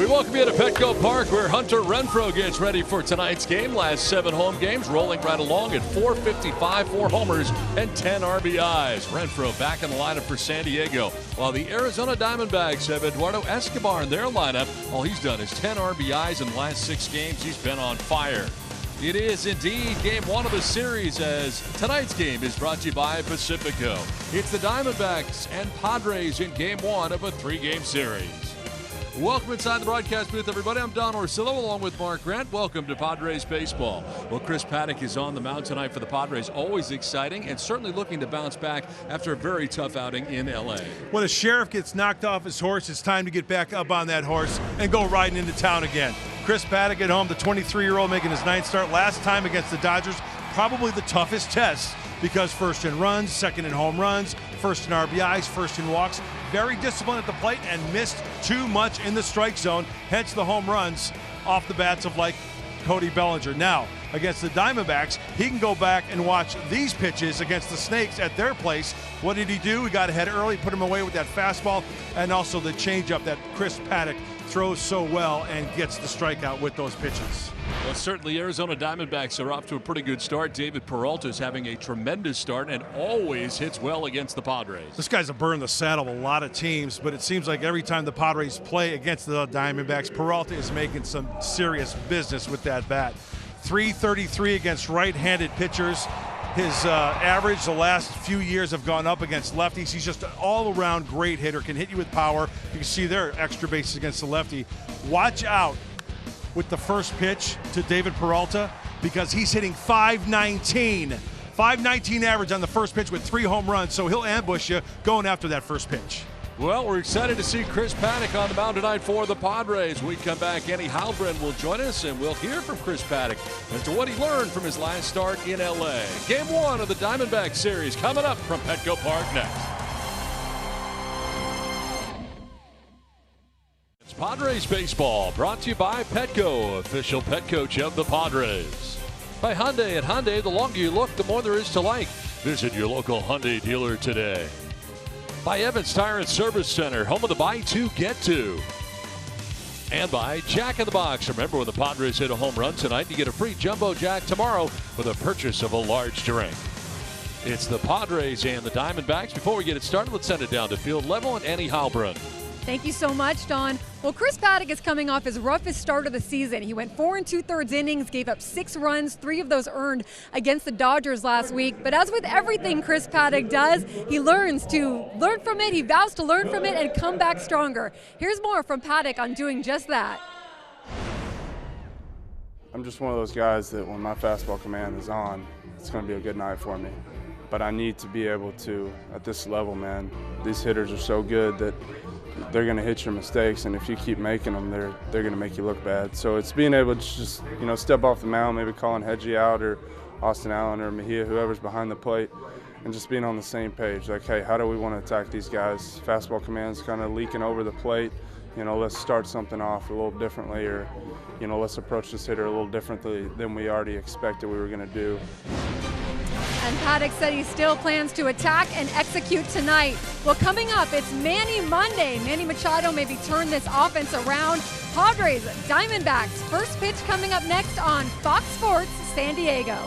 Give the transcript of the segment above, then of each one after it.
welcome you to Petco Park, where Hunter Renfroe gets ready for tonight's game. Last 7 home games, rolling right along at .455, 4 homers and 10 RBIs. Renfroe back in the lineup for San Diego, while the Arizona Diamondbacks have Eduardo Escobar in their lineup. All he's done is 10 RBIs in the last 6 games. He's been on fire. It is indeed game 1 of the series, as tonight's game is brought to you by Pacifico. It's the Diamondbacks and Padres in game 1 of a 3-game series. Welcome inside the broadcast booth, everybody. I'm Don Orsillo along with Mark Grant. Welcome to Padres baseball. Well, Chris Paddack is on the mound tonight for the Padres. Always exciting and certainly looking to bounce back after a very tough outing in L.A. When the sheriff gets knocked off his horse, it's time to get back up on that horse and go riding into town again. Chris Paddack at home, the 23-year-old making his 9th start. Last time against the Dodgers, probably the toughest test, because first in runs, second in home runs, first in RBIs, first in walks. Very disciplined at the plate and missed too much in the strike zone, hence the home runs off the bats of like Cody Bellinger. Now, against the Diamondbacks, he can go back and watch these pitches against the Snakes at their place. What did he do? He got ahead early, put him away with that fastball, and also the changeup that Chris Paddack throws so well and gets the strikeout with those pitches. Well, certainly Arizona Diamondbacks are off to a pretty good start. David Peralta is having a tremendous start and always hits well against the Padres. This guy's a burn in the saddle of a lot of teams, but it seems like every time the Padres play against the Diamondbacks, Peralta is making some serious business with that bat. .333 against right-handed pitchers. His average the last few years have gone up against lefties. He's just an all-around great hitter, can hit you with power. You can see there are extra bases against the lefty. Watch out with the first pitch to David Peralta, because he's hitting .519. .519 average on the first pitch with 3 home runs, so he'll ambush you going after that first pitch. Well, we're excited to see Chris Paddack on the mound tonight for the Padres. When we come back, Annie Halbrin will join us, and we'll hear from Chris Paddack as to what he learned from his last start in L.A. Game 1 of the Diamondback series coming up from Petco Park next. It's Padres baseball, brought to you by Petco, official pet coach of the Padres. By Hyundai. At Hyundai, the longer you look, the more there is to like. Visit your local Hyundai dealer today. By Evans Tire and Service Center, home of the buy 2, get 2. And by Jack in the Box. Remember, when the Padres hit a home run tonight, you get a free Jumbo Jack tomorrow with a purchase of a large drink. It's the Padres and the Diamondbacks. Before we get it started, let's send it down to field level and Annie Halbrin. Thank you so much, Don. Well, Chris Paddack is coming off his roughest start of the season. He went 4 2/3 innings, gave up 6 runs, 3 of those earned against the Dodgers last week. But as with everything Chris Paddack does, he learns to learn from it, he vows to learn from it and come back stronger. Here's more from Paddack on doing just that. I'm just one of those guys that when my fastball command is on, it's going to be a good night for me. But I need to be able to, at this level, man, these hitters are so good that they're going to hit your mistakes, and if you keep making them, they're going to make you look bad. So it's being able to just, step off the mound, maybe calling Hedgie out or Austin Allen or Mejia, whoever's behind the plate, and just being on the same page. Like, hey, how do we want to attack these guys? Fastball command's kind of leaking over the plate. Let's start something off a little differently, or, let's approach this hitter a little differently than we already expected we were going to do. And Paddack said he still plans to attack and execute tonight. Well, coming up, it's Manny Monday. Manny Machado maybe turn this offense around. Padres, Diamondbacks, first pitch coming up next on Fox Sports San Diego.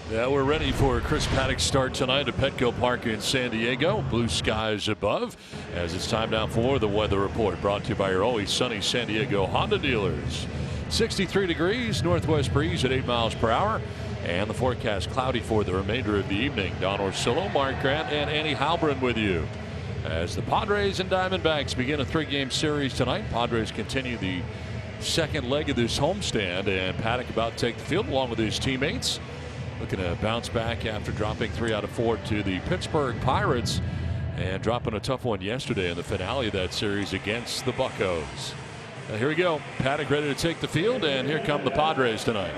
Yeah, we're ready for Chris Paddack's start tonight at Petco Park in San Diego. Blue skies above, as it's time now for the weather report, brought to you by your always sunny San Diego Honda dealers. 63 degrees, northwest breeze at 8 miles per hour, and the forecast cloudy for the remainder of the evening. Don Orsillo, Mark Grant, and Annie Halbrin with you as the Padres and Diamondbacks begin a 3-game series tonight. Padres continue the second leg of this homestand, and Paddack about to take the field along with his teammates, looking to bounce back after dropping 3 out of 4 to the Pittsburgh Pirates and dropping a tough one yesterday in the finale of that series against the Buccos. Here we go. Paddack ready to take the field, and here come the Padres tonight.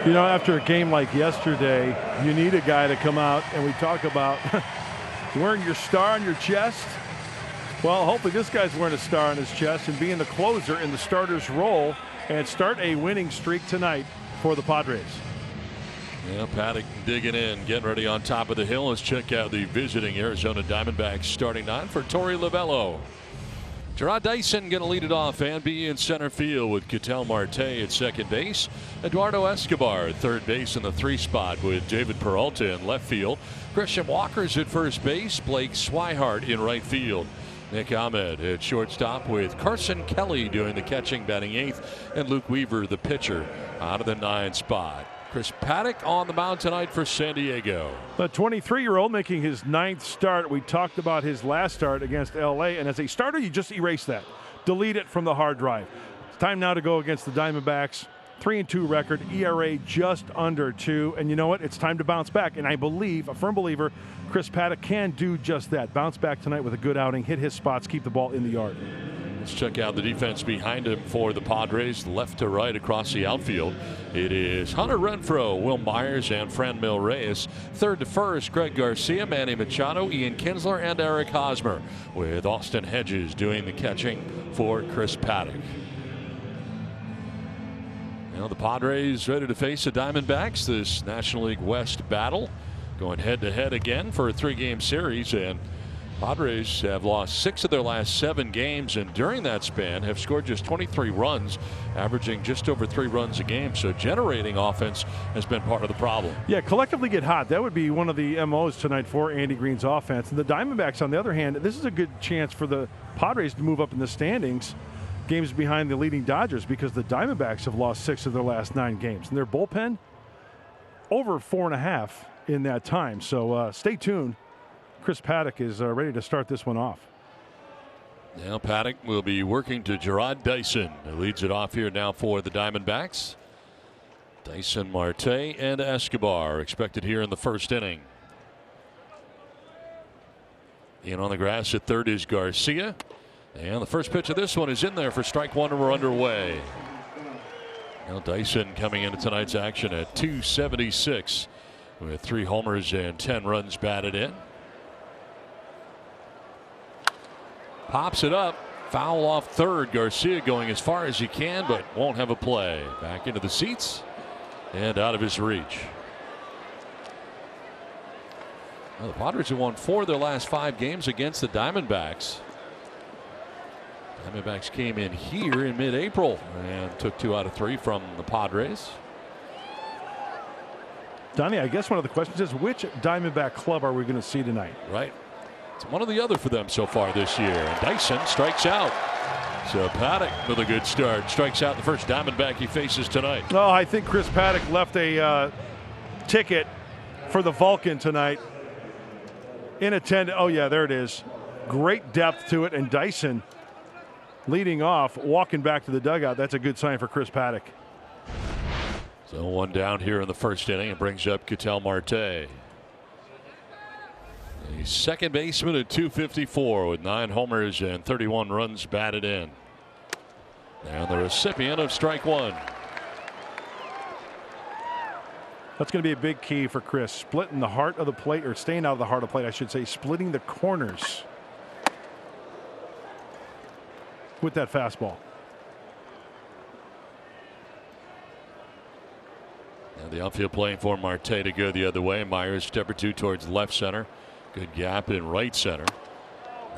You know, after a game like yesterday, you need a guy to come out, and we talk about wearing your star on your chest. Well, hopefully this guy's wearing a star on his chest and being the closer in the starter's role and start a winning streak tonight for the Padres. Yeah, Paddack digging in, getting ready on top of the hill. Let's check out the visiting Arizona Diamondbacks starting nine for Torey Lovullo. Jarrod Dyson going to lead it off and be in center field with Ketel Marte at second base. Eduardo Escobar at third base in the 3 spot with David Peralta in left field. Christian Walker's at first base. Blake Swihart in right field. Nick Ahmed at shortstop with Carson Kelly doing the catching, batting 8th, and Luke Weaver, the pitcher, out of the 9 spot. Chris Paddack on the mound tonight for San Diego. The 23-year-old making his 9th start. We talked about his last start against LA, and as a starter, you just erase that. Delete it from the hard drive. It's time now to go against the Diamondbacks. 3-2 record, ERA just under 2, and you know what? It's time to bounce back, and I believe, a firm believer, Chris Paddack can do just that. Bounce back tonight with a good outing, hit his spots, keep the ball in the yard. Let's check out the defense behind him for the Padres, left to right across the outfield. It is Hunter Renfroe, Will Myers, and Franmil Reyes. Third to first, Greg Garcia, Manny Machado, Ian Kinsler, and Eric Hosmer, with Austin Hedges doing the catching for Chris Paddack. Now the Padres ready to face the Diamondbacks, this National League West battle, going head-to-head again for a 3-game series, and Padres have lost 6 of their last 7 games, and during that span have scored just 23 runs, averaging just over 3 runs a game. So generating offense has been part of the problem. Yeah, collectively get hot. That would be one of the MOs tonight for Andy Green's offense. And the Diamondbacks, on the other hand, this is a good chance for the Padres to move up in the standings, games behind the leading Dodgers, because the Diamondbacks have lost 6 of their last 9 games. And their bullpen, over 4.5 in that time. So stay tuned. Chris Paddack is ready to start this one off. Now Paddack will be working to Jarrod Dyson, who leads it off here now for the Diamondbacks. Dyson, Marte, and Escobar expected here in the first inning. In on the grass at third is Garcia. And the first pitch of this one is in there for strike 1, and we're underway. Now Dyson coming into tonight's action at .276 with 3 homers and 10 runs batted in. Pops it up, foul off third. Garcia going as far as he can, but won't have a play. Back into the seats and out of his reach. Well, the Padres have won 4 of their last 5 games against the Diamondbacks. Diamondbacks came in here in mid-April and took 2 out of 3 from the Padres. Donnie, I guess one of the questions is, which Diamondback club are we going to see tonight? Right. It's one or the other for them so far this year. And Dyson strikes out. So Paddack with a good start. Strikes out the first Diamondback he faces tonight. Oh, I think Chris Paddack left a ticket for the Vulcan tonight. In attendance. Oh, yeah, there it is. Great depth to it. And Dyson leading off, walking back to the dugout. That's a good sign for Chris Paddack. So 1 down here in the first inning. It brings up Ketel Marte. The second baseman at .254 with 9 homers and 31 runs batted in. And the recipient of strike 1. That's going to be a big key for Chris. Splitting the heart of the plate, or staying out of the heart of the plate, I should say, splitting the corners with that fastball. Now the outfield playing for Marte to go the other way. Myers step or 2 towards left center. Good gap in right center.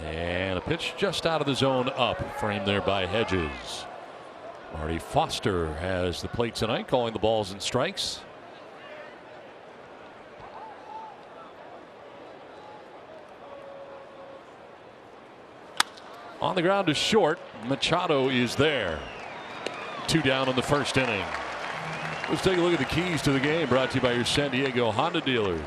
And a pitch just out of the zone up. Framed there by Hedges. Marty Foster has the plate tonight, calling the balls and strikes. On the ground to short. Machado is there. 2 down in the first inning. Let's take a look at the keys to the game, brought to you by your San Diego Honda dealers.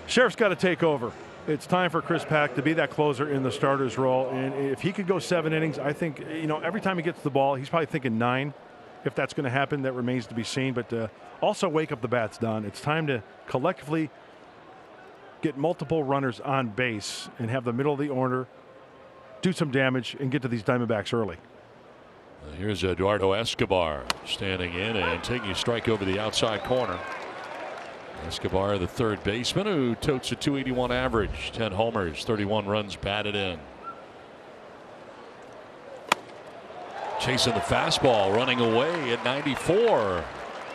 Sheriff's got to take over. It's time for Chris Paddack to be that closer in the starter's role. And if he could go 7 innings, I think, you know, every time he gets the ball, he's probably thinking 9. If that's going to happen, that remains to be seen. But also wake up the bats, Don. It's time to collectively get multiple runners on base and have the middle of the order do some damage and get to these Diamondbacks early. Here's Eduardo Escobar standing in and taking a strike over the outside corner. Escobar, the third baseman, who totes a .281 average, 10 homers, 31 runs batted in. Chasing the fastball, running away at 94.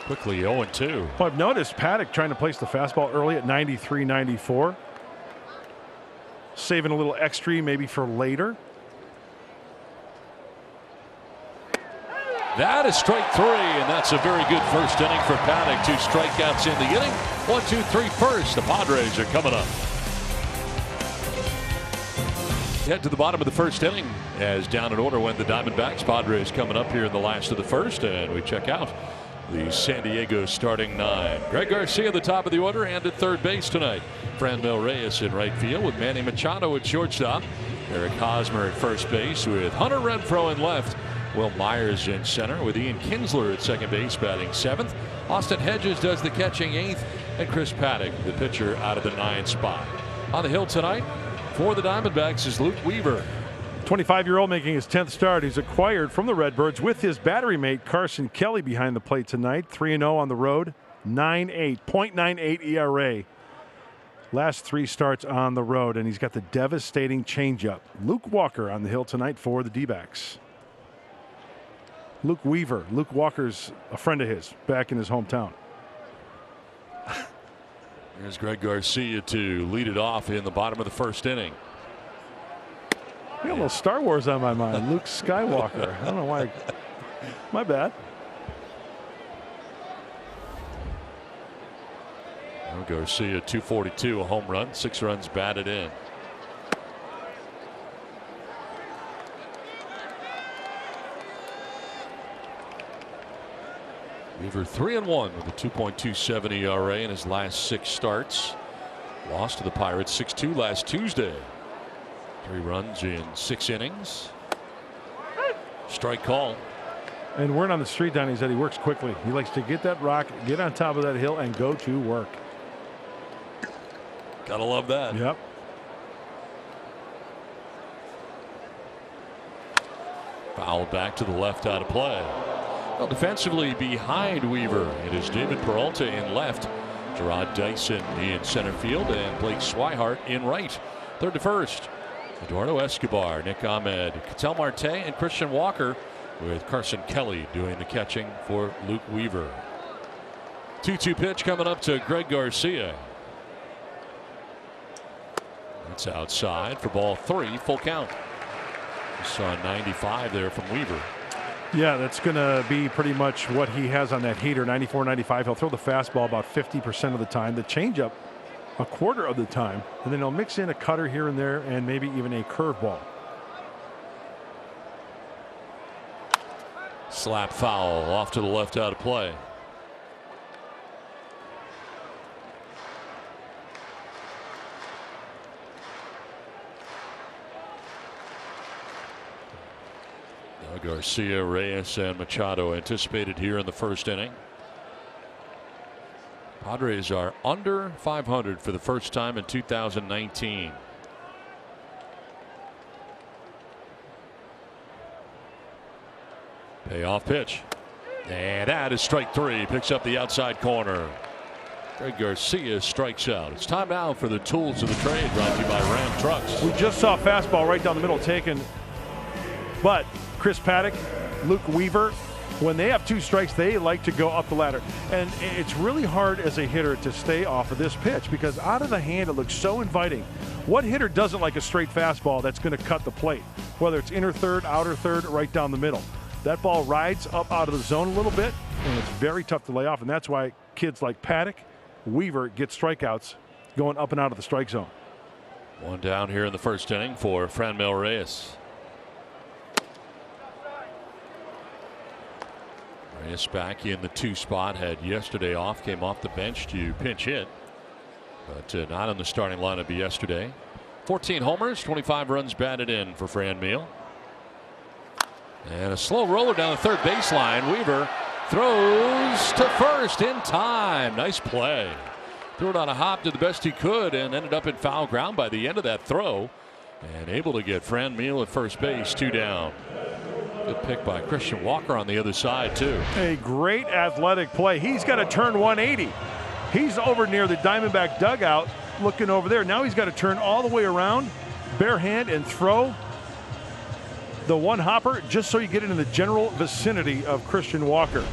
Quickly 0-2. Well, I've noticed Paddack trying to place the fastball early at 93, 94. Saving a little extra maybe for later. That is strike 3, and that's a very good first inning for Paddack. 2 strikeouts in the inning. 1, 2, 3 first. The Padres are coming up. Head to the bottom of the first inning as down in order went the Diamondbacks. Padres coming up here in the last of the first, and we check out the San Diego starting 9. Greg Garcia at the top of the order and at third base tonight. Franmil Reyes in right field with Manny Machado at shortstop. Eric Hosmer at first base with Hunter Renfroe in left. Will Myers in center with Ian Kinsler at second base batting 7th. Austin Hedges does the catching 8th, and Chris Paddack, the pitcher, out of the 9th spot. On the hill tonight for the Diamondbacks is Luke Weaver. 25-year-old making his 10th start. He's acquired from the Redbirds with his battery mate Carson Kelly behind the plate tonight. 3-0 on the road, 0.98 ERA. Last 3 starts on the road, and he's got the devastating changeup. Luke Walker on the hill tonight for the D-backs. Luke Weaver. Luke Walker's a friend of his back in his hometown. Here's Greg Garcia to lead it off in the bottom of the first inning. I got a little Star Wars on my mind. Luke Skywalker. I don't know why. My bad. Well, Garcia 242, a home run, 6 runs batted in. Weaver 3-1 with a 2.27 ERA in his last 6 starts. Lost to the Pirates 6-2 last Tuesday. 3 runs in 6 innings. Strike call. And word on the street, Donnie, is that he works quickly. He likes to get that rock, get on top of that hill, and go to work. Gotta love that. Yep. Foul back to the left out of play. Well, defensively behind Weaver, it is David Peralta in left, Gerard Dyson in center field, and Blake Swihart in right. Third to first, Eduardo Escobar, Nick Ahmed, Ketel Marte, and Christian Walker, with Carson Kelly doing the catching for Luke Weaver. 2-2 pitch coming up to Greg Garcia. That's outside for ball 3, full count. We saw 95 there from Weaver. Yeah, that's going to be pretty much what he has on that heater, 94, 95. He'll throw the fastball about 50% of the time, the changeup a quarter of the time, and then he'll mix in a cutter here and there and maybe even a curveball. Slap foul off to the left out of play. Garcia, Reyes, and Machado anticipated here in the first inning. Padres are under 500 for the first time in 2019. Payoff pitch. And that is strike 3. Picks up the outside corner. Greg Garcia strikes out. It's time now for the tools of the trade, brought to you by Ram Trucks. We just saw a fastball right down the middle taken, but Chris Paddack, Luke Weaver, when they have 2 strikes, they like to go up the ladder. And it's really hard as a hitter to stay off of this pitch because out of the hand, it looks so inviting. What hitter doesn't like a straight fastball that's going to cut the plate? Whether it's inner third, outer third, right down the middle. That ball rides up out of the zone a little bit, and it's very tough to lay off. And that's why kids like Paddack, Weaver get strikeouts going up and out of the strike zone. One down here in the first inning for Franmil Reyes. Reyes back in the 2 spot, had yesterday off, came off the bench to pinch hit, but not in the starting lineup yesterday. 14 homers, 25 runs batted in for Franmil. And a slow roller down the third baseline. Weaver throws to first in time. Nice play. Threw it on a hop, did the best he could, and ended up in foul ground by the end of that throw. And able to get Fran Meal at first base, 2 down. Good pick by Christian Walker on the other side, too. A great athletic play. He's got to turn 180. He's over near the Diamondback dugout looking over there. Now he's got to turn all the way around, bare hand, and throw the one hopper just so you get into the general vicinity of Christian Walker.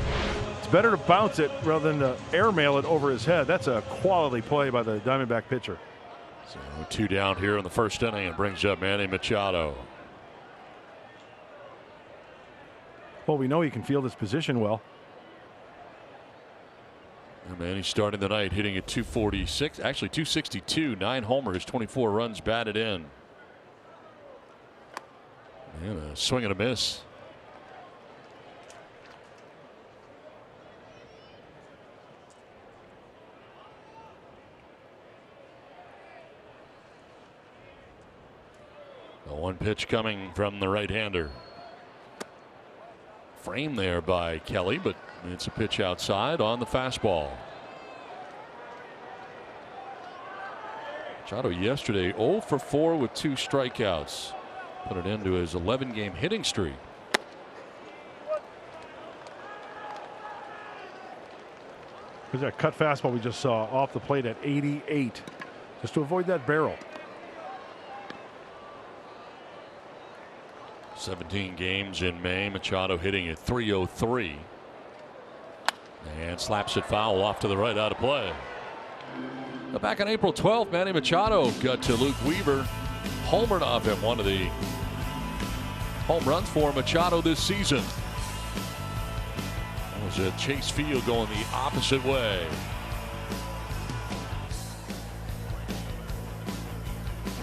It's better to bounce it rather than to airmail it over his head. That's a quality play by the Diamondback pitcher. So 2 down here in the first inning, and brings up Manny Machado. Well, we know he can field his position well. And Manny starting the night hitting at 246, actually 262, 9 homers, 24 runs batted in. And a swing and a miss. The one pitch coming from the right-hander. Frame there by Kelly, but it's a pitch outside on the fastball. Machado yesterday 0 for 4 with 2 strikeouts. Put it into his 11-game hitting streak. There's that cut fastball we just saw off the plate at 88, just to avoid that barrel. 17 games in May. Machado hitting at 303. And slaps it foul off to the right, out of play. Now back on April 12th, Manny Machado got to Luke Weaver, homered off him, one of the home runs for Machado this season. That was at Chase Field going the opposite way.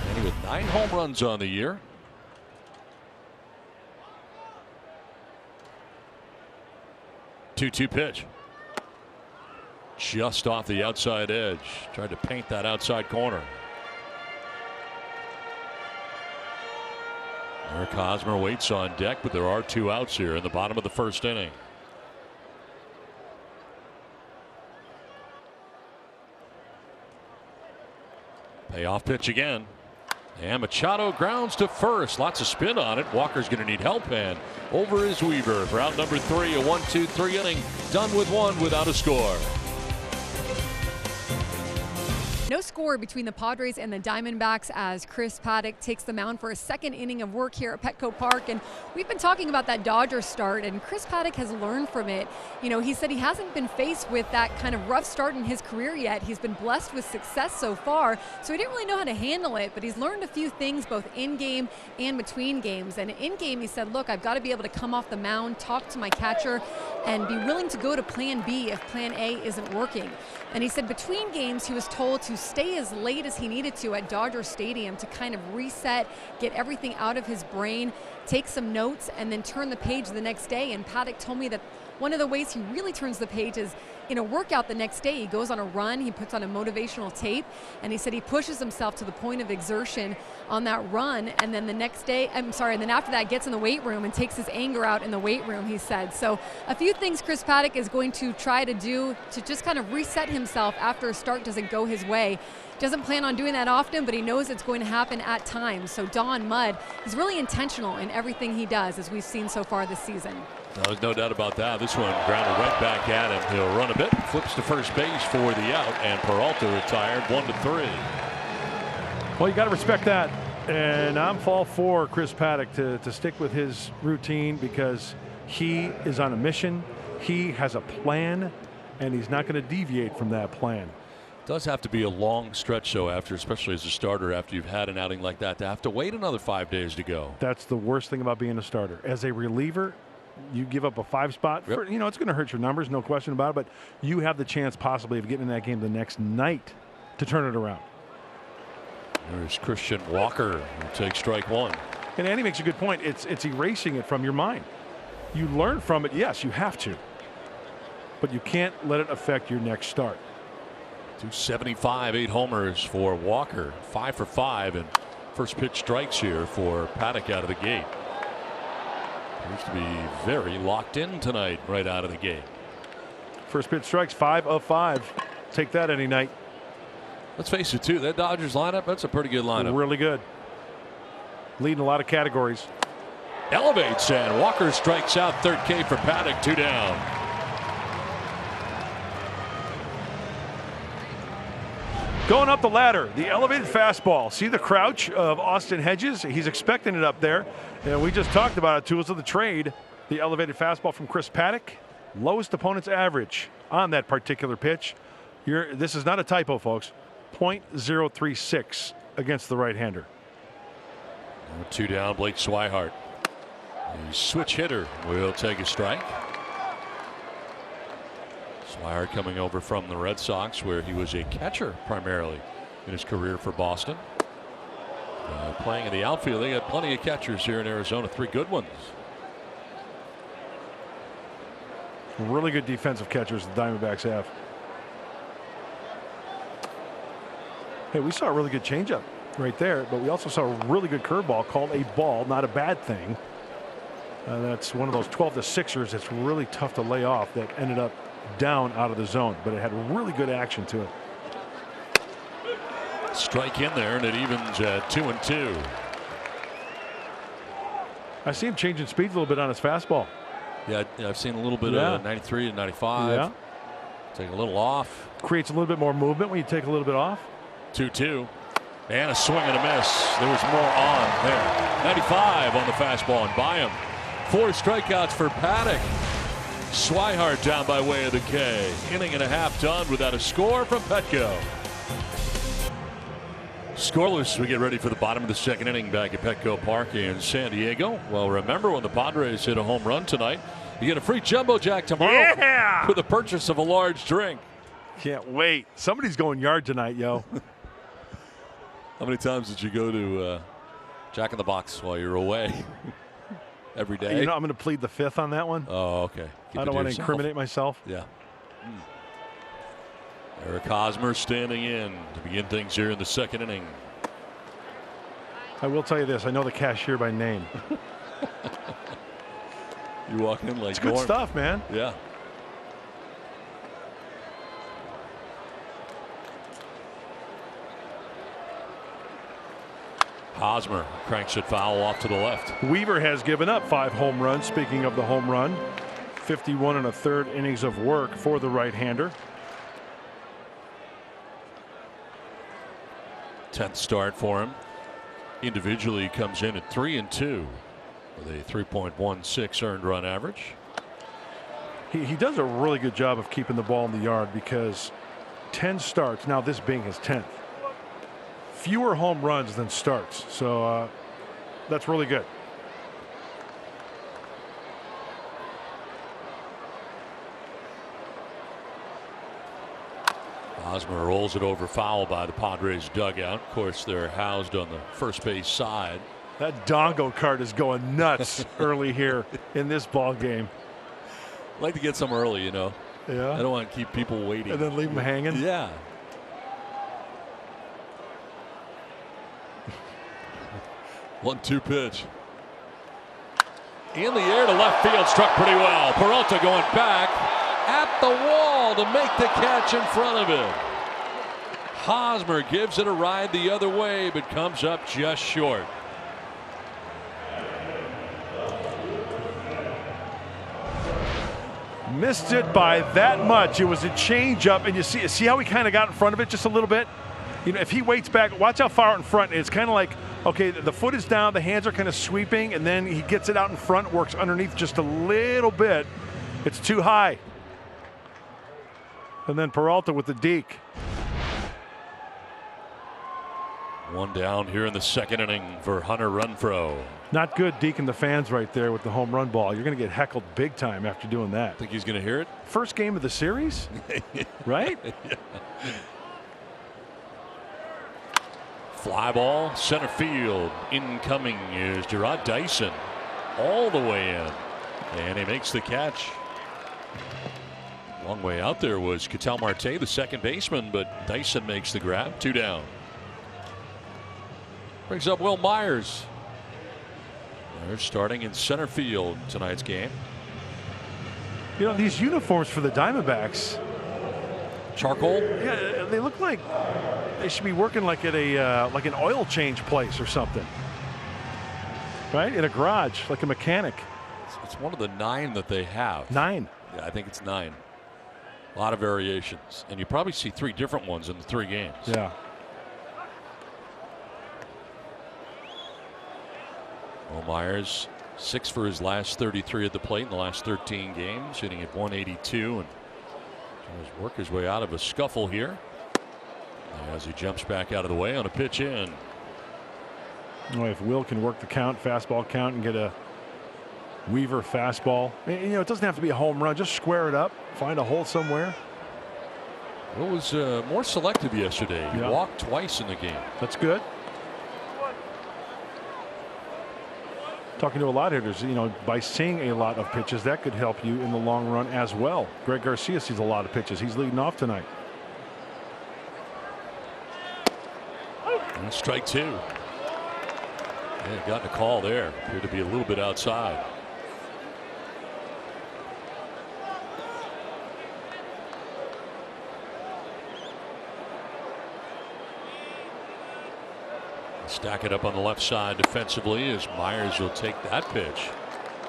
Manny with 9 home runs on the year. 2-2 pitch. Just off the outside edge. Tried to paint that outside corner. Eric Hosmer waits on deck, but there are 2 outs here in the bottom of the first inning. Payoff pitch again. And Machado grounds to first. Lots of spin on it. Walker's going to need help, and over is Weaver for out number 3. A 1-2-3 inning done with 1 without a score. No score between the Padres and the Diamondbacks as Chris Paddack takes the mound for a second inning of work here at Petco Park. And we've been talking about that Dodgers start, and Chris Paddack has learned from it. You know, he said he hasn't been faced with that kind of rough start in his career yet. He's been blessed with success so far, so he didn't really know how to handle it, but he's learned a few things both in-game and between games. And in-game, he said, look, I've got to be able to come off the mound, talk to my catcher, and be willing to go to plan B if plan A isn't working. And he said between games, he was told to stay as late as he needed to at Dodger Stadium to kind of reset, get everything out of his brain, take some notes, and then turn the page the next day. And Paddack told me that one of the ways he really turns the page is in a workout the next day. He goes on a run, he puts on a motivational tape, and he said he pushes himself to the point of exertion on that run, and then the next day, and then after that gets in the weight room and takes his anger out in the weight room, he said. So a few things Chris Paddack is going to try to do to just kind of reset himself after a start doesn't go his way. Doesn't plan on doing that often, but he knows it's going to happen at times. So Don Mudd is really intentional in everything he does, as we've seen so far this season. No, there's no doubt about that. This one grounded right back at him. He'll run a bit, flips to first base for the out, and Peralta retired 1-3. Well, you got to respect that. And I'm all for Chris Paddack to stick with his routine because he is on a mission. He has a plan, and he's not going to deviate from that plan. Does have to be a long stretch, though, after, especially as a starter, after you've had an outing like that, to have to wait another 5 days to go. That's the worst thing about being a starter. As a reliever, you give up a 5 spot. Yep. For, you know, it's going to hurt your numbers, no question about it, but you have the chance possibly of getting in that game the next night to turn it around. There's Christian Walker who takes strike 1. And Andy makes a good point. It's erasing it from your mind. You learn from it, yes, you have to, but you can't let it affect your next start. 275, 8 homers for Walker, 5 for 5, and first pitch strikes here for Paddack out of the gate. Appears to be very locked in tonight right out of the gate. First pitch strikes, 5 of 5. Take that any night. Let's face it, too, that Dodgers lineup, that's a pretty good lineup. Really good. leading a lot of categories. Elevates, and Walker strikes out. Third K for Paddack. 2 down. Going up the ladder, the elevated fastball. See the crouch of Austin Hedges? He's expecting it up there. And we just talked about it. Tools of the trade. The elevated fastball from Chris Paddack. Lowest opponent's average on that particular pitch. This is not a typo, folks. .036 against the right-hander. 2 down, Blake Swihart. The switch hitter will take a strike. Swihart coming over from the Red Sox, where he was a catcher primarily in his career for Boston. Playing in the outfield, they got plenty of catchers here in Arizona. 3 good ones. Really good defensive catchers the Diamondbacks have. Hey, we saw a really good changeup right there, but we also saw a really good curveball called a ball, not a bad thing. That's one of those 12-6ers that's really tough to lay off that ended up down out of the zone, but it had really good action to it. Strike in there, and it evens at 2-2. I see him changing speeds a little bit on his fastball. Yeah, I've seen a little bit of 93 and 95. Yeah. Take a little off. Creates a little bit more movement when you take a little bit off. 2-2. And a swing and a miss. There was more on there. 95 on the fastball and by him. 4 strikeouts for Paddack. Swihart down by way of the K. Inning and a half done without a score from Petco. Scoreless, we get ready for the bottom of the second inning back at Petco Park in San Diego. Well, remember when the Padres hit a home run tonight, you get a free Jumbo Jack tomorrow for the purchase of a large drink. Can't wait. Somebody's going yard tonight, yo. How many times did you go to Jack in the Box while you're away? Every day? You know, I'm going to plead the 5th on that one. Oh, okay. I don't want to incriminate myself. Yeah. Eric Hosmer standing in to begin things here in the second inning. I will tell you this. I know the cashier by name. You walk in like it's good stuff, man. Yeah. Hosmer cranks it foul off to the left. Weaver has given up 5 home runs. Speaking of the home run, 51 1/3 innings of work for the right-hander. 10th start for him. Individually comes in at 3-2 with a 3.16 earned run average. He does a really good job of keeping the ball in the yard because 10 starts, now this being his 10th. Fewer home runs than starts, so that's really good. Hosmer rolls it over foul by the Padres dugout. Of course, they're housed on the first base side. That Dongo cart is going nuts early here in this ball game. I'd like to get some early, you know. Yeah. I don't want to keep people waiting. And then leave them hanging. Yeah. 1-2 pitch. In the air to left field, struck pretty well. Peralta going back at the wall to make the catch in front of it. Hosmer gives it a ride the other way, but comes up just short. Missed it by that much. It was a changeup, and you see how he kind of got in front of it just a little bit. You know, if he waits back, watch how far out in front. It's kind of like, okay, the foot is down, the hands are kind of sweeping, and then he gets it out in front, works underneath just a little bit. It's too high. And then Peralta with the deke. 1 down here in the second inning for Hunter Renfroe. Not good deking the fans right there with the home run ball. You're going to get heckled big time after doing that. Think he's going to hear it? First game of the series, right? Yeah. Fly ball, center field. Incoming is Gerard Dyson. All the way in. And he makes the catch. Long way out there was Ketel Marte, the second baseman, but Dyson makes the grab. 2 down. Brings up Will Myers. They're starting in center field tonight's game. You know, these uniforms for the Diamondbacks. Charcoal? Yeah, they look like they should be working like at a like an oil change place or something. right? In a garage, like a mechanic. It's one of the 9 that they have. 9. Yeah, I think it's 9. A lot of variations. And you probably see 3 different ones in the 3 games. Yeah. Will Myers, 6 for his last 33 at the plate in the last 13 games, hitting at 182, and tries to work his way out of a scuffle here as he jumps back out of the way on a pitch in. Boy, if Will can work the count, fastball count, and get a Weaver fastball, you know, it doesn't have to be a home run. Just square it up, find a hole somewhere. Will was more selective yesterday. He walked twice in the game. That's good. Talking to a lot of hitters, you know, by seeing a lot of pitches, that could help you in the long run as well. Greg Garcia sees a lot of pitches. He's leading off tonight. And strike 2. Yeah, gotten a call there. Appeared to be a little bit outside. Stack it up on the left side defensively as Myers will take that pitch.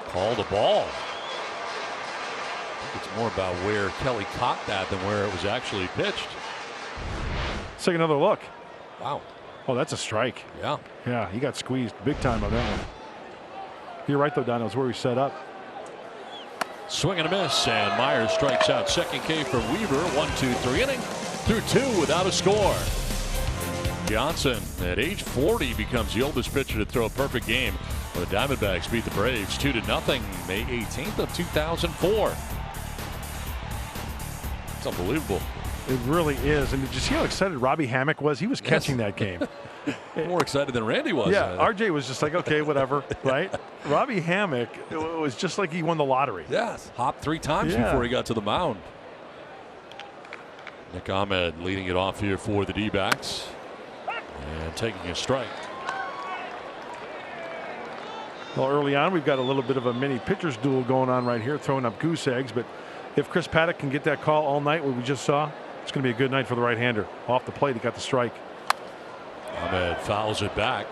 Call the ball. I think it's more about where Kelly caught that than where it was actually pitched. Let's take another look. Wow. Oh, that's a strike. Yeah. Yeah, he got squeezed big time on that one. You're right, though, Don. It was where he set up. Swing and a miss, and Myers strikes out. Second K for Weaver. 1-2-3 inning. Through 2 without a score. Johnson at age 40 becomes the oldest pitcher to throw a perfect game. The Diamondbacks beat the Braves 2-0 May 18th of 2004. It's unbelievable. It really is. And did you see how excited Robbie Hammock was? He was catching that game. More excited than Randy was. Yeah, RJ was just like, okay, whatever, right? Robbie Hammock, it was just like he won the lottery. Yes, hopped 3 times before he got to the mound. Nick Ahmed leading it off here for the D-backs. And taking a strike. Well, early on, we've got a little bit of a mini pitcher's duel going on right here, throwing up goose eggs. But if Chris Paddack can get that call all night, what we just saw, it's going to be a good night for the right-hander. Off the plate, he got the strike. Ahmed fouls it back.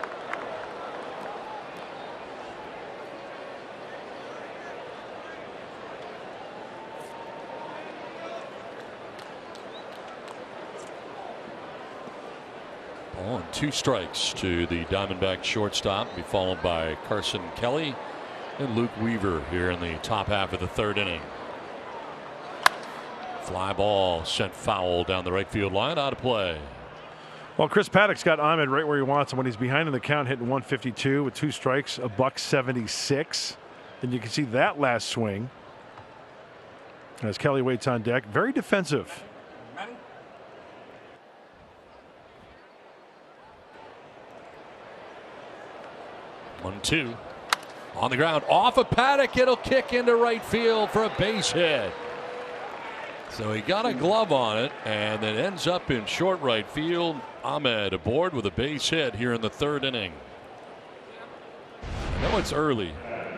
On 2 strikes to the Diamondback shortstop, be followed by Carson Kelly and Luke Weaver here in the top half of the 3rd inning. Fly ball sent foul down the right field line, out of play. Well, Chris Paddack's got Ahmed right where he wants him when he's behind in the count, hitting 152 with 2 strikes, a $176. And you can see that last swing as Kelly waits on deck. Very defensive. 1-2 on the ground off of Paddack. It'll kick into right field for a base hit. So he got a glove on it and then ends up in short right field. Ahmed aboard with a base hit here in the 3rd inning. I know it's early,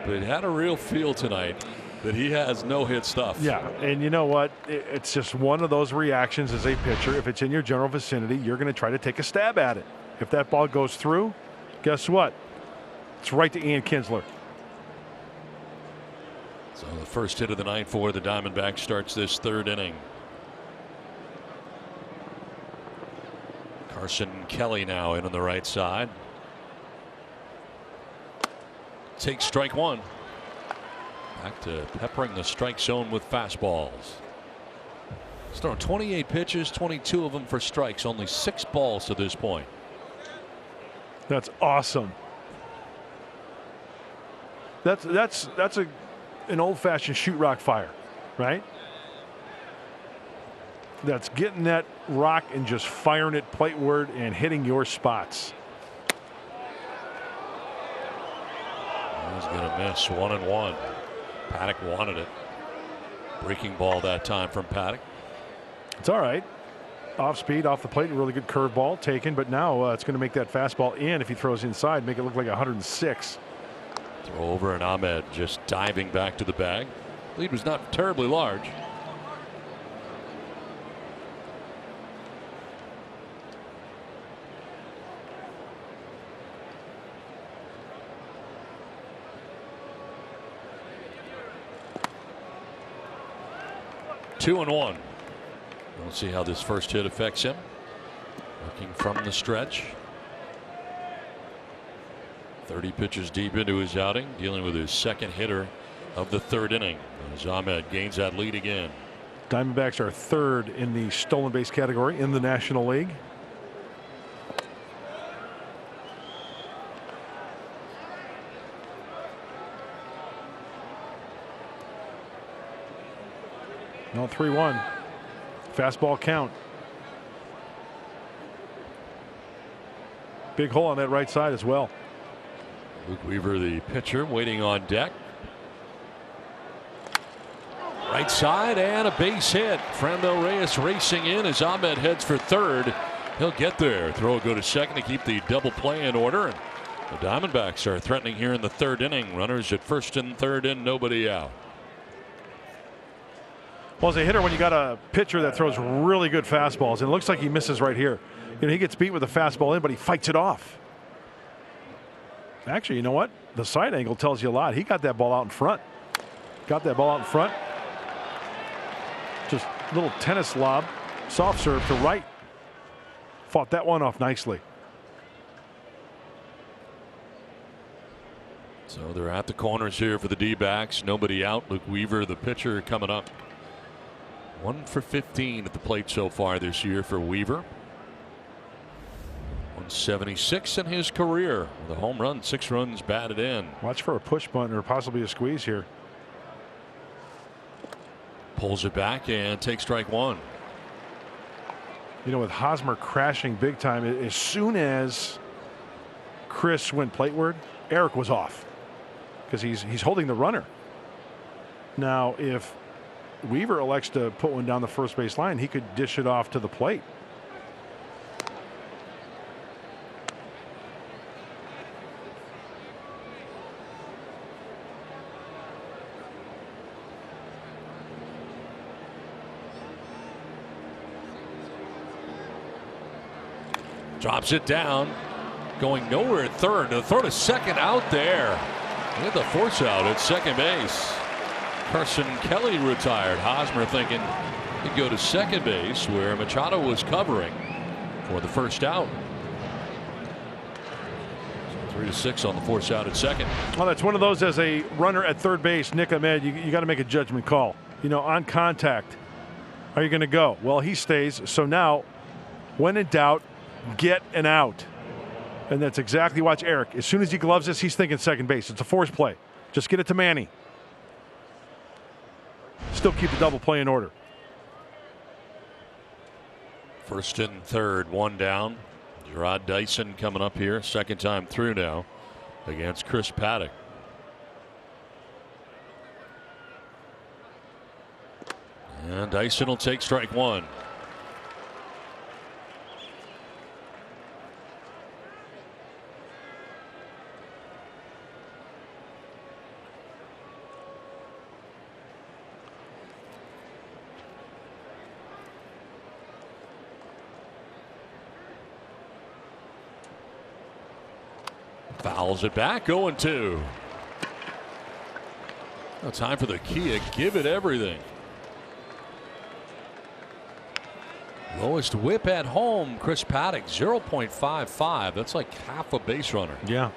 but it had a real feel tonight that he has no hit stuff. Yeah, and you know what? It's just one of those reactions as a pitcher. If it's in your general vicinity, you're going to try to take a stab at it. If that ball goes through, guess what? It's right to Ian Kinsler. So the first hit of the night for the Diamondbacks starts this 3rd inning. Carson Kelly now in on the right side. Takes strike 1. Back to peppering the strike zone with fastballs. He's thrown 28 pitches, 22 of them for strikes, only 6 balls to this point. That's awesome. That's an old-fashioned shoot rock fire, right? That's getting that rock and just firing it plateward and hitting your spots. He's going to miss 1-1. Paddack wanted it. Breaking ball that time from Paddack. It's all right. Off speed, off the plate, a really good curveball taken, but now it's going to make that fastball in if he throws inside, make it look like 106. Throw over, and Ahmed just diving back to the bag. Lead was not terribly large. 2-1. We'll see how this first hit affects him. Working from the stretch. 30 pitches deep into his outing, dealing with his second hitter of the third inning as Ahmed gains that lead again. Diamondbacks are third in the stolen base category in the National League. No, 3-1. Fastball count. Big hole on that right side as well. Luke Weaver, the pitcher, waiting on deck. Right side and a base hit. Franmil Reyes racing in as Ahmed heads for third. He'll get there. Throw will go to second to keep the double play in order. And the Diamondbacks are threatening here in the third inning. Runners at first and third and nobody out. Well, as a hitter, when you got a pitcher that throws really good fastballs, and it looks like he misses right here. You know, he gets beat with a fastball in, but he fights it off. Actually, you know what? The side angle tells you a lot. He got that ball out in front. Got that ball out in front. Just a little tennis lob, soft serve to right. Fought that one off nicely. So they're at the corners here for the D-backs. Nobody out. Luke Weaver, the pitcher, coming up. 1 for 15 at the plate so far this year for Weaver. 176 in his career. The home run, 6 runs batted in. Watch for a push bunt or possibly a squeeze here. Pulls it back and takes strike one. You know, with Hosmer crashing big time, as soon as Chris went plateward, Eric was off because he's holding the runner. Now, if Weaver elects to put one down the first base line, he could dish it off to the plate. Drops it down, going nowhere at third. The throw to second out there. With the force out at second base. Carson Kelly retired. Hosmer thinking he'd go to second base where Machado was covering for the first out. 3-6 on the force out at second. Well, that's one of those as a runner at third base, Nick Ahmed, you got to make a judgment call. You know, on contact, are you going to go? Well, he stays. So now, when in doubt, get an out. And that's exactly, watch Eric. As soon as he gloves this, he's thinking second base. It's a force play. Just get it to Manny. Still keep the double play in order. First and third, one down. Gerard Dyson coming up here, second time through now against Chris Paddack. And Dyson will take strike one. Fouls it back, 0-2. Now time for the Kia. Give it everything. Lowest whip at home, Chris Paddack, 0.55. That's like half a base runner. Yeah.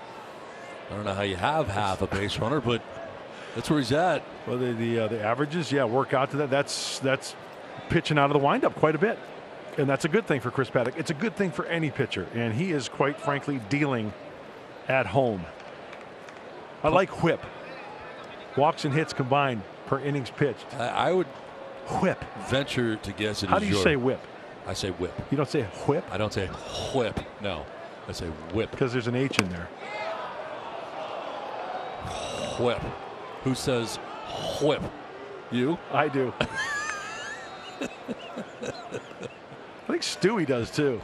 I don't know how you have half a base runner, but that's where he's at. Well, the averages, yeah, work out to that. That's pitching out of the windup quite a bit. And that's a good thing for Chris Paddack. It's a good thing for any pitcher. And he is, quite frankly, dealing at home. I like whip. Walks and hits combined per innings pitched. I would whip. Venture to guess it How is do you your, say whip? I say whip. You don't say whip? I don't say whip. No, I say whip. Because there's an H in there. Whip. Who says whip? You? I do. I think Stewie does too.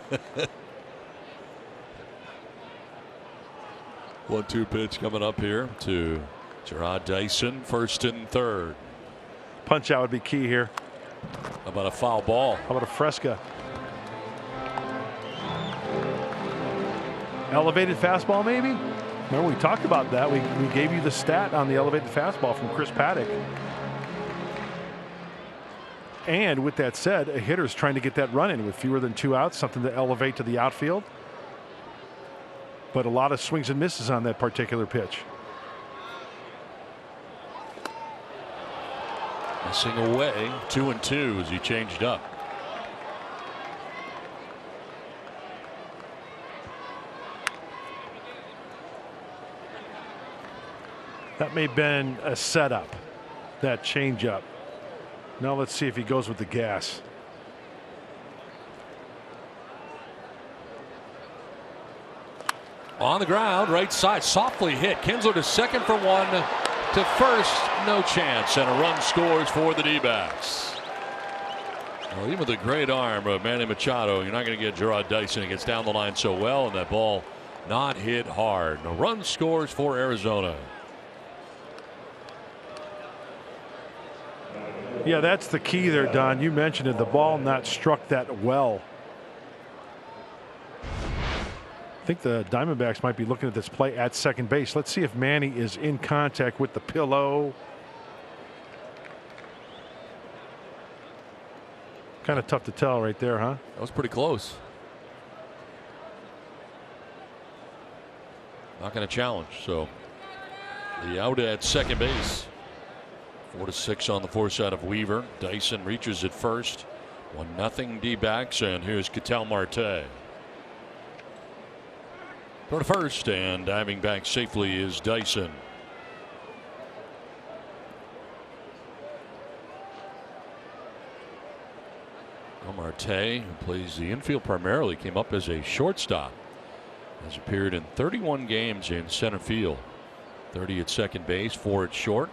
1-2 pitch coming up here to Gerard Dyson, first and third. Punch out would be key here. How about a foul ball? How about a Fresca? Elevated fastball, maybe? Remember, we talked about that. We gave you the stat on the elevated fastball from Chris Paddack. And with that said, a hitter's trying to get that run in with fewer than 2 outs, something to elevate to the outfield. But a lot of swings and misses on that particular pitch. Missing away, 2-2 as he changed up. That may have been a setup, that changeup. Now let's see if he goes with the gas. On the ground, right side, softly hit. Kinsler to second for one. To first, no chance, and a run scores for the D-backs. Well, even with the great arm of Manny Machado, you're not going to get Gerard Dyson. He gets down the line so well, and that ball not hit hard. A run scores for Arizona. Yeah, that's the key there, Don. You mentioned it. The ball not struck that well. I think the Diamondbacks might be looking at this play at second base. Let's see if Manny is in contact with the pillow. Kind of tough to tell right there, huh? That was pretty close. Not going to challenge. So the out at second base. 4-6 on the foreside of Weaver. Dyson reaches at first. 1-0 D-backs, and here's Ketel Marte. Throw to first, and diving back safely is Dyson. Marte, who plays the infield primarily, came up as a shortstop. Has appeared in 31 games in center field. 30 at second base, 4 at short.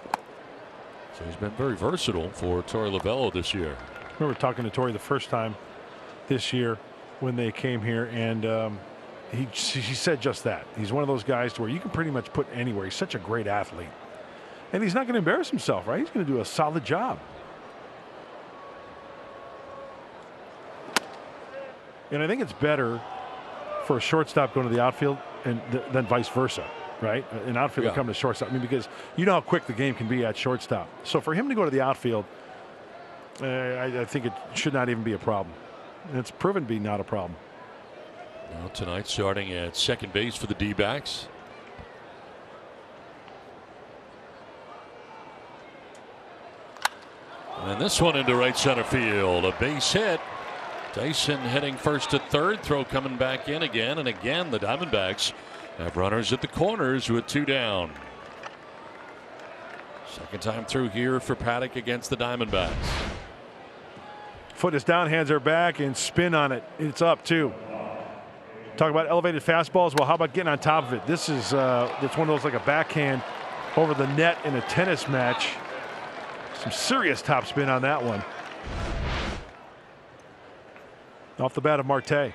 So he's been very versatile for Torey Lovullo this year. I remember talking to Torey the first time this year when they came here, and he said just that. He's one of those guys to where you can pretty much put anywhere. He's such a great athlete. And he's not going to embarrass himself, right? He's going to do a solid job. And I think it's better for a shortstop going to the outfield than vice versa, right? An outfielder coming to shortstop. I mean, because you know how quick the game can be at shortstop. So for him to go to the outfield, I think it should not even be a problem. And it's proven to be not a problem. Now tonight, starting at second base for the D-backs. And this one into right center field. A base hit. Dyson heading first to third. Throw coming back in again. And again, the Diamondbacks have runners at the corners with 2 down. Second time through here for Paddack against the Diamondbacks. Foot is down, hands are back, and spin on it. It's up, too. Talk about elevated fastballs. Well, how about getting on top of it? This is it's one of those like a backhand over the net in a tennis match. Some serious top spin on that one. Off the bat of Marte.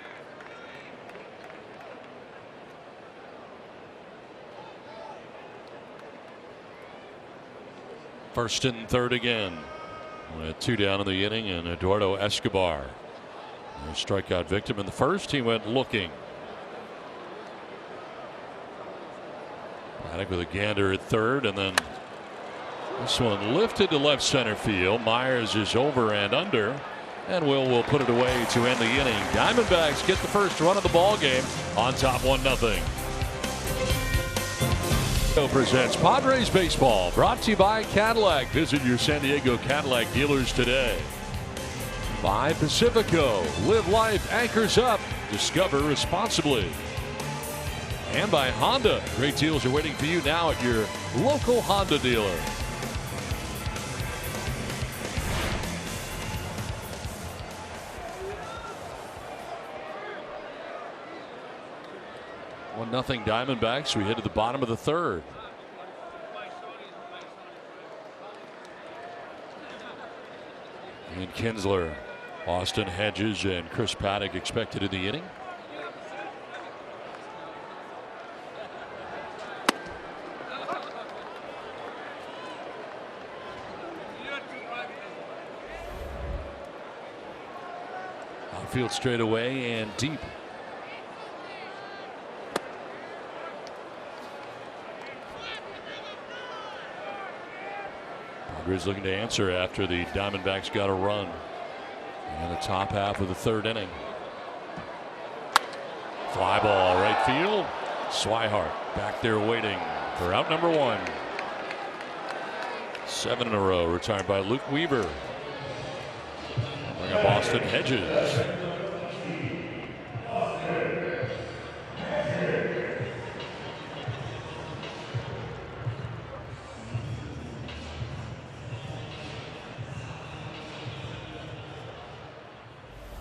First and third again. With 2 down in the inning, and Eduardo Escobar, a strikeout victim in the first. He went looking. Paddack with a gander at third, and then this one lifted to left center field. Myers is over and under, and will put it away to end the inning. Diamondbacks get the first run of the ball game on top 1-0. Presents Padres baseball, brought to you by Cadillac. Visit your San Diego Cadillac dealers today. By Pacifico, live life anchors up, discover responsibly. And by Honda, great deals are waiting for you now at your local Honda dealer. Nothing Diamondbacks. We head to the bottom of the third. And Kinsler, Austin Hedges, and Chris Paddack expected in the inning. Outfield straight away and deep. Padres looking to answer after the Diamondbacks got a run in the top half of the third inning. Fly ball right field. Swihart back there waiting for out number 1. 7 in a row retired by Luke Weaver. Bring up Austin Hedges.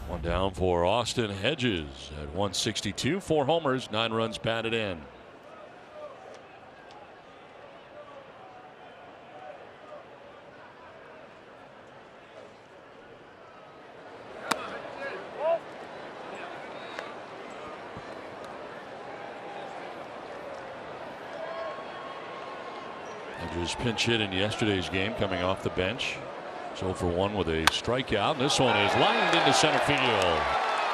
One down for Austin Hedges at 162. 4 homers, 9 runs batted in. Hedges pinch hit in yesterday's game coming off the bench. 0 for 1 with a strikeout. And this one is lined into center field.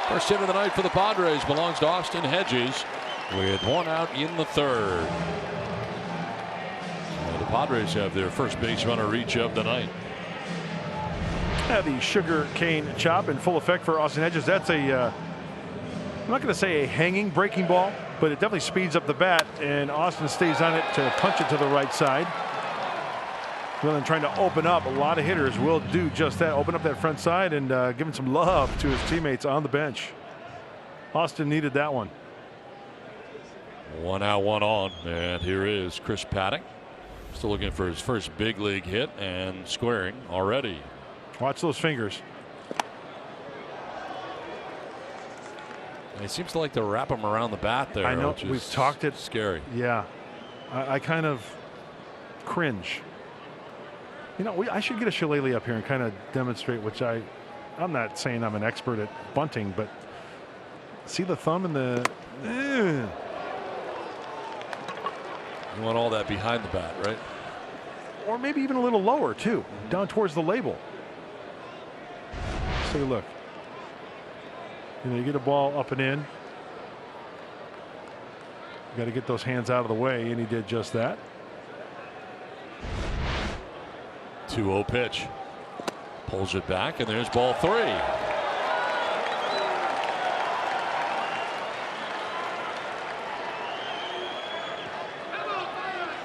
First hit of the night for the Padres belongs to Austin Hedges with 1 out in the third. Well, the Padres have their first base runner reach of the night. The sugar cane chop in full effect for Austin Hedges. That's a I'm not going to say a hanging breaking ball, but it definitely speeds up the bat, and Austin stays on it to punch it to the right side. Rather than trying to open up, a lot of hitters will do just that, open up that front side and give him some love to his teammates on the bench. Austin needed that one. 1 out, 1 on, and here is Chris Paddack, still looking for his first big league hit and squaring already. Watch those fingers. And he seems to like to wrap them around the bat there. I know, which is we've talked it. Scary. Yeah, I kind of cringe. You know, I should get a shillelagh up here and kind of demonstrate, which I'm not saying I'm an expert at bunting, but see the thumb and the. You want all that behind the bat, right? Or maybe even a little lower too, down towards the label. Let's take a look. You know, you get a ball up and in. You got to get those hands out of the way, and he did just that. 2-0 pitch. Pulls it back, and there's ball 3.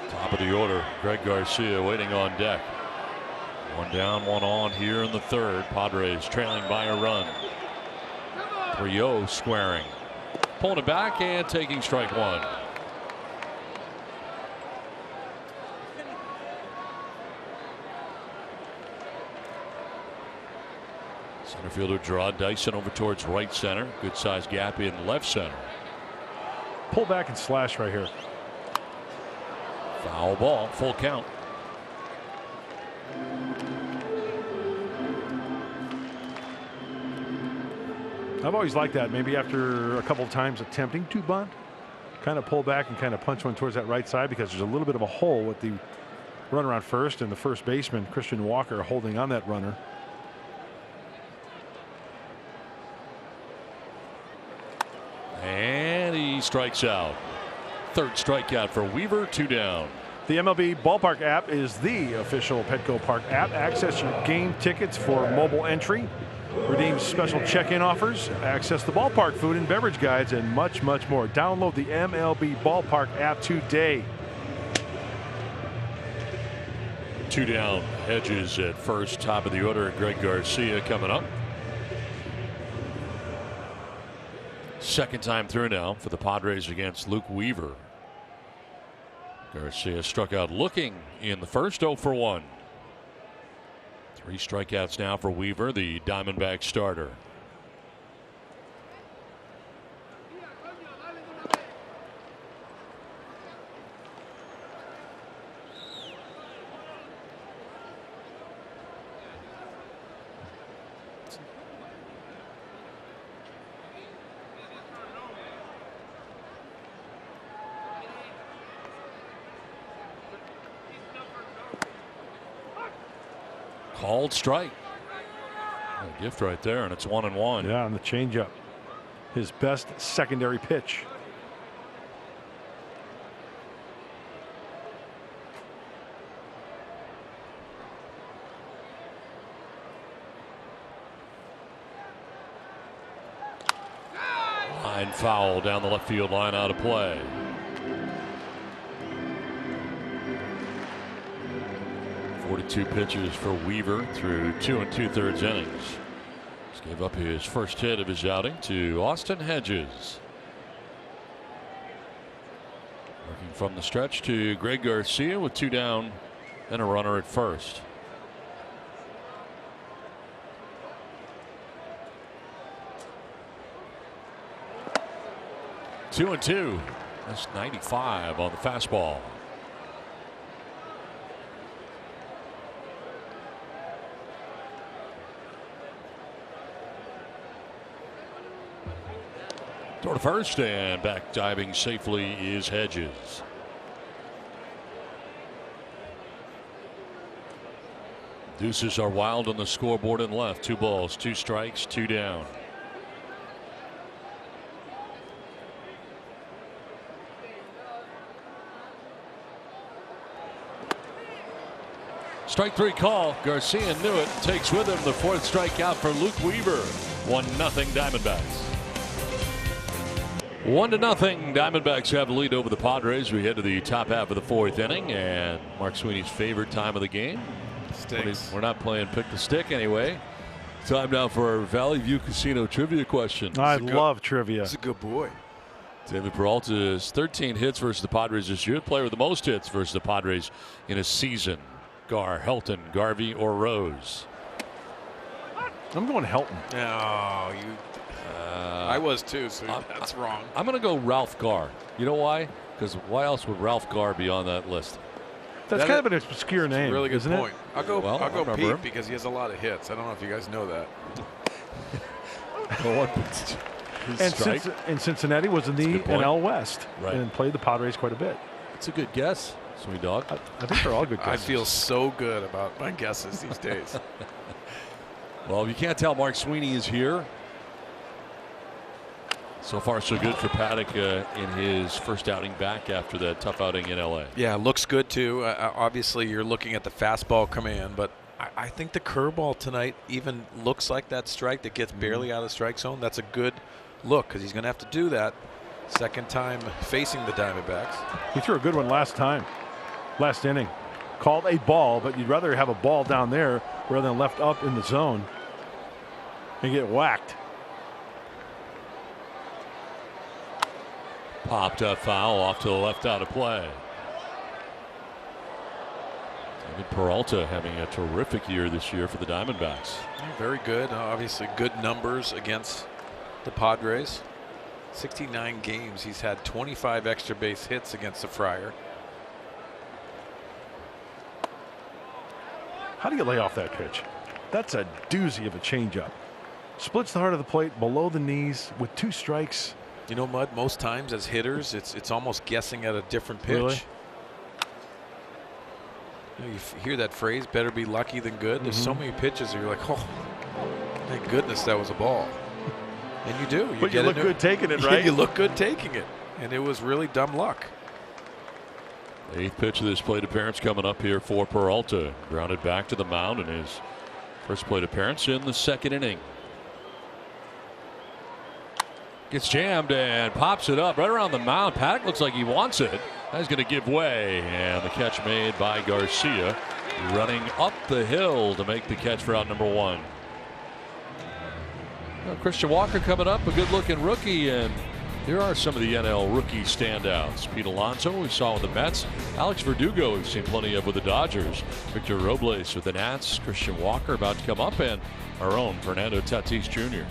Top of the order, Greg Garcia waiting on deck. 1 down, 1 on here in the third. Padres trailing by a run. 3-0 squaring. Pulling it back and taking strike 1. Center fielder draw Dyson over towards right center. Good sized gap in left center. Pull back and slash right here. Foul ball, full count. I've always liked that. Maybe after a couple of times attempting to bunt, kind of pull back and kind of punch one towards that right side, because there's a little bit of a hole with the runner on first and the first baseman Christian Walker holding on that runner. And he strikes out. Third strikeout for Weaver. 2 down. The MLB Ballpark app is the official Petco Park app. Access your game tickets for mobile entry. Redeem special check-in offers. Access the ballpark food and beverage guides, and much, much more. Download the MLB Ballpark app today. 2 down. Hedges at first. Top of the order. Greg Garcia coming up. Second time through now for the Padres against Luke Weaver. Garcia struck out looking in the first. 0 for 1. 3 strikeouts now for Weaver, the Diamondback starter. Called strike. A gift right there, and it's 1-1. Yeah, on the changeup. His best secondary pitch. Line foul down the left field line, out of play. .42 pitches for Weaver through 2 2/3 innings. Just gave up his first hit of his outing to Austin Hedges. Working from the stretch to Greg Garcia with 2 down and a runner at first. Two and two. That's 95 on the fastball. Toward the first, and back diving safely is Hedges. Deuces are wild on the scoreboard and left. 2 balls, 2 strikes, 2 down. Strike 3 call. Garcia knew it. Takes with him the 4th strikeout for Luke Weaver. 1-0 Diamondbacks. 1-0 Diamondbacks have the lead over the Padres. We head to the top half of the 4th inning, and Mark Sweeney's favorite time of the game. We're not playing pick the stick anyway. Time now for our Valley View Casino trivia question. I love trivia. He's a good boy. David Peralta's 13 hits versus the Padres this year. Player with the most hits versus the Padres in a season. Gar, Helton, Garvey, or Rose? I'm going Helton. No, you. I was too, so that's wrong. I'm going to go Ralph Gar. You know why? Because why else would Ralph Gar be on that list? That's kind of an obscure name. Really good isn't point. It? I'll go remember Pete because he has a lot of hits. I don't know if you guys know that. And Cincinnati was in the NL West and played the Padres quite a bit. It's a good guess, sweet dog. I think they're all good guesses. I feel so good about my guesses these days. Well, you can't tell Mark Sweeney is here. So far, so good for Paddack in his first outing back after that tough outing in L.A. Yeah, looks good too. Obviously, you're looking at the fastball command, but I think the curveball tonight even looks like that strike that gets barely out of the strike zone. That's a good look because he's going to have to do that second time facing the Diamondbacks. He threw a good one last inning. Called a ball, but you'd rather have a ball down there rather than left up in the zone and get whacked. Popped up foul off to the left, out of play. David Peralta having a terrific year this year for the Diamondbacks. Very good. Obviously good numbers against the Padres. 69 games. He's had 25 extra base hits against the Friar. How do you lay off that pitch? That's a doozy of a changeup. Splits the heart of the plate below the knees with 2 strikes. You know, Mud, most times as hitters, it's almost guessing at a different pitch. Really? You hear that phrase, better be lucky than good. There's so many pitches that you're like, oh, thank goodness that was a ball. And you do. But you look good taking it, right? You look good taking it. And it was really dumb luck. The 8th pitch of this plate appearance coming up here for Peralta. Grounded back to the mound in his first plate appearance in the 2nd inning. Gets jammed and pops it up right around the mound. Paddack looks like he wants it. That's going to give way, and the catch made by Garcia, running up the hill to make the catch for out number 1. Well, Christian Walker coming up, a good-looking rookie, and here are some of the NL rookie standouts. Pete Alonso, we saw with the Mets. Alex Verdugo, we've seen plenty of with the Dodgers. Victor Robles with the Nats. Christian Walker about to come up, and our own Fernando Tatis Jr.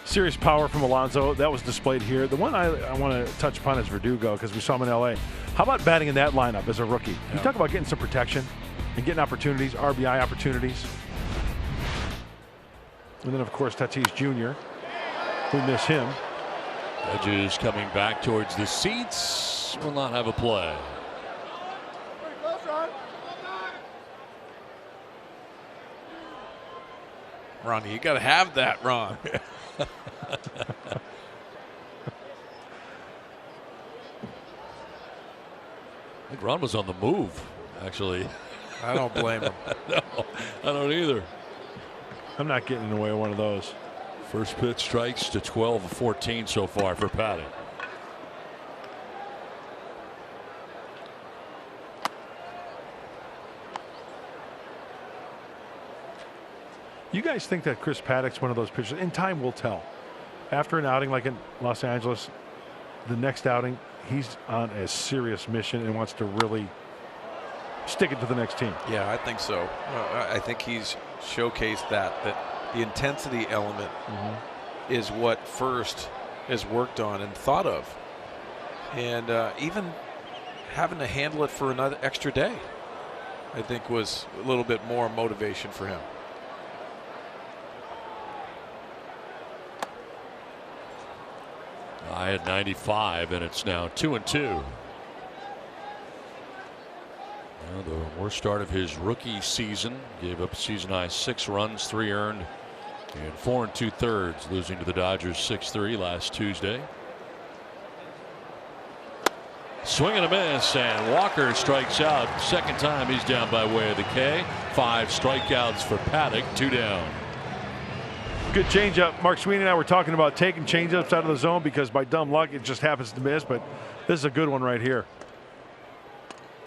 Serious power from Alonso. That was displayed here. The one I want to touch upon is Verdugo because we saw him in L.A. How about batting in that lineup as a rookie? You talk about getting some protection and getting opportunities, RBI opportunities. And then, of course, Tatis Jr. We miss him. Hedges coming back towards the seats. Will not have a play. Ronnie, you got to have that, Ron. I think Ron was on the move, actually. I don't blame him. No, I don't either. I'm not getting in the way of one of those. First pitch strikes to 12 of 14 so far for Paddack. You guys think that Chris Paddack's one of those pitchers? In time will tell. After an outing like in Los Angeles, the next outing, he's on a serious mission and wants to really stick it to the next team. Yeah, I think so. I think he's showcased that the intensity element is what first is worked on and thought of. And even having to handle it for another extra day, I think was a little bit more motivation for him. I had 95, and it's now 2-2. The worst start of his rookie season. Gave up season high 6 runs, 3 earned, and 4 2/3, losing to the Dodgers 6-3 last Tuesday. Swing and a miss, and Walker strikes out. Second time he's down by way of the K. 5 strikeouts for Paddack, 2 down. Good changeup. Mark Sweeney and I were talking about taking changeups out of the zone because by dumb luck it just happens to miss, but this is a good one right here.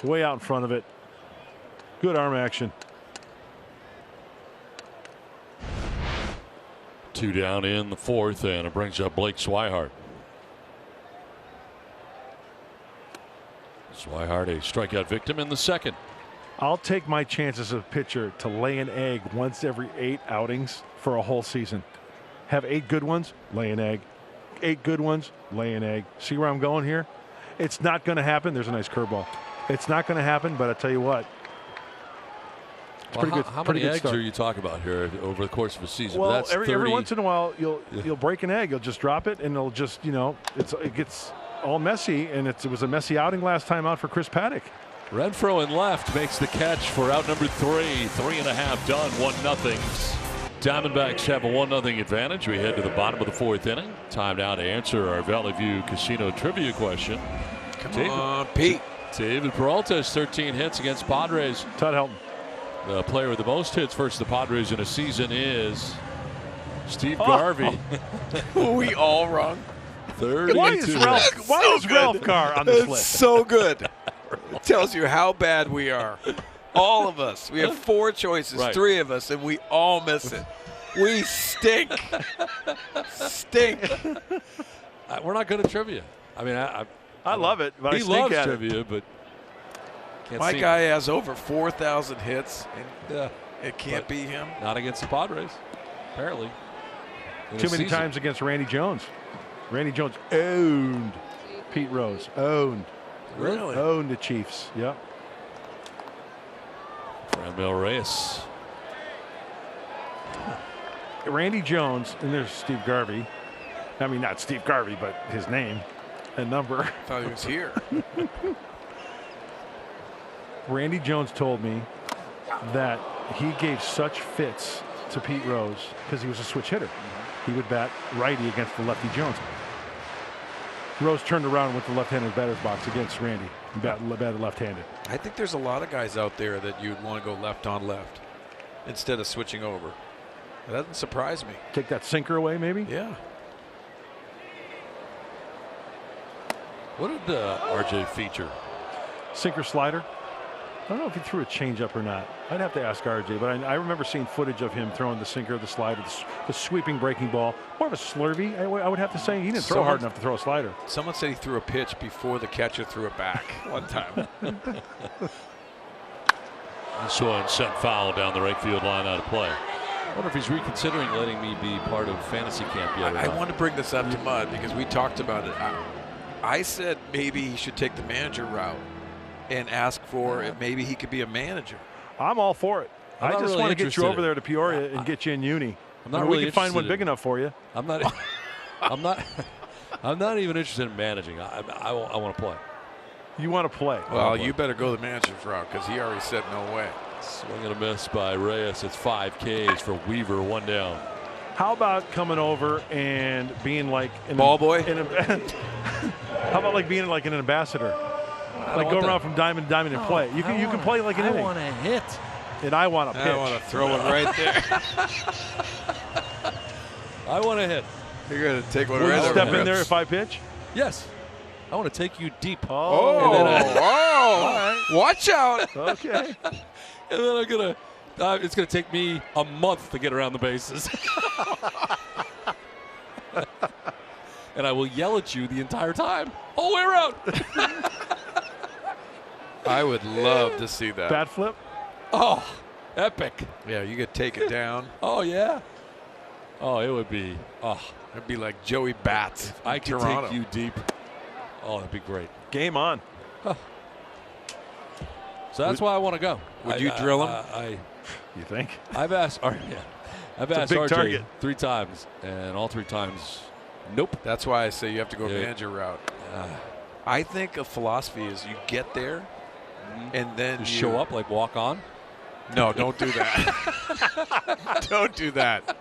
Way out in front of it. Good arm action. 2 down in the 4th, and it brings up Blake Swihart. Swihart, a strikeout victim in the 2nd. I'll take my chances as a pitcher to lay an egg once every 8 outings for a whole season. Have 8 good ones, lay an egg. 8 good ones, lay an egg. See where I'm going here? It's not going to happen. There's a nice curveball. It's not going to happen, but I tell you what. It's pretty good. How pretty many good eggs start. are you talking about here over the course of a season? Well, that's every once in a while you'll break an egg. You'll just drop it, and it'll just it gets all messy. And it was a messy outing last time out for Chris Paddack. Renfroe in left makes the catch for out number 3. 3.5 done. 1-0. Diamondbacks have a 1-0 advantage. We head to the bottom of the 4th inning. Time now to answer our Valley View Casino trivia question. Come on, Pete. David Peralta has 13 hits against Padres. Todd Helton. The player with the most hits versus the Padres in a season is Steve Garvey. We all wrong. 32. Why is Ralph Carr on this list? So good. It tells you how bad we are. All of us. We have 4 choices, right. 3 of us, and we all miss it. We stink. Stink. We're not good at trivia. I mean, I love it. But he loves trivia, but my guy has over 4,000 hits, and it can't be him. Not against the Padres, apparently. Too many times against Randy Jones. Randy Jones owned Pete Rose. Owned. Really? Owned the Chiefs. Yep. Franmil Reyes. Randy Jones, and there's Steve Garvey. I mean, not Steve Garvey, but his name and number. I thought he was here. Randy Jones told me that he gave such fits to Pete Rose because he was a switch hitter. He would bat righty against the lefty Jones. Rose turned around and went to the left-handed batter's box against Randy and batted left-handed. I think there's a lot of guys out there that you'd want to go left on left instead of switching over. That doesn't surprise me. Take that sinker away, maybe? Yeah. What did RJ feature? Sinker slider. I don't know if he threw a changeup or not. I'd have to ask RJ, but I remember seeing footage of him throwing the sinker, the slider, the sweeping breaking ball. More of a slurvey, I would have to say. He didn't throw hard enough to throw a slider. Someone said he threw a pitch before the catcher threw it back one time. This one sent foul down the right field line out of play. I wonder if he's reconsidering letting me be part of fantasy camp yet. I want to bring this up to Mud because we talked about it. I said maybe he should take the manager route and ask for it. Maybe he could be a manager. I'm all for it. I just really want to get you over interested. there to Peoria and get you in uni. I'm not really we can find one interested big enough for you. I'm not. I'm not even interested in managing. I want to play. You want to play? Well, you better go the manager's route because he already said no way. Swing and a miss by Reyes. It's 5 Ks for Weaver, 1 down. How about coming over and being like ball boy? How about like being like an ambassador? Like go around from diamond to diamond and play. You can play like an inning. I want to hit. And I want to pitch. I want to throw it right there. I want to hit. You're going to take one Will right you over step the in there ribs. if I pitch? Yes. I want to take you deep. Oh. And then Watch out. Okay. And then I'm going to, it's going to take me a month to get around the bases. And I will yell at you the entire time. All the way around. I would love to see that. Bat flip? Oh, epic. Yeah, you could take it down. Oh, yeah. Oh, it would be. Oh, It'd be like Joey Bats. I could Toronto. take you deep. Oh, that'd be great. Game on. So that's why I want to go. Would you drill him? You think? I've asked. Yeah, I've It's a asked big RJ target. 3 times, and all 3 times, nope. That's why I say you have to go Yeah. manager route. I think a philosophy is you get there, and then Just you show up, like walk on. No, don't do that. Don't do that.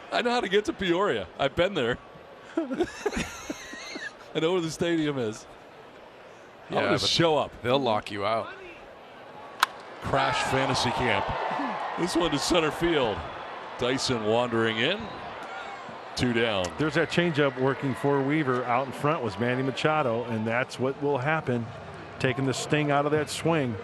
I know how to get to Peoria. I've been there. I know where the stadium is. Yeah, I'll just but show up. They'll lock you out. Crash fantasy camp. This one to center field. Dyson wandering in. 2 down. There's that changeup working for Weaver. Out in front was Manny Machado, and that's what will happen. Taking the sting out of that swing.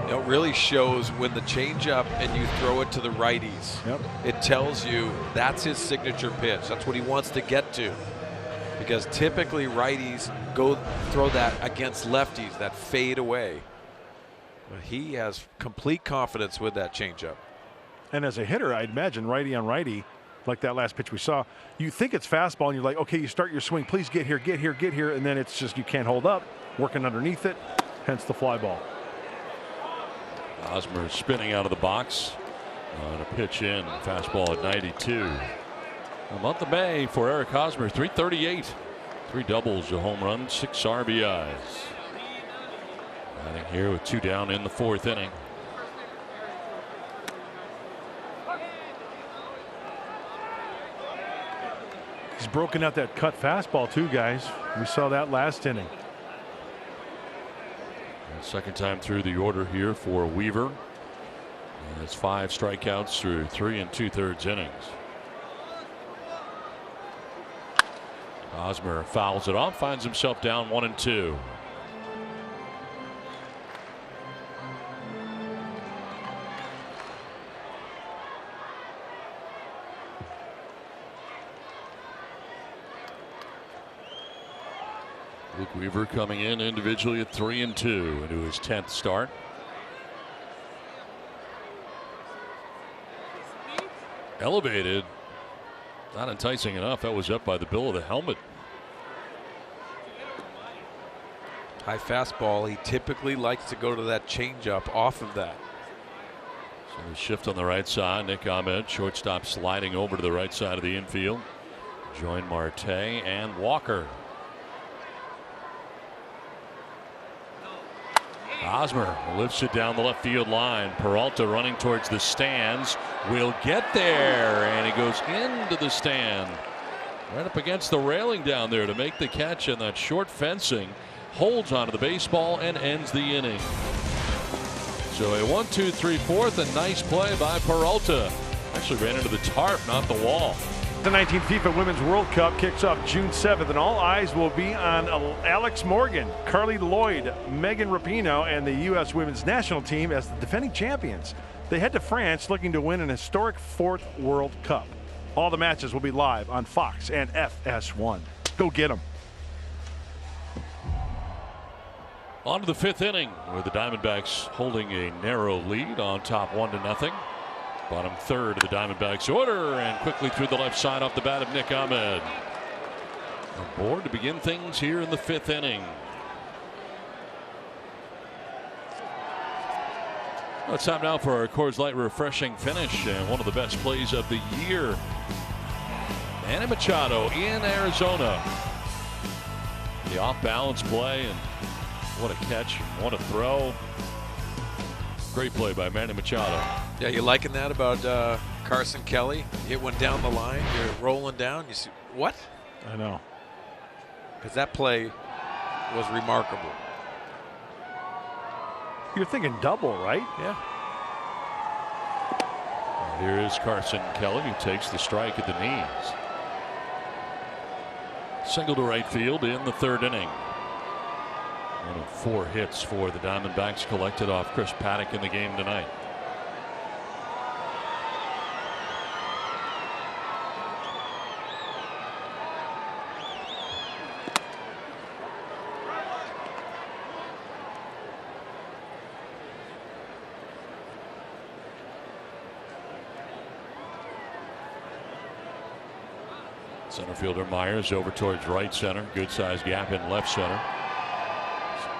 It really shows when the changeup and you throw it to the righties. Yep. It tells you that's his signature pitch. That's what he wants to get to. Because typically righties go throw that against lefties, that fade away. But he has complete confidence with that changeup. And as a hitter, I'd imagine righty on righty, like that last pitch we saw, you think it's fastball and you're like, okay, you start your swing, please get here, get here, get here. And then it's just you can't hold up, working underneath it, hence the fly ball. Hosmer spinning out of the box on a pitch in. Fastball at 92. A month of May for Eric Hosmer. 338. 3 doubles, a home run, 6 RBIs. Batting here with 2 down in the 4th inning. He's broken out that cut fastball too, guys. We saw that last inning. Second time through the order here for Weaver. And it's 5 strikeouts through 3 2/3 innings. Hosmer fouls it off, finds himself down 1-2. Luke Weaver coming in individually at 3-2 into his 10th start. Elevated. Not enticing enough. That was up by the bill of the helmet. High fastball. He typically likes to go to that changeup off of that. So the shift on the right side. Nick Ahmed, shortstop, sliding over to the right side of the infield. Join Marte and Walker. Hosmer lifts it down the left field line. Peralta running towards the stands. Will get there, and he goes into the stand. Right up against the railing down there to make the catch, and that short fencing holds onto the baseball and ends the inning. So a 1-2-3-4, a nice play by Peralta. Actually ran into the tarp, not the wall. The 19th FIFA Women's World Cup kicks off June 7th, and all eyes will be on Alex Morgan, Carly Lloyd, Megan Rapinoe, and the U.S. Women's National Team as the defending champions. They head to France looking to win an historic 4th World Cup. All the matches will be live on Fox and FS1. Go get them. On to the 5th inning, where the Diamondbacks holding a narrow lead on top 1-0. Bottom third of the Diamondbacks order, and quickly through the left side off the bat of Nick Ahmed. Aboard to begin things here in the 5th inning. Well, it's time now for our Coors Light refreshing finish, and one of the best plays of the year. Manny Machado in Arizona. The off-balance play, and what a catch, what a throw. Great play by Manny Machado. Yeah, you liking that about Carson Kelly? Hit one down the line, you're rolling down, you see, what? I know. Because that play was remarkable. You're thinking double, right? Yeah. Here is Carson Kelly, who takes the strike at the knees. Single to right field in the 3rd inning. 1 of 4 hits for the Diamondbacks collected off Chris Paddack in the game tonight. Center fielder Myers over towards right center. Good sized gap in left center.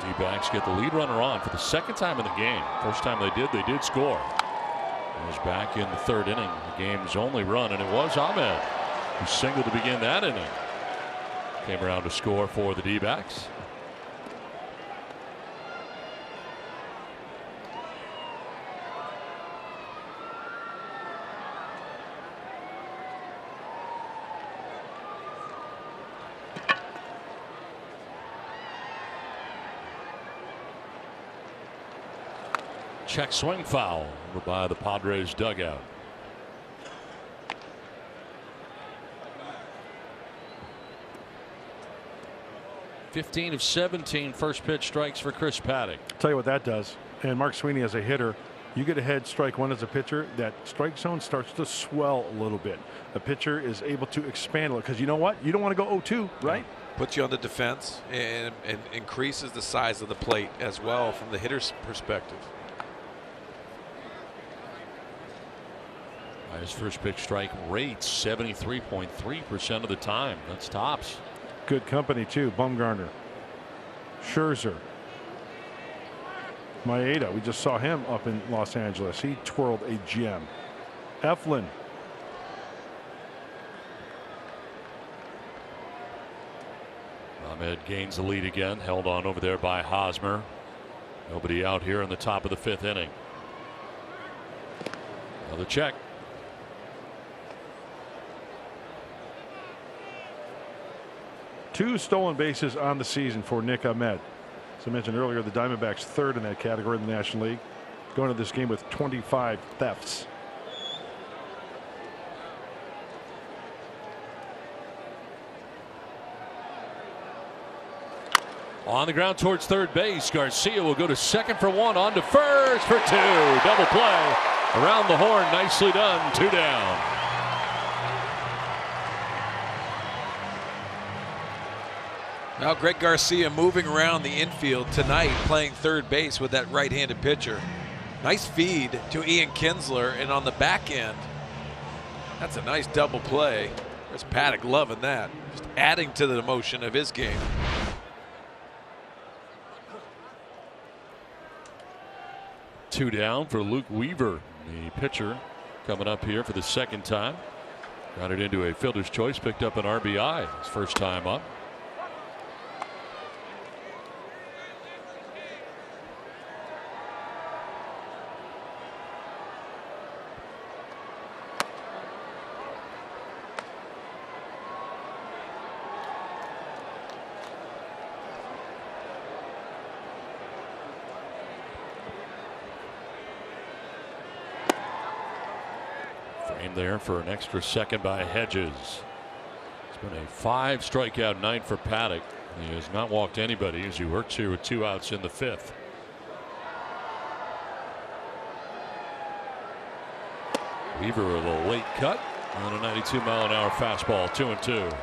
D-backs get the lead runner on for the 2nd time in the game. First time they did score. It was back in the 3rd inning. The game's only run, and it was Ahmed who singled to begin that inning. Came around to score for the D-backs. Check swing foul over by the Padres dugout. (15 of 17 first pitch strikes for Chris Paddack. Tell you what that does. And Mark Sweeney as a hitter, you get ahead strike 1 as a pitcher, that strike zone starts to swell a little bit. The pitcher is able to expand a little, because you know what? You don't want to go 0-2, right? Puts you on the defense and increases the size of the plate as well from the hitter's perspective. His first pitch strike rate 73.3% of the time. That's tops. Good company too. Bumgarner, Scherzer, Maeda. We just saw him up in Los Angeles. He twirled a gem. Eflin. Ahmed gains the lead again. Held on over there by Hosmer. Nobody out here in the top of the 5th inning. Another check. Two stolen bases on the season for Nick Ahmed. As I mentioned earlier, the Diamondbacks 3rd in that category in the National League, going to this game with 25 thefts. On the ground towards 3rd base. Garcia will go to 2nd for 1, on to 1st for 2. Double play around the horn. Nicely done. 2 down. Now Greg Garcia moving around the infield tonight, playing 3rd base with that right-handed pitcher. Nice feed to Ian Kinsler, and on the back end, that's a nice double play. There's Paddack loving that, just adding to the emotion of his game. Two down for Luke Weaver, the pitcher, coming up here for the 2nd time. Got it into a fielder's choice, picked up an RBI his first time up. Frame there for an extra second by Hedges. It's been a 5 strikeout night for Paddack. He has not walked anybody as he works here with 2 outs in the 5th. Weaver with a late cut on a 92-mile-an-hour fastball. 2-2.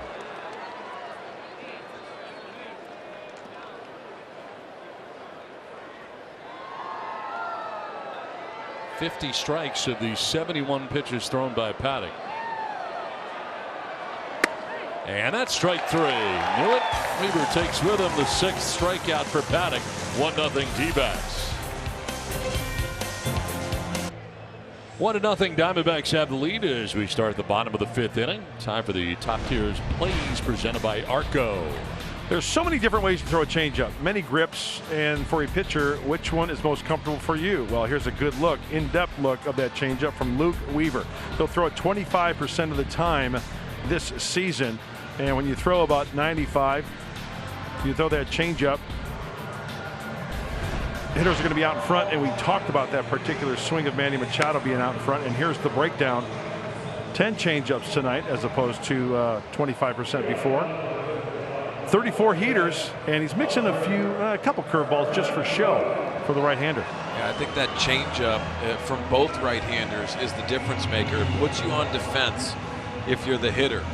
.50 strikes of the 71 pitches thrown by Paddack. And that's strike 3. Knew it. Weaver takes with him the 6th strikeout for Paddack. 1-0 D-backs. 1-0 Diamondbacks have the lead as we start at the bottom of the 5th inning. Time for the top tiers plays presented by Arco. There's so many different ways to throw a changeup, many grips, and for a pitcher, which one is most comfortable for you? Well, here's a good look, in-depth look of that changeup from Luke Weaver. He'll throw it 25% of the time this season, and when you throw about 95, you throw that changeup, hitters are going to be out in front, and we talked about that particular swing of Manny Machado being out in front. And here's the breakdown: 10 changeups tonight as opposed to 25% before. 34 heaters, and he's mixing a couple curveballs just for show for the right-hander. Yeah, I think that changeup from both right-handers is the difference maker. It puts you on defense if you're the hitter.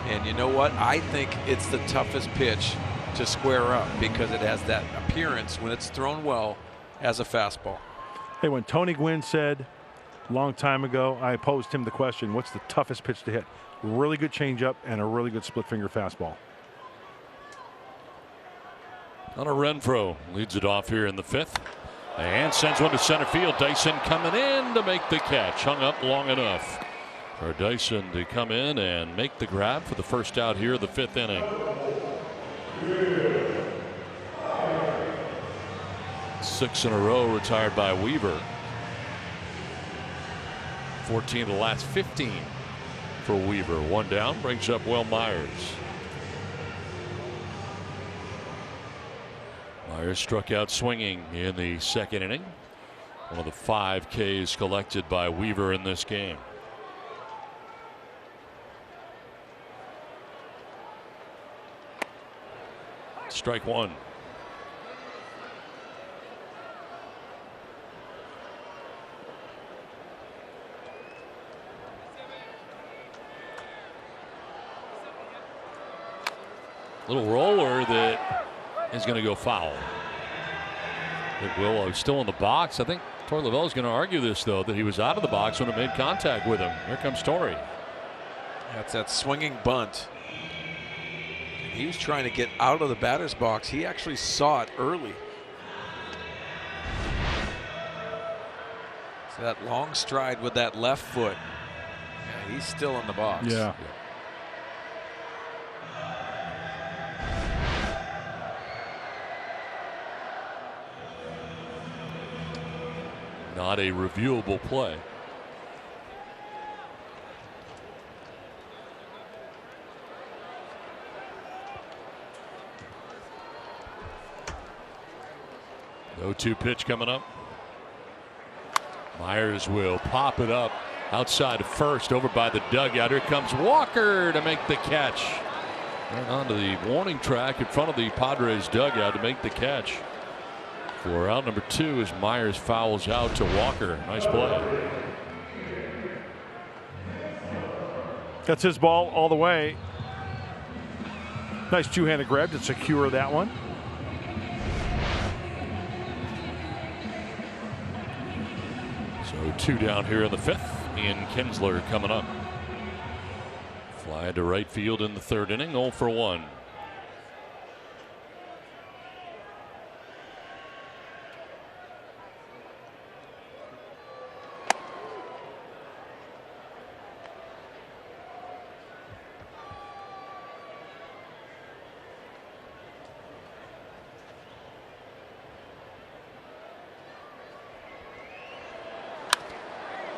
And you know what? I think it's the toughest pitch to square up because it has that appearance, when it's thrown well, as a fastball. Hey, when Tony Gwynn said a long time ago, I posed him the question, what's the toughest pitch to hit? Really good changeup and a really good split-finger fastball. Hunter Renfroe leads it off here in the 5th and sends one to center field. Dyson coming in to make the catch. Hung up long enough for Dyson to come in and make the grab for the first out here of the 5th inning. 6 in a row retired by Weaver. 14 of the last 15 for Weaver. 1 down brings up Will Myers. Myers struck out swinging in the 2nd inning. One of the 5 Ks collected by Weaver in this game. Strike 1. Little roller that is going to go foul. Willow still in the box. I think Torey Lovullo is going to argue this, though, that he was out of the box when it made contact with him. Here comes Torey. That's that swinging bunt. He was trying to get out of the batter's box. He actually saw it early. So that long stride with that left foot. Yeah, he's still in the box. Yeah. Not a reviewable play. No 2 pitch coming up. Myers will pop it up outside of first, over by the dugout. Here comes Walker to make the catch. Right onto the warning track in front of the Padres dugout to make the catch. For out number 2 as Myers fouls out to Walker. Nice play. That's his ball all the way. Nice 2-handed grab to secure that one. So 2 down here in the 5th. Ian Kinsler coming up. Fly to right field in the 3rd inning. 0 for 1.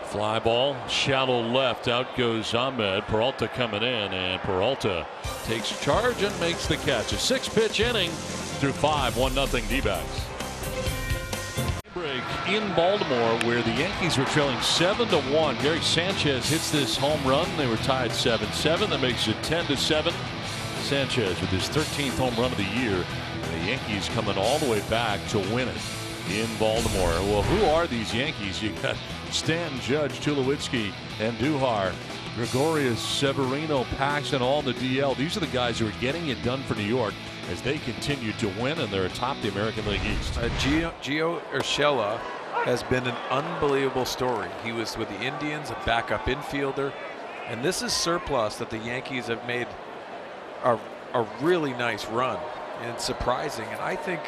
Fly ball, shallow left. Out goes Ahmed. Peralta coming in, and Peralta takes charge and makes the catch. A 6-pitch inning through 5, 1-0 D-backs. Break in Baltimore, where the Yankees were trailing 7-1. Gary Sanchez hits this home run. They were tied 7-7. That makes it 10-7. Sanchez with his 13th home run of the year. And the Yankees coming all the way back to win it in Baltimore. Well, who are these Yankees? You got Stan, Judge, Tulowitzki, and Duhar, Gregorius, Severino, Paxton, all the DL. These are the guys who are getting it done for New York as they continue to win, and they're atop the American League East. Gio Urshela has been an unbelievable story. He was with the Indians, a backup infielder, and this is surplus that the Yankees have made a really nice run, and surprising. And I think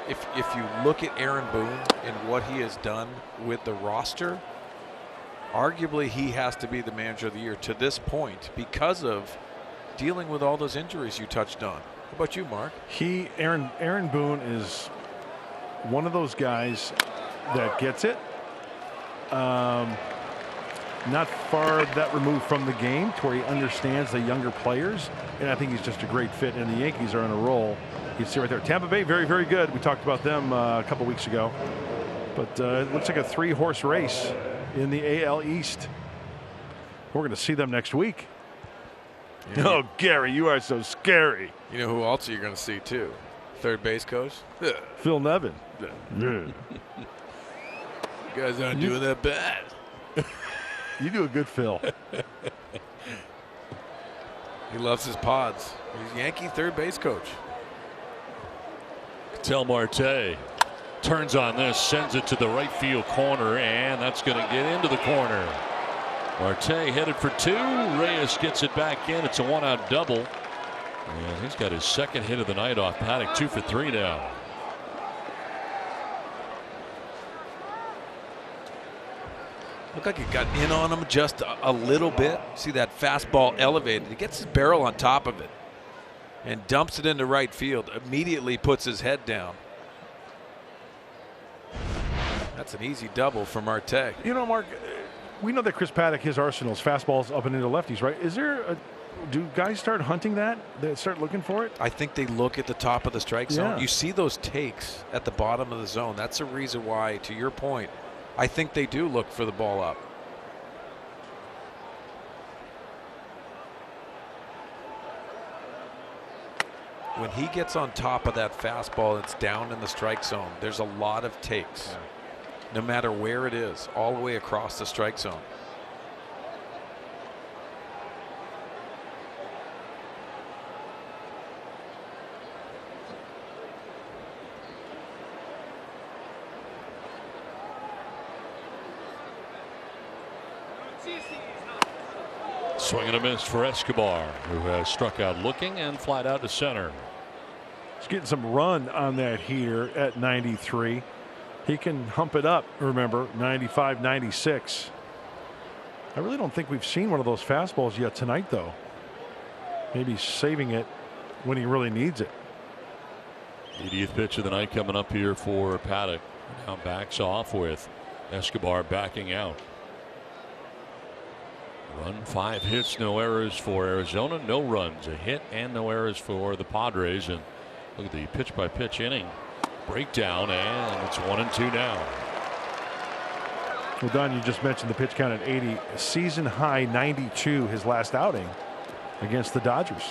if you look at Aaron Boone and what he has done with the roster, arguably he has to be the manager of the year to this point because of dealing with all those injuries you touched on. How about you, Mark? Aaron Boone is one of those guys that gets it. Not far that removed from the game to where he understands the younger players, and I think he's just a great fit, and the Yankees are on a roll. You see right there, Tampa Bay, very, very good. We talked about them a couple weeks ago. But it looks like a 3-horse race in the AL East. We're going to see them next week. Yeah. Oh, Gary, you are so scary. You know who else you're going to see, too? Third base coach? Phil Nevin. You guys aren't doing that bad. You do a good Phil. He loves his pods. He's Yankee third base coach. Tel Marte turns on this, sends it to the right field corner, and that's going to get into the corner. Marte headed for 2. Reyes gets it back in. It's a 1-out double. And he's got his second hit of the night off Paddack. 2 for 3 now. Looked like he got in on him just a little bit. See that fastball elevated. He gets his barrel on top of it and dumps it into right field. Immediately puts his head down. That's an easy double for Marte. You know, Mark, we know that Chris Paddack, his arsenal is fastballs up and into lefties, right? Do guys start hunting that? They start looking for it? I think they look at the top of the strike zone. Yeah. You see those takes at the bottom of the zone. That's a reason why, to your point, I think they do look for the ball up. When he gets on top of that fastball, it's down in the strike zone. There's a lot of takes, no matter where it is, all the way across the strike zone. Swing and a miss for Escobar, who has struck out looking and flied out to center. He's getting some run on that heater at 93. He can hump it up, remember, 95, 96. I really don't think we've seen one of those fastballs yet tonight, though. Maybe saving it when he really needs it. 80th pitch of the night coming up here for Paddack. Now backs off with Escobar backing out. Run, 5 hits, no errors for Arizona, no runs, a hit and no errors for the Padres. And look at the pitch by pitch inning breakdown, and it's 1-2 now. Well, Don, you just mentioned the pitch count at 80, season high 92 his last outing against the Dodgers.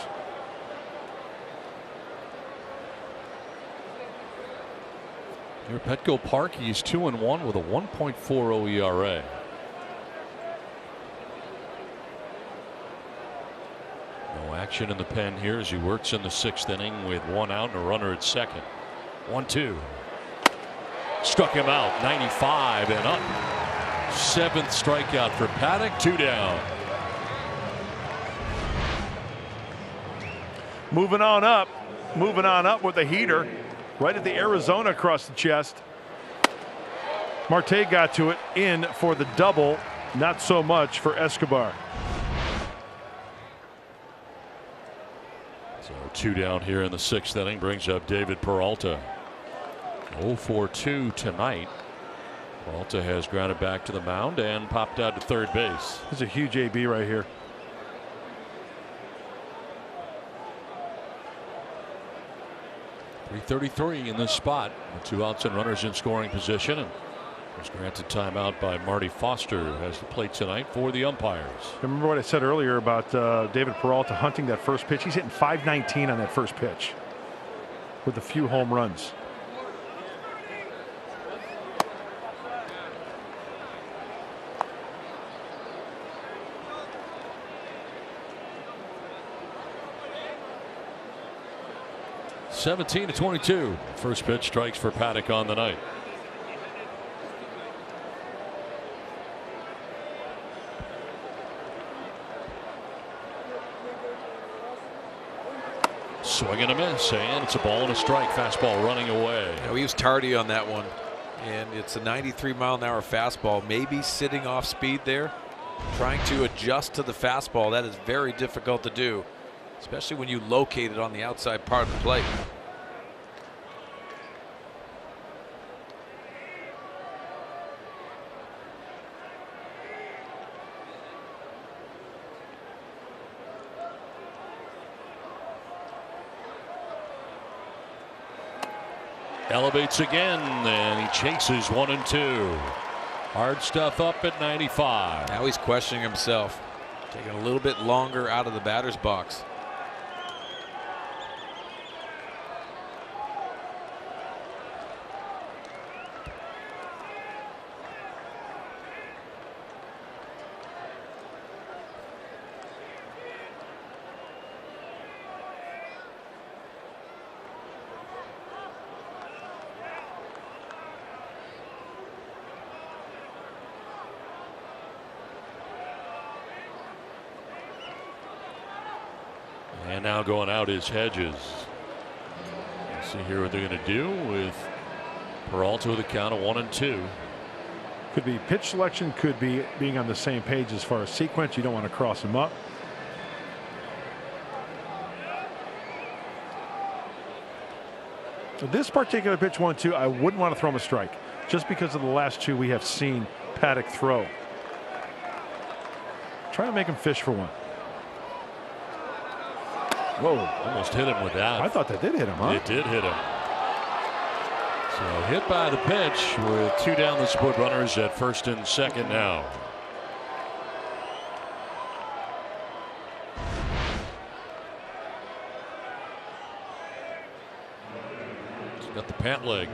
Here at Petco Park, he's 2-1 with a 1.40 ERA. No action in the pen here as he works in the 6th inning with 1 out and a runner at second. 1-2. Struck him out, 95 and up. 7th strikeout for Paddack, 2 down. Moving on up with a heater right at the Arizona across the chest. Marte got to it, in for the double, not so much for Escobar. So 2 down here in the 6th inning brings up David Peralta. 0-for-2 tonight. Peralta has grounded back to the mound and popped out to third base. This is a huge AB right here. .333 in this spot with 2 outs and runners in scoring position, and was granted timeout by Marty Foster, who has the plate tonight for the umpires. Remember what I said earlier about David Peralta hunting that first pitch? He's hitting .519 on that first pitch with a few home runs. (17-22). First pitch strikes for Paddack on the night. Swing and a miss, and it's a ball and a strike. Fastball running away. Now he was tardy on that one, and it's a 93-mile-an-hour fastball. Maybe sitting off speed there, trying to adjust to the fastball. That is very difficult to do, especially when you locate it on the outside part of the plate. Elevates again, and he chases 1 and 2. Hard stuff up at 95. Now he's questioning himself. Taking a little bit longer out of the batter's box. And now going out is Hedges. Let's see here what they're going to do with Peralta with a count of 1 and 2. Could be pitch selection, could be being on the same page as far as sequence. You don't want to cross them up. So this particular pitch 1-2, I wouldn't want to throw him a strike just because of the last 2 we have seen Paddack throw. Try to make him fish for one. Whoa, almost hit him with that. I thought that did hit him, huh? It did hit him. So hit by the pitch with 2 down, the split runners at first and second now. He's got the pant leg.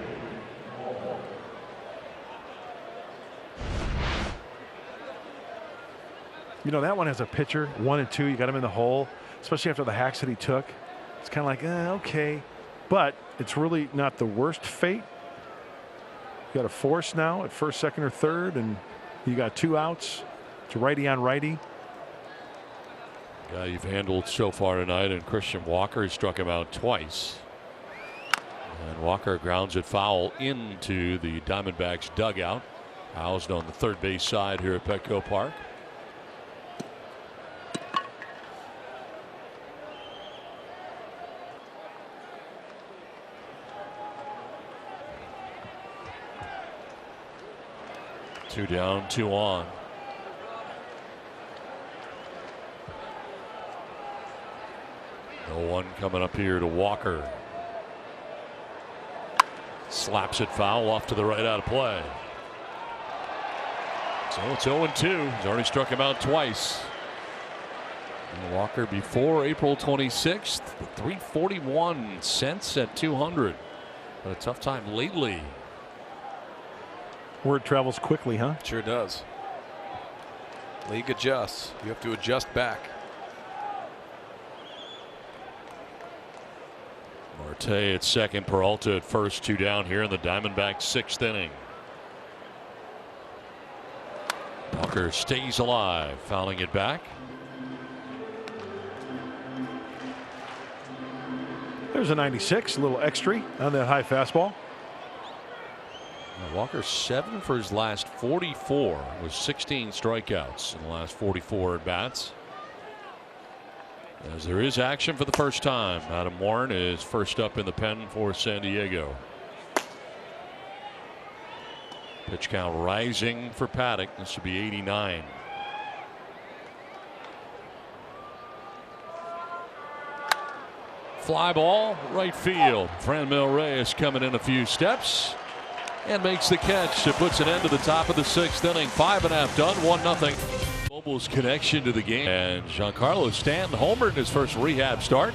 You know, that one has a pitcher, 1 and 2. You got him in the hole, especially after the hacks that he took. It's kind of like, okay. But it's really not the worst fate. You got a force now at first, second, or third, and you got 2 outs. It's righty on righty. Guy you've handled so far tonight, and Christian Walker has struck him out twice. And Walker grounds it foul into the Diamondbacks dugout. Housed on the third base side here at Petco Park. Two down, 2 on. No one coming up here to Walker. Slaps it foul off to the right out of play. So it's 0-2. He's already struck him out twice. And Walker before April 26th, 341 cents at 200. But a tough time lately. Word travels quickly, huh? Sure does. League adjusts. You have to adjust back. Marte at second, Peralta at first, 2 down here in the Diamondbacks 6th inning. Walker stays alive, fouling it back. There's a 96, a little extra on that high fastball. Walker 7 for his last 44 with 16 strikeouts in the last 44 at bats. As there is action for the first time, Adam Warren is first up in the pen for San Diego. Pitch count rising for Paddack. This should be 89. Fly ball, right field. Franmil Reyes coming in a few steps and makes the catch. It puts an end to the top of the 6th inning. 5.5 done, 1-0. Mobile's connection to the game. And Giancarlo Stanton homered in his first rehab start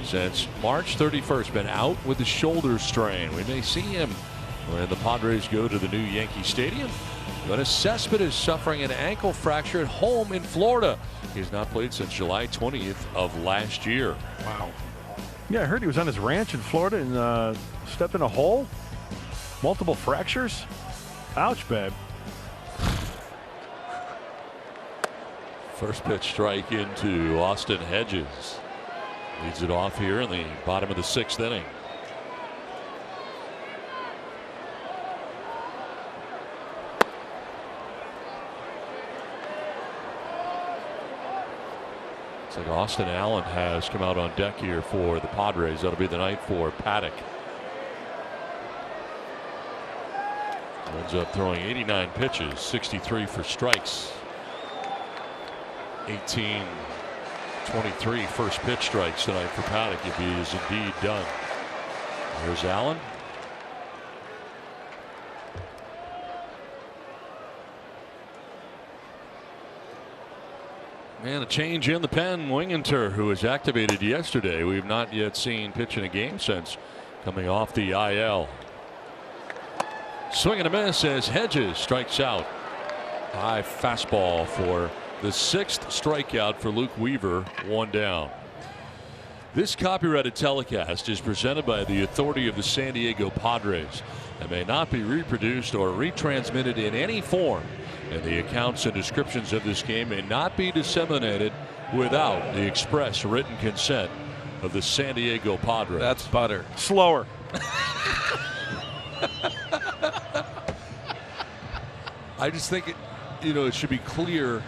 since March 31st. Been out with a shoulder strain. We may see him when the Padres go to the new Yankee Stadium. But Cespedes is suffering an ankle fracture at home in Florida. He's not played since July 20th of last year. Wow. Yeah, I heard he was on his ranch in Florida and stepped in a hole. Multiple fractures. Ouch, babe. First pitch strike into Austin Hedges. Leads it off here in the bottom of the 6th inning. It's like Austin Allen has come out on deck here for the Padres. That'll be the night for Paddack. Ends up throwing 89 pitches, 63 for strikes. 18-23 first pitch strikes tonight for Paddack if he is indeed done. Here's Allen. And a change in the pen. Winginter, who was activated yesterday, we've not yet seen pitch in a game since coming off the IL. Swing and a miss as Hedges strikes out. High fastball for the 6th strikeout for Luke Weaver. 1 down. This copyrighted telecast is presented by the authority of the San Diego Padres and may not be reproduced or retransmitted in any form. And the accounts and descriptions of this game may not be disseminated without the express written consent of the San Diego Padres. That's butter. Slower. I just think it should be clear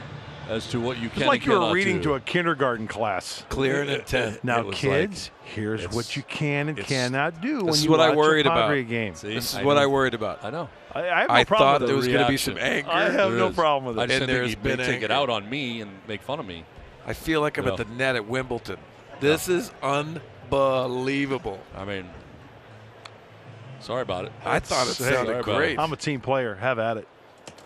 as to what you can. It's like and you were cannot reading do. to a kindergarten class. Clear and intent. Now, was kids, here's what you can and cannot do when This is you what I watch worried a Padre about. game. See, This is what I worried about. I know. I have no I problem thought with there it. was going to be reaction. some anger. I have There no is. problem with I it. just And didn't there's think he'd been take anger. it out on me and make fun of me. I feel like I'm at the net at Wimbledon. This is unbelievable. I mean, sorry about it. I thought it Sorry sounded about it. great. I'm a team player. Have at it.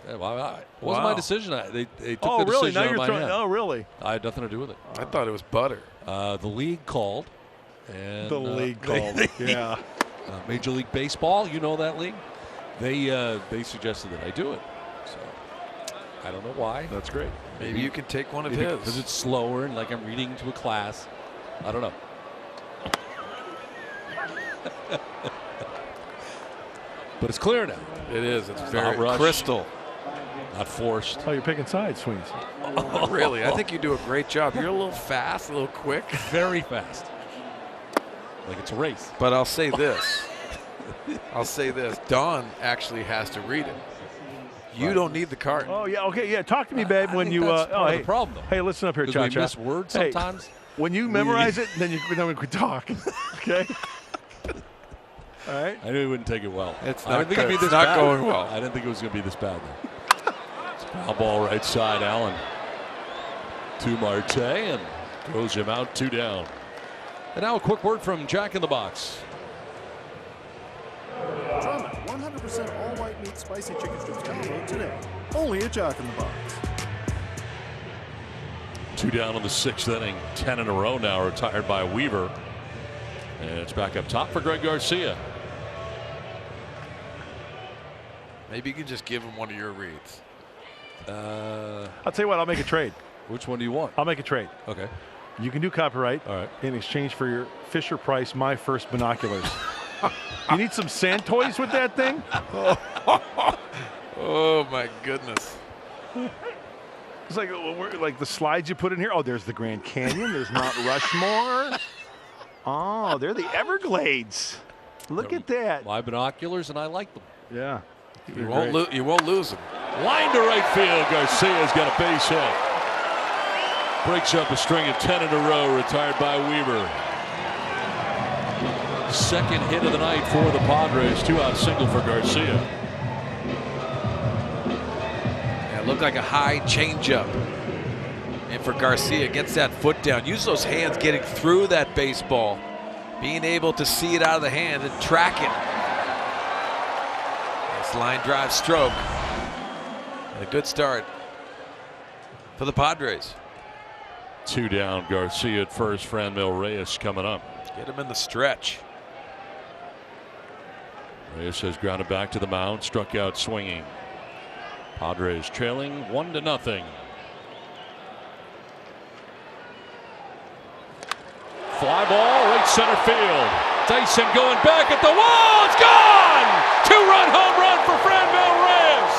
Yeah, well, it wasn't my decision. They took Oh, the really? decision Now out you're of my throwing. hand. Oh, really? I had nothing to do with it. I thought it was butter. The league called. And, The league called. Yeah. Major League Baseball, you know that league? They suggested that I do it. So I don't know why. That's great. Maybe you can take one of Because his. it's slower and like I'm reading to a class. I don't know. But it's clear now. It is. It's Not very rushed. crystal. Not forced. Oh, you're picking sides, Swings. Really, I think you do a great job. You're a little fast, a little quick. Very fast. Like it's a race. But I'll say this. Don actually has to read it. You don't need the card. Oh, yeah. Okay. Yeah. Talk to me, babe, I when think you. that's part of hey, the problem, though. Hey, listen up here, Because we Cha-Cha. miss words Hey, sometimes. when you memorize it, then we can talk. Okay. All right. I knew he wouldn't take it well. It's I not didn't think it'd be good. this It's not bad. going well. I didn't think it was going to be this bad. Though. It's a foul ball right side. Allen to Marte and throws him out. 2 down. And now a quick word from Jack in the Box. Try my 100% all-white meat spicy chicken strips combo today. Only at Jack in the Box. 2 down in the 6th inning. 10 in a row now retired by Weaver. And it's back up top for Greg Garcia. Maybe you can just give him one of your reads. I'll tell you what. I'll make a trade. Which one do you want? I'll make a trade. Okay. You can do copyright. All right. In exchange for your Fisher Price My First binoculars. You need some sand toys with that thing? Oh my goodness. It's like the slides you put in here. Oh, there's the Grand Canyon. There's Mount Rushmore. Oh, they're the Everglades. Look at that. My binoculars, and I like them. Yeah. You won't lose them. Line to right field. Garcia's got a base hit. Breaks up a string of 10 in a row, retired by Weaver. Second hit of the night for the Padres. 2-out single for Garcia. Yeah, it looked like a high changeup. And for Garcia, gets that foot down. Use those hands getting through that baseball. Being able to see it out of the hand and track it. Nice line drive stroke. And a good start for the Padres. 2 down. Garcia at first. Franmil Reyes coming up. Get him in the stretch. Reyes has grounded back to the mound. Struck out swinging. Padres trailing 1-0. Fly ball, right center field. Dyson going back at the wall. It's gone! 2-run home run for Franmil Reyes.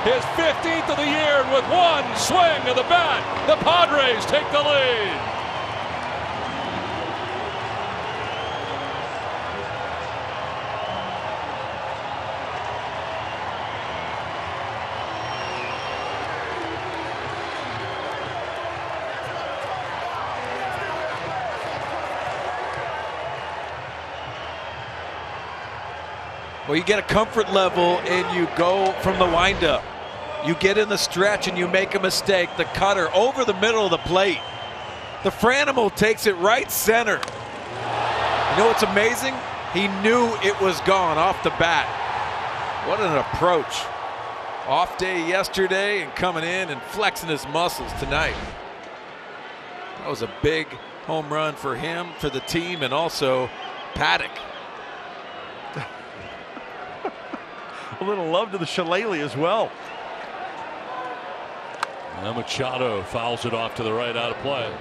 His 15th of the year, and with one swing of the bat, the Padres take the lead. Well, you get a comfort level and you go from the windup. You get in the stretch and you make a mistake. The cutter over the middle of the plate. The Franimal takes it right center. You know what's amazing? He knew it was gone off the bat. What an approach. Off day yesterday and coming in and flexing his muscles tonight. That was a big home run for him, for the team, and also Paddack. A little love to the shillelagh as well. Now Machado fouls it off to the right, out of play.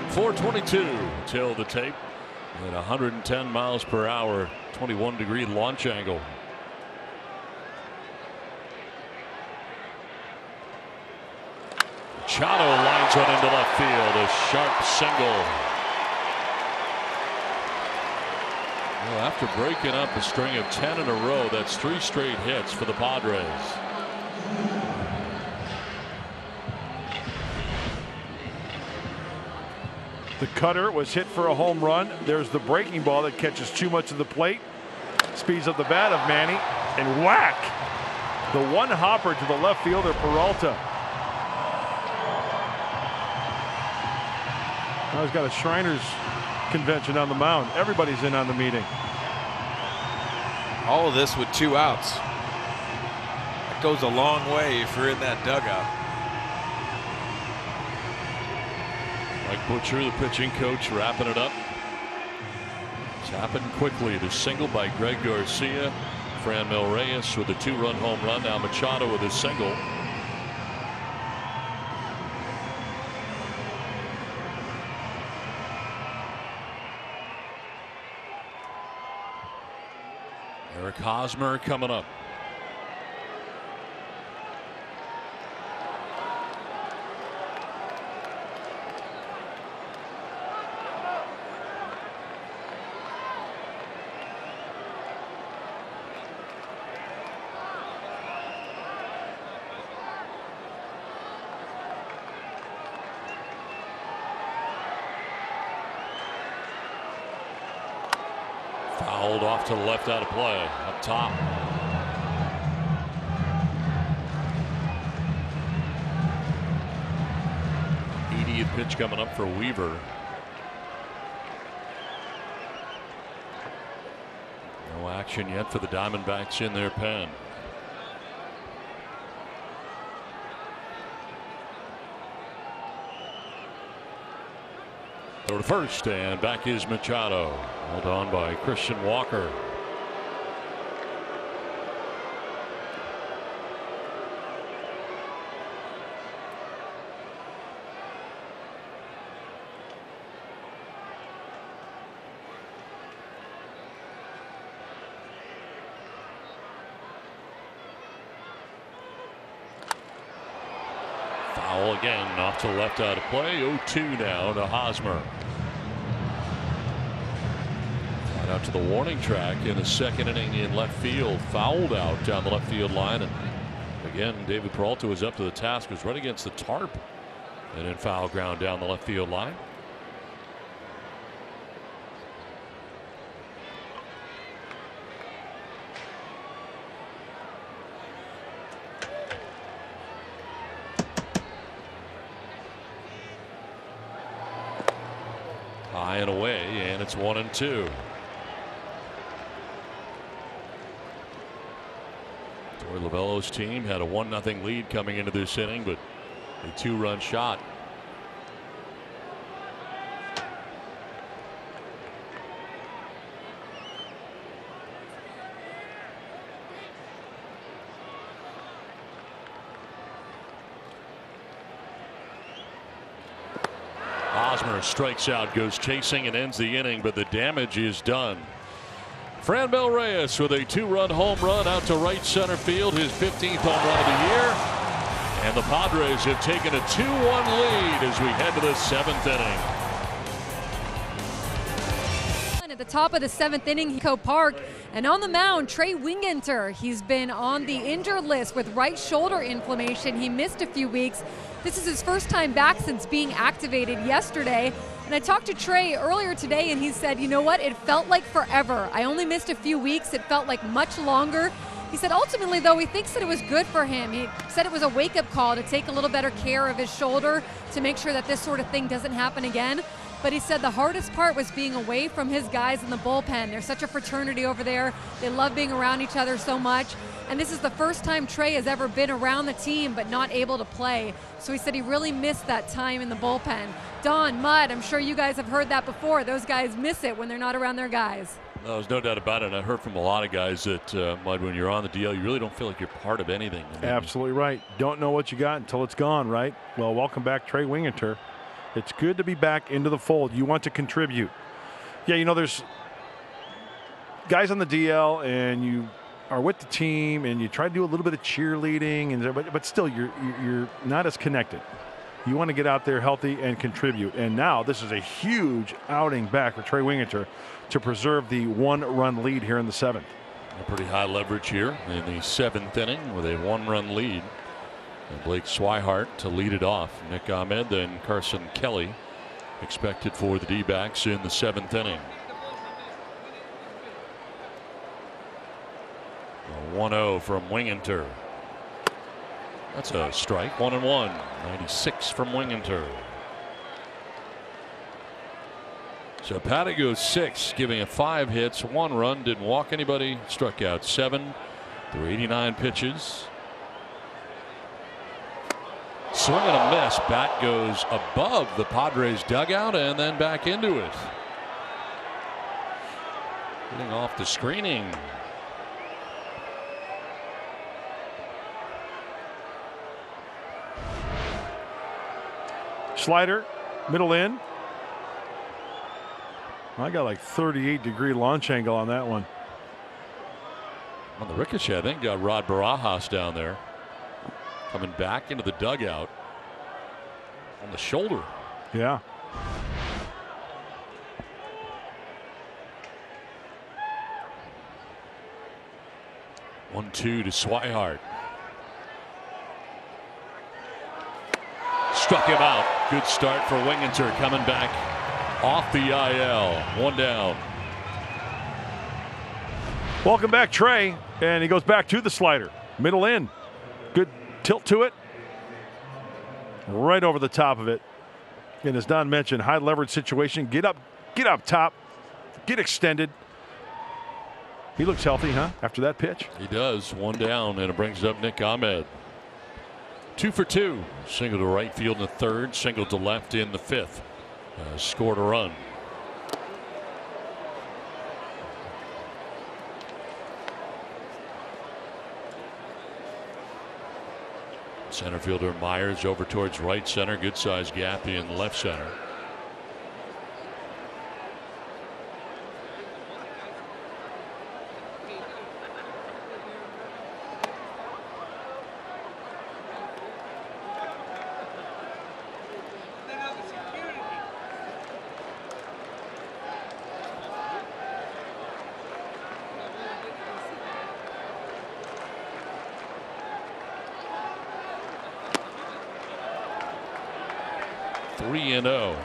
.422 till the tape at 110 miles per hour, 21-degree launch angle. Machado lines one into left field, a sharp single. Well, after breaking up a string of 10 in a row, that's 3 straight hits for the Padres. The cutter was hit for a home run. There's the breaking ball that catches too much of the plate. Speeds up the bat of Manny, and whack! The one hopper to the left fielder, Peralta. Now he's got a Shriners convention on the mound. Everybody's in on the meeting. All of this with 2 outs. That goes a long way if you're in that dugout. Mike Butcher, the pitching coach, wrapping it up. It's happened quickly. The single by Greg Garcia. Franmil Reyes with a 2-run home run. Now Machado with a single. Eric Hosmer coming up. Fouled off to the left, out of play. Up top. Immediate pitch coming up for Weaver. No action yet for the Diamondbacks in their pen. Throw to first, and back is Machado. Held on by Christian Walker. Foul again, off to the left, out of play. 0-2 now to Hosmer. Out to the warning track in the second inning in left field, fouled out down the left field line, and again David Peralta was up to the task, was right against the tarp, and in foul ground down the left field line. High and away, and it's 1-2. Lavello's team had a 1-0 lead coming into this inning, but a 2-run shot. Hosmer strikes out, goes chasing, and ends the inning, but the damage is done. Franmil Reyes with a 2-run home run out to right center field, his 15th home run of the year. And the Padres have taken a 2-1 lead as we head to the 7th inning. At the top of the 7th inning, Eco Park, and on the mound, Trey Wingenter. He's been on the injured list with right shoulder inflammation. He missed a few weeks. This is his first time back since being activated yesterday. And I talked to Trey earlier today, and he said, you know what, it felt like forever. I only missed a few weeks. It felt like much longer. He said ultimately, though, he thinks that it was good for him. He said it was a wake-up call to take a little better care of his shoulder to make sure that this sort of thing doesn't happen again. but he said the hardest part was being away from his guys in the bullpen. There's such a fraternity over there. They love being around each other so much. And this is the first time Trey has ever been around the team but not able to play. So he said he really missed that time in the bullpen. Don, Mudd, I'm sure you guys have heard that before. Those guys miss it when they're not around their guys. No, there's no doubt about it. I heard from a lot of guys that, Mudd, when you're on the DL, you really don't feel like you're part of anything. I mean, absolutely right. Don't know what you got until it's gone, right? Well, welcome back, Trey Winginter. It's good to be back into the fold. You want to contribute. Yeah, you know, there's guys on the DL, and you are with the team, and you try to do a little bit of cheerleading, but still, you're not as connected. You want to get out there healthy and contribute. And now this is a huge outing back for Trey Winginter to preserve the 1-run lead here in the 7th. A pretty high leverage here in the 7th inning with a 1-run lead. And Blake Swihart to lead it off. Nick Ahmed, then Carson Kelly expected for the D-backs in the 7th inning. A 1-0 from Winginter. That's a strike. 1-1. 96 from Winginter. So Paddack goes 6, giving it 5 hits, 1 run, didn't walk anybody, struck out 7 through 89 pitches. Swing and a miss. Bat goes above the Padres dugout and then back into it. Getting off the screening. Slider, middle in. I got like 38-degree launch angle on that one. On the ricochet, I think got Rod Barajas down there. Coming back into the dugout on the shoulder. Yeah. One-two to Swihart. Struck him out. Good start for Winginter coming back off the IL. 1 down. Welcome back, Trey. And he goes back to the slider. Middle in. Good tilt to it. Right over the top of it. And as Don mentioned, high leverage situation. Get up top. Get extended. He looks healthy, huh? After that pitch. He does. 1 down, and it brings up Nick Ahmed. 2 for 2. Single to right field in the 3rd. Single to left in the 5th. Scored a run. Center fielder Myers over towards right center. Good sized gap in left center. Three and 0.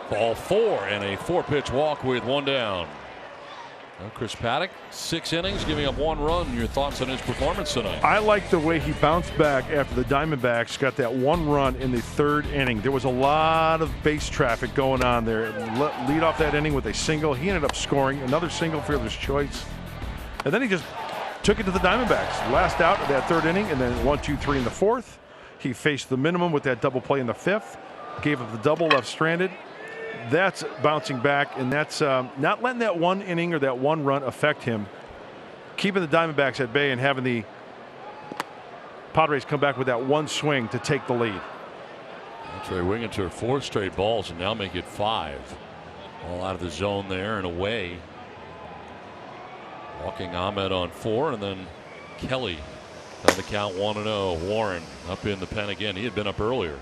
Ball 4 and a 4-pitch walk with 1 down. Chris Paddack, 6 innings, giving up 1 run. Your thoughts on his performance tonight? I like the way he bounced back after the Diamondbacks got that 1 run in the 3rd inning. There was a lot of base traffic going on there. Lead off that inning with a single. He ended up scoring another single, fielder's choice. And then he just took it to the Diamondbacks. Last out of that 3rd inning, and then 1, 2, 3 in the 4th. He faced the minimum with that double play in the 5th. Gave up the double, left stranded. That's bouncing back, and that's not letting that 1 inning or that 1 run affect him. Keeping the Diamondbacks at bay and having the Padres come back with that 1 swing to take the lead. Trey Winginter 4 straight balls and now make it 5. All out of the zone there and away. Walking Ahmed on 4, and then Kelly on the count 1-0. Warren up in the pen again. He had been up earlier.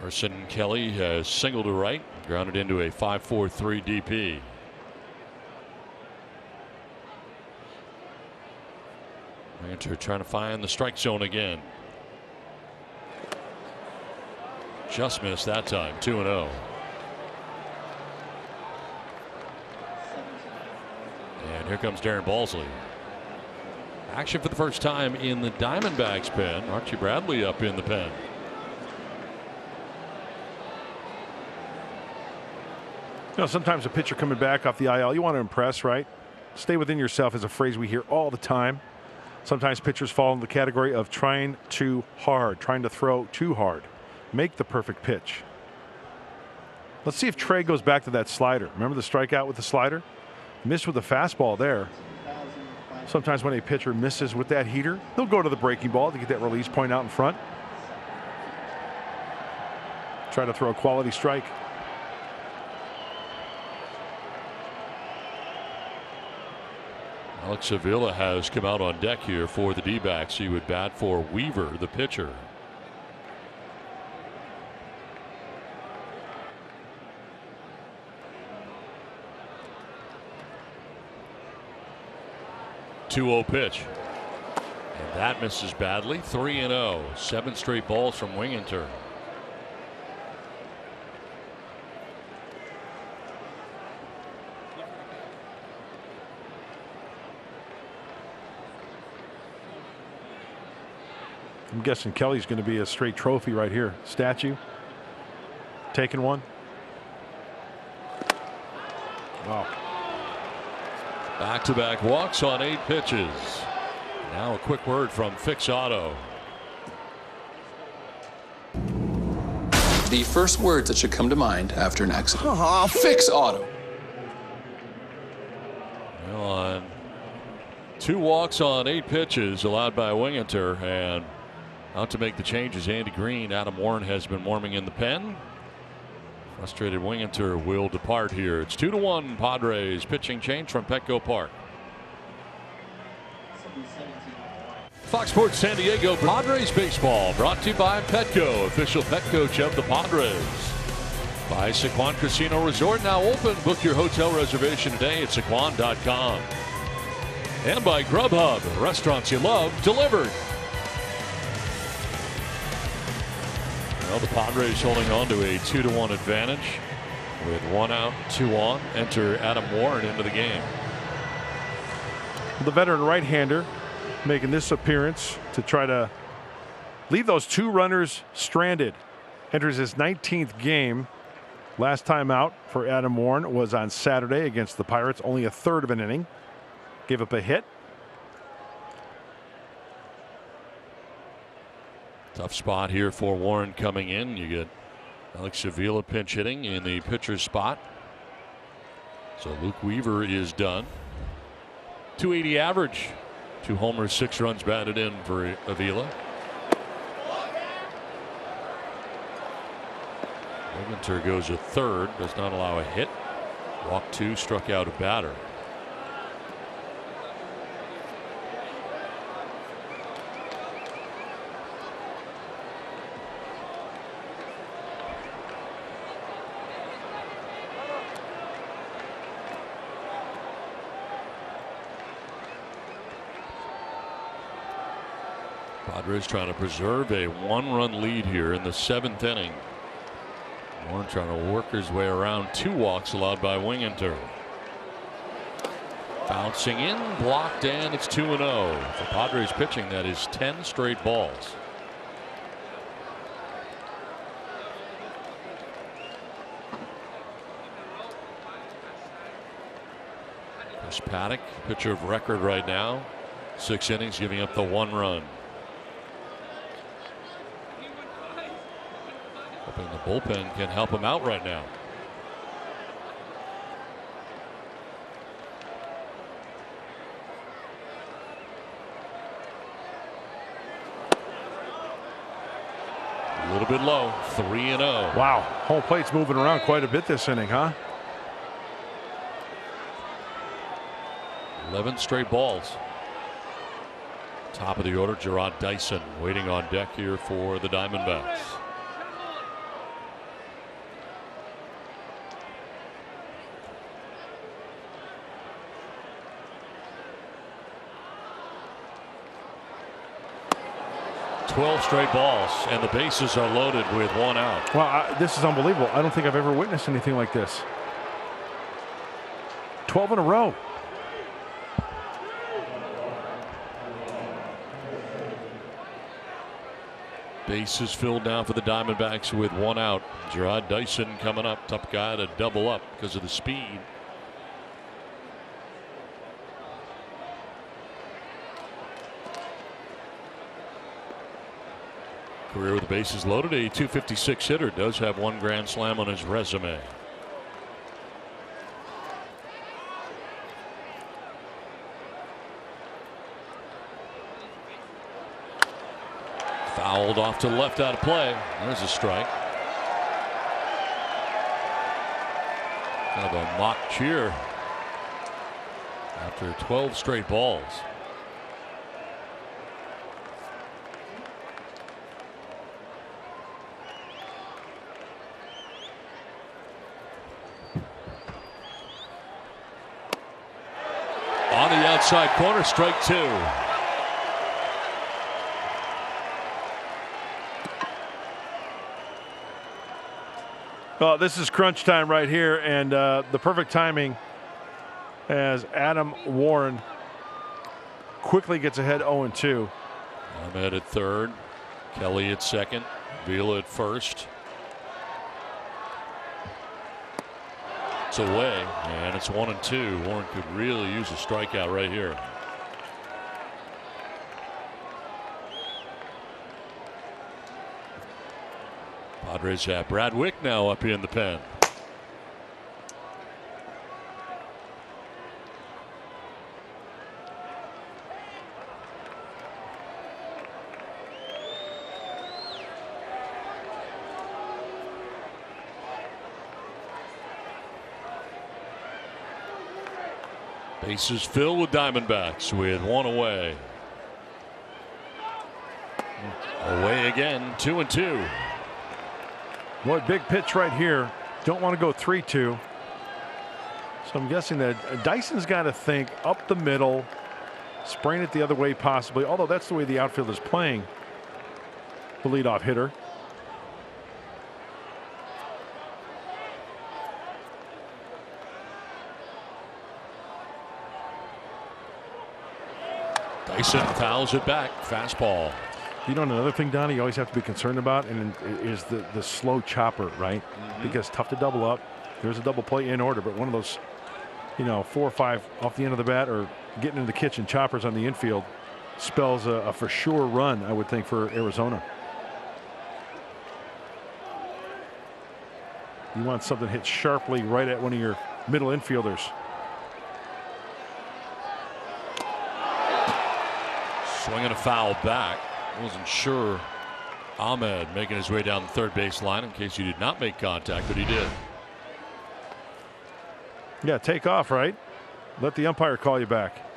Carson Kelly has singled to right, grounded into a 5-4-3 DP. Winter trying to find the strike zone again. Just missed that time. 2-0. And here comes Darren Balsley. Action for the first time in the Diamondbacks pen. Archie Bradley up in the pen. You know, sometimes a pitcher coming back off the IL, you want to impress, right? Stay within yourself is a phrase we hear all the time. Sometimes pitchers fall in the category of trying too hard, trying to throw too hard. Make the perfect pitch. Let's see if Trey goes back to that slider. Remember the strikeout with the slider? Missed with the fastball there. Sometimes when a pitcher misses with that heater, they'll go to the breaking ball to get that release point out in front. Try to throw a quality strike. Alex Avila has come out on deck here for the D-backs. He would bat for Weaver, the pitcher. .2-0 pitch. And that misses badly. 3-0. 7 straight balls from Winginter. I'm guessing Kelly's going to be a straight trophy right here. Statue. Taking one. Wow. Back-to-back walks on 8 pitches. Now a quick word from Fix Auto. The first words that should come to mind after an accident. Fix Auto. Well, on 2 walks on 8 pitches allowed by Winginter, and out to make the changes, Andy Green. Adam Warren has been warming in the pen. Frustrated Winginter will depart here. It's 2-1 Padres. Pitching change from Petco Park. Fox Sports San Diego Padres baseball brought to you by Petco, official pet coach of the Padres. By Sequan Casino Resort, now open. Book your hotel reservation today at sequan.com. And by Grubhub, restaurants you love delivered. Well, the Padres holding on to a 2-1 advantage with 1 out, 2 on. Enter Adam Warren into the game. The veteran right-hander making this appearance to try to leave those 2 runners stranded. Enters his 19th game. Last time out for Adam Warren was on Saturday against the Pirates. Only a third of an inning. Gave up a hit. Tough spot here for Warren coming in. You get Alex Avila pinch hitting in the pitcher's spot. So Luke Weaver is done. .280 average. 2 homers, 6 runs batted in for Avila. Winginter goes a third, does not allow a hit. Walk 2, struck out a batter. Padres trying to preserve a 1-run lead here in the 7th inning. Warren trying to work his way around 2 walks allowed by Winginter. Bouncing in, blocked, and it's 2-0. For Padres pitching, that is 10 straight balls. Chris Paddack, pitcher of record right now. 6 innings, giving up the 1 run. Hoping the bullpen can help him out right now. A little bit low. 3-0. Wow. Home plate's moving around quite a bit this inning, huh? 11 straight balls. Top of the order, Gerard Dyson waiting on deck here for the Diamondbacks. 12 straight balls, and the bases are loaded with 1 out. Well, this is unbelievable. I don't think I've ever witnessed anything like this. 12 in a row. Bases filled now for the Diamondbacks with 1 out. Gerard Dyson coming up, tough guy to double up because of the speed. Career with the bases loaded, a .256 hitter, does have 1 grand slam on his resume. Fouled off to the left, out of play. There's a strike. Kind of a mock cheer after 12 straight balls. On the outside corner, strike 2. Well, this is crunch time right here, and the perfect timing as Adam Warren quickly gets ahead 0-2. Ahmed at third, Kelly at second, Vila at first. It's away, and it's 1-2. Warren could really use a strikeout right here. Padres have Brad Wick now up in the pen. Bases filled with Diamondbacks with 1 away. Away again, 2-2. Boy, big pitch right here. Don't want to go 3-2. So I'm guessing that Dyson's got to think up the middle, sprain it the other way possibly, although that's the way the outfield is playing. The leadoff hitter. Dyson fouls it back. Fastball. You know, another thing, Donnie, you always have to be concerned about, and is the slow chopper, right? Because tough to double up. There's a double play in order, but one of those, 4 or 5 off the end of the bat or getting into the kitchen choppers on the infield spells a for sure run, I would think, for Arizona. You want something hit sharply right at one of your middle infielders. Swinging a foul back. Wasn't sure Ahmed making his way down the third base line in case he did not make contact, but he did. Yeah, take off, right? Let the umpire call you back.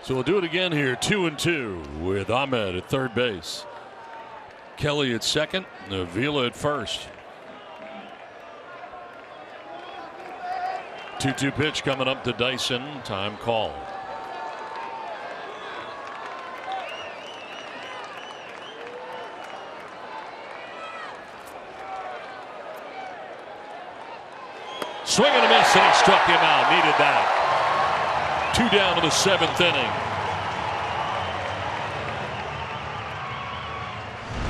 So we'll do it again here, 2-2 with Ahmed at third base. Kelly at second, Vila at first. 2-2 pitch coming up to Dyson. Time called. Swing and a miss, and he struck him out. Needed that. 2 down to the 7th inning.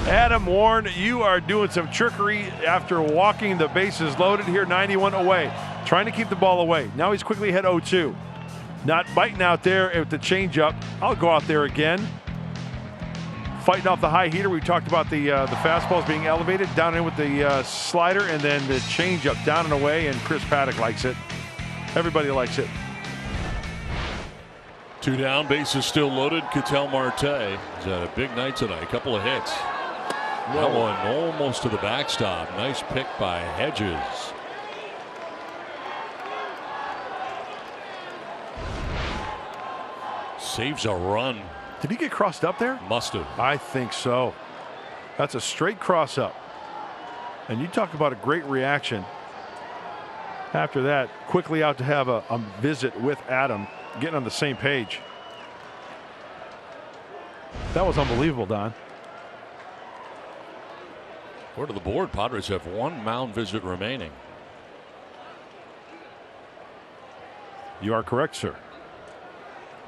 Adam Warren, you are doing some trickery after walking the bases loaded here, 91 away. Trying to keep the ball away. Now he's quickly hit 0-2. Not biting out there at the changeup. I'll go out there again. Fighting off the high heater. We talked about the fastballs being elevated. Down in with the slider, and then the changeup down and away, and Chris Paddack likes it. Everybody likes it. 2 down, bases still loaded. Ketel Marte. He's had a big night tonight. A couple of hits. That one almost to the backstop. Nice pick by Hedges. Saves a run. Did he get crossed up there? Must have. I think so. That's a straight cross up. And you talk about a great reaction. After that, quickly out to have a visit with Adam, getting on the same page. That was unbelievable, Don. According to the board, Padres have one mound visit remaining. You are correct, sir.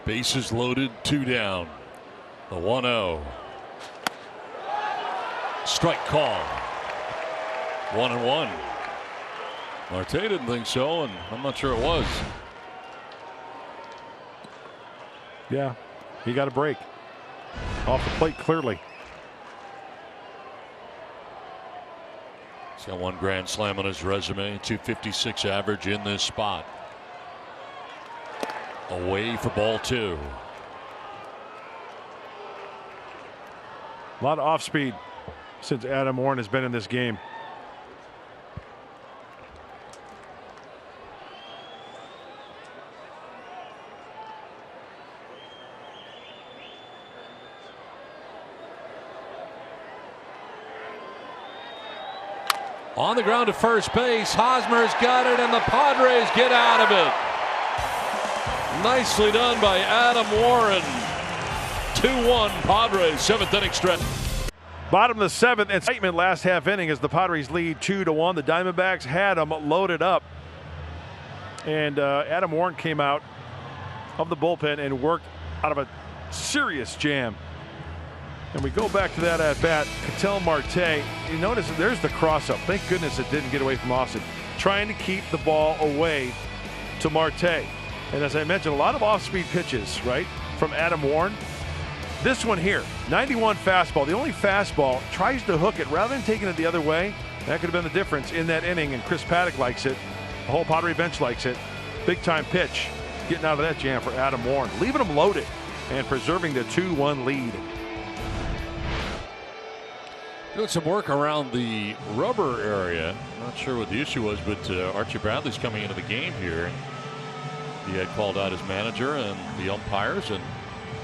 Bases loaded, 2 down. The 1-0. Strike call. 1-1. Marte didn't think so, and I'm not sure it was. Yeah, he got a break. Off the plate clearly. He's got 1 grand slam on his resume, 256 average in this spot. Away for ball 2. A lot of off speed since Adam Warren has been in this game. On the ground to first base. Hosmer's got it, and the Padres get out of it. Nicely done by Adam Warren. 2-1 Padres, 7th inning stretch. Bottom of the 7th, excitement last half inning as the Padres lead 2-1. The Diamondbacks had them loaded up. And Adam Warren came out of the bullpen and worked out of a serious jam. And we go back to that at bat. Ketel Marte, you notice there's the cross up. Thank goodness it didn't get away from Austin. Trying to keep the ball away to Marte. And as I mentioned, a lot of off-speed pitches, right, from Adam Warren. This one here, 91 fastball. The only fastball, tries to hook it rather than taking it the other way. That could have been the difference in that inning, and Chris Paddack likes it. The whole Padre bench likes it. Big-time pitch, getting out of that jam for Adam Warren. Leaving him loaded and preserving the 2-1 lead. Doing some work around the rubber area. Not sure what the issue was, but Archie Bradley's coming into the game here. He had called out his manager and the umpires, and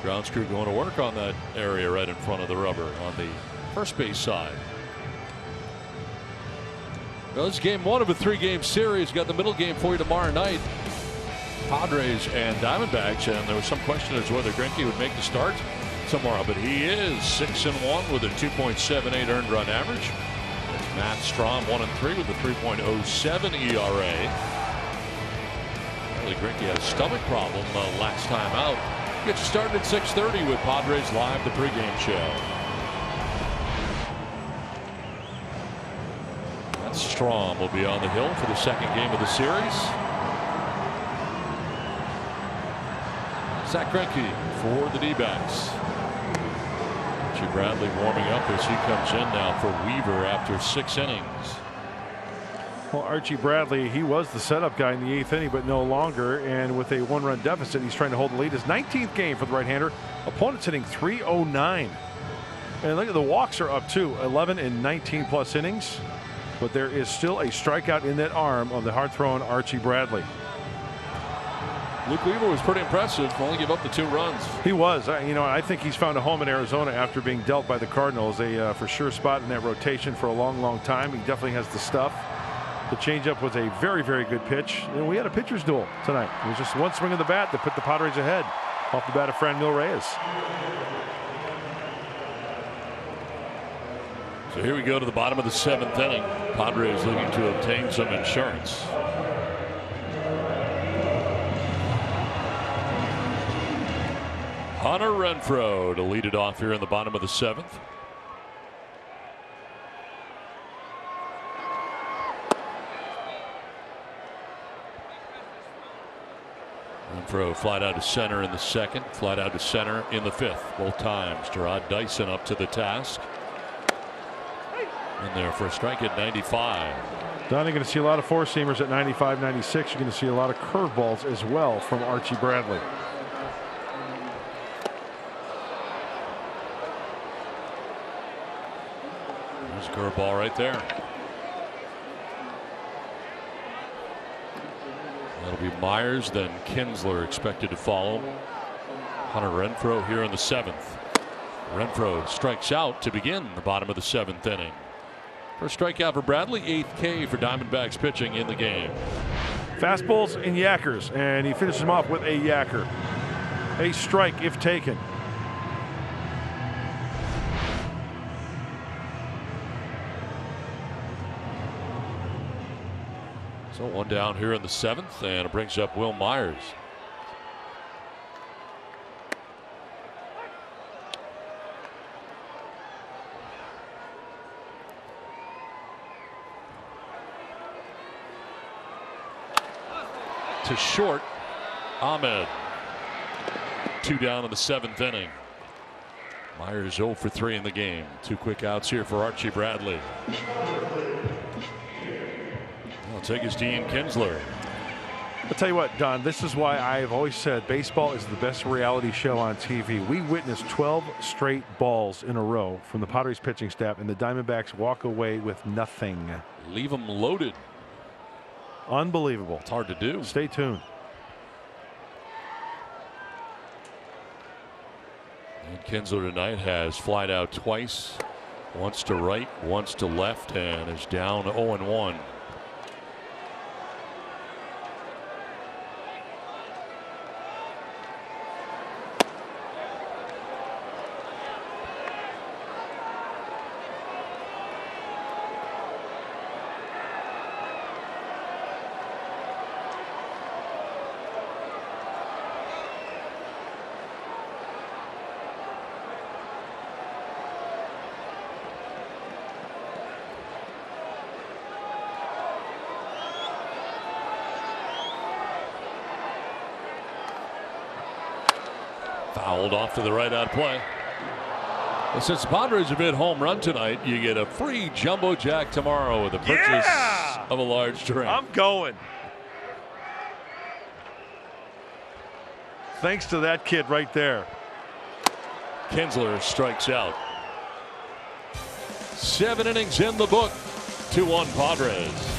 grounds crew going to work on that area right in front of the rubber on the first base side. Well, this is game 1 of a 3-game series. Got the middle game for you tomorrow night. Padres and Diamondbacks, and there was some question as to whether Greinke would make the start tomorrow, but he is 6-1 with a 2.78 earned run average. It's Matt Strahm 1-3 with a 3.07 ERA. Greinke had a stomach problem last time out. Gets you started at 6:30 with Padres Live, the pregame show. That Strahm will be on the hill for the 2nd game of the series. Zach Greinke for the D-backs. Archie Bradley warming up as he comes in now for Weaver after 6 innings. Well, Archie Bradley, he was the setup guy in the 8th inning, but no longer. And with a 1-run deficit, he's trying to hold the lead. His 19th game for the right-hander. Opponent's hitting .309. And look at the walks are up too, 11 in 19 plus innings. But there is still a strikeout in that arm of the hard-thrown Archie Bradley. Luke Weaver was pretty impressive. Only gave up the 2 runs. He was. You know, I think he's found a home in Arizona after being dealt by the Cardinals. A for sure spot in that rotation for a long, long time. He definitely has the stuff. The changeup was a very, very good pitch. And we had a pitcher's duel tonight. It was just one swing of the bat that put the Padres ahead off the bat of Franmil Reyes. So here we go to the bottom of the 7th inning. Padres looking to obtain some insurance. Hunter Renfroe to lead it off here in the bottom of the 7th. Renfroe flied out to center in the 2nd, flied out to center in the 5th. Both times Gerard Dyson up to the task. In there for a strike at 95. Don, you're going to see a lot of four-seamers at 95, 96. You're going to see a lot of curveballs as well from Archie Bradley. There's a curveball right there. That'll be Myers, then Kinsler expected to follow. Hunter Renfroe here in the 7th. Renfroe strikes out to begin the bottom of the 7th inning. First strikeout for Bradley, 8th K for Diamondbacks pitching in the game. Fastballs and yackers, and he finishes them off with a yacker. A strike if taken. So one down here in the 7th, and it brings up Will Myers. To short, Ahmed. 2 down in the 7th inning. Myers 0 for 3 in the game. 2 quick outs here for Archie Bradley. I'll take his Dean Kinsler. I'll tell you what, Don, this is why I've always said baseball is the best reality show on TV. We witnessed 12 straight balls in a row from the Padres pitching staff, and the Diamondbacks walk away with nothing. Leave them loaded. Unbelievable. It's hard to do. Stay tuned. And Kinsler tonight has flied out twice. Once to right, once to left, and is down 0-1. Fouled off to the right on play. Well, since the Padres have hit home run tonight, you get a free Jumbo Jack tomorrow with a purchase of a large drink. I'm going. Thanks to that kid right there. Kinsler strikes out. 7 innings in the book. 2-1 Padres.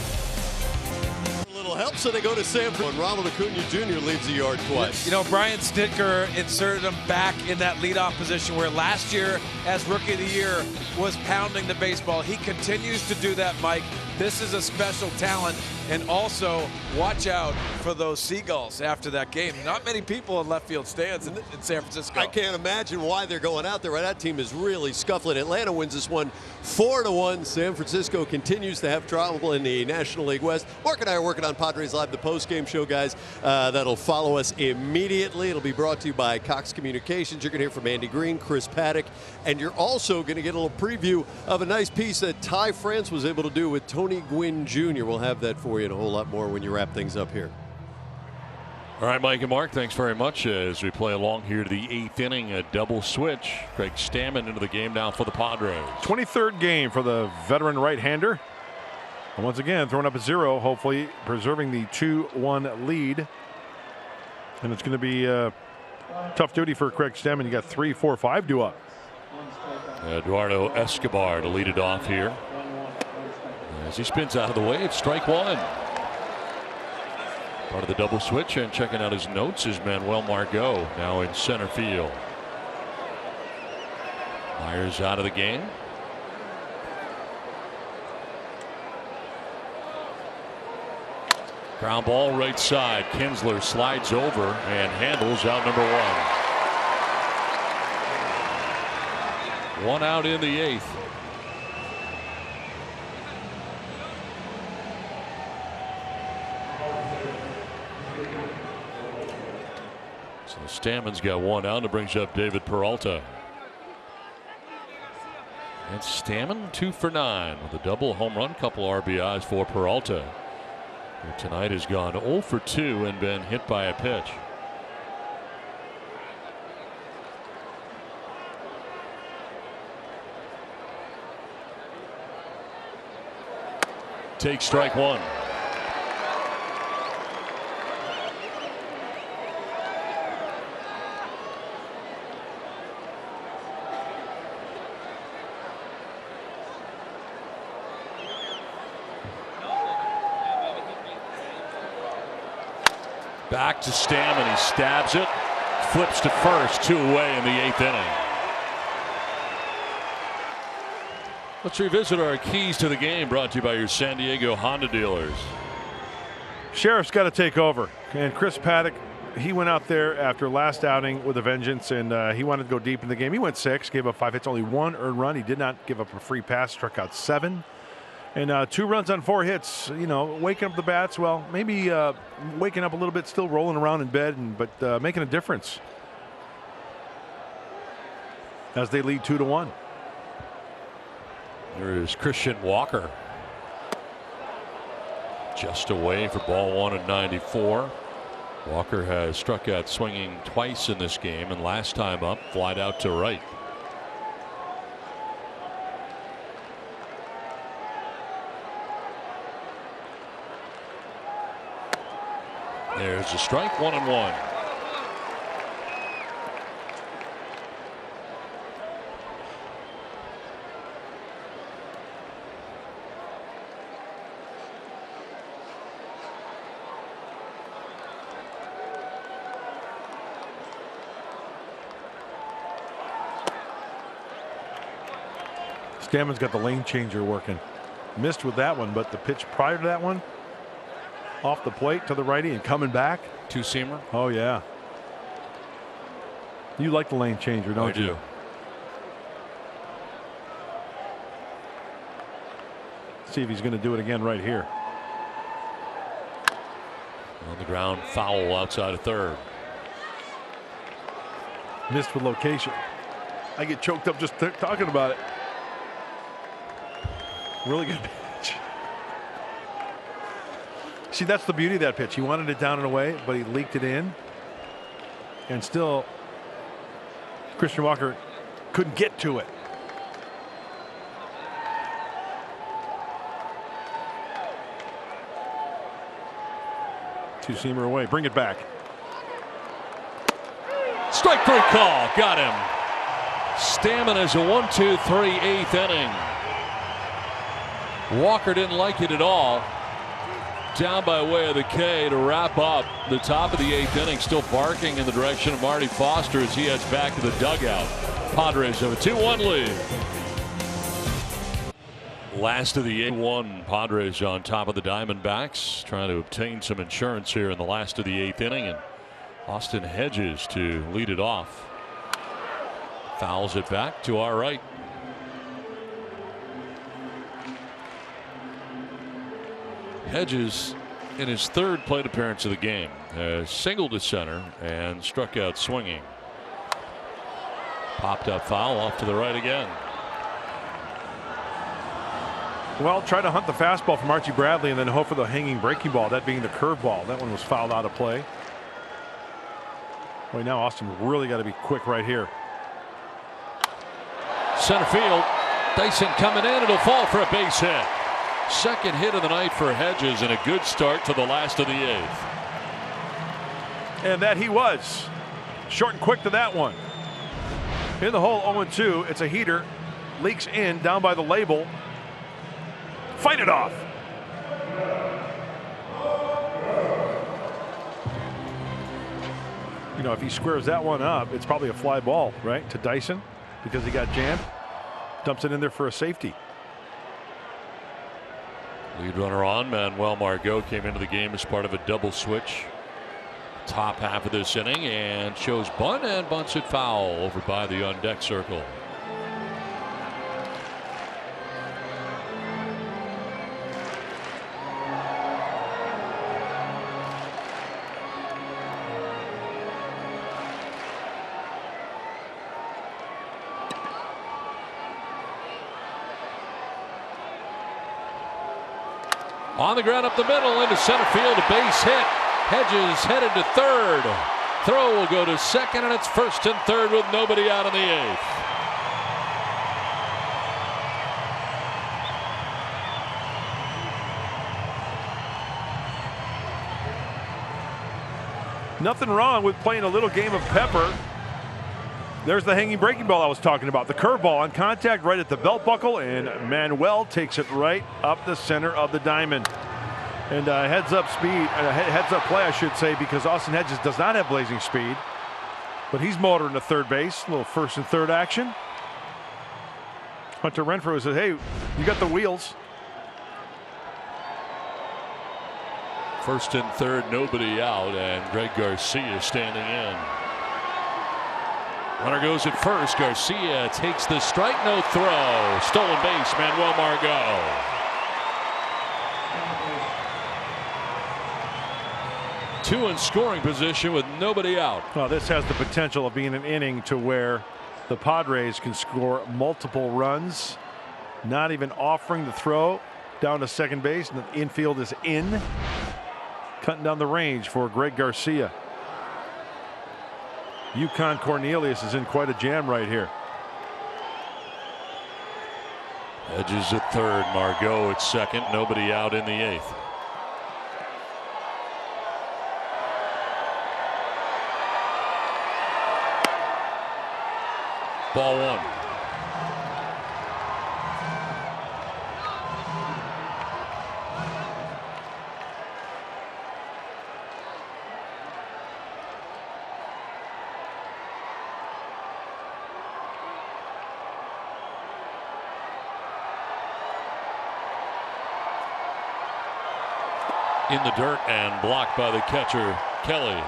Help, so they go to Sanford. And Ronald Acuna Jr. leads the yard twice. You know, Brian Snitker inserted him back in that leadoff position where last year, as Rookie of the Year, was pounding the baseball. He continues to do that, Mike. This is a special talent. And also, watch out for those seagulls after that game. Not many people in left field stands in San Francisco. I can't imagine why they're going out there. That team is really scuffling. Atlanta wins this one 4-1. San Francisco continues to have trouble in the National League West. Mark and I are working on Padres Live, the post-game show, guys. That'll follow us immediately. It'll be brought to you by Cox Communications. You're going to hear from Andy Green, Chris Paddack, and you're also going to get a little preview of a nice piece that Ty France was able to do with Tony Gwynn Jr. We'll have that for you and a whole lot more when you wrap things up here. All right, Mike and Mark, thanks very much as we play along here to the 8th inning. A double switch. Craig Stammen into the game now for the Padres. 23rd game for the veteran right-hander. And once again, throwing up a 0, hopefully preserving the 2-1 lead. And it's going to be tough duty for Craig Stammen. You got 3, 4, 5 due up. Eduardo Escobar to lead it off here. As he spins out of the way, it's strike 1. Part of the double switch, and checking out his notes is Manuel Margot, now in center field. Myers out of the game. Ground ball right side. Kinsler slides over and handles out number 1. 1 out in the 8th. So Stammen's got 1 out, and it brings up David Peralta. And Stammen 2 for 9 with a double home run, couple RBIs for Peralta, who tonight has gone 0 for 2 and been hit by a pitch. Take strike 1. Back to Stammen. He stabs it, flips to first, 2 away in the 8th inning. Let's revisit our keys to the game, brought to you by your San Diego Honda dealers. Sheriff's got to take over, and Chris Paddack, he went out there after last outing with a vengeance, and he wanted to go deep in the game. He went 6, gave up 5 hits, only 1 earned run. He did not give up a free pass, struck out 7. And 2 runs on 4 hits, you know, waking up the bats. Well, maybe waking up a little bit, still rolling around in bed, but making a difference as they lead 2-1. There's Christian Walker. Just away for ball 1 at 94. Walker has struck out swinging twice in this game, and last time up, flied out to right. There's a strike, 1-1. Stammen's got the lane changer working. Missed with that one, but the pitch prior to that one, off the plate to the righty and coming back. 2-seamer. Oh, yeah. You like the lane changer, don't you? I do. See if he's going to do it again right here. On the ground, foul outside of third. Missed with location. I get choked up just talking about it. Really good pitch. See, that's the beauty of that pitch. He wanted it down and away, but he leaked it in. And still, Christian Walker couldn't get to it. Two-seamer away. Bring it back. Strike 3 call. Got him. Stammen is a 1-2-3 8th inning. Walker didn't like it at all. Down by way of the K to wrap up the top of the 8th inning. Still barking in the direction of Marty Foster as he heads back to the dugout. Padres have a 2-1 lead. Last of the 8-1. Padres on top of the Diamondbacks, trying to obtain some insurance here in the last of the 8th inning. And Austin Hedges to lead it off. Fouls it back to our right. Hedges, in his 3rd plate appearance of the game, has singled to center and struck out swinging. Popped up foul off to the right again. Well, try to hunt the fastball from Archie Bradley and then hope for the hanging breaking ball, that being the curveball. That one was fouled out of play. Boy, now Austin really got to be quick right here. Center field. Dyson coming in. It'll fall for a base hit. Second hit of the night for Hedges and a good start to the last of the 8th. And that he was. Short and quick to that one. In the hole, 0-2. It's a heater. Leaks in down by the label. Fight it off. You know, if he squares that one up, it's probably a fly ball, right, to Dyson, because he got jammed. Dumps it in there for a safety. Lead runner on. Manuel Margot came into the game as part of a double switch. Top half of this inning and shows bunt and bunts it foul over by the on deck circle. On the ground up the middle into center field, a base hit. Hedges headed to third. Throw will go to second, and it's first and third with nobody out in the 8th. Nothing wrong with playing a little game of pepper. There's the hanging breaking ball I was talking about. The curveball on contact right at the belt buckle, and Manuel takes it right up the center of the diamond. And heads up play, I should say, because Austin Hedges does not have blazing speed. But he's motoring to third base. A little first and third action. Hunter Renfroe says, hey, you got the wheels. First and third, nobody out, and Greg Garcia standing in. Runner goes at first. Garcia takes the strike, no throw. Stolen base, Manuel Margot. Two in scoring position with nobody out. Well, this has the potential of being an inning to where the Padres can score multiple runs, not even offering the throw down to second base, and the infield is in. Cutting down the range for Greg Garcia. Yukon Cornelius is in quite a jam right here. Edges at third, Margot at second, nobody out in the eighth. Ball one. In the dirt and blocked by the catcher, Kelly.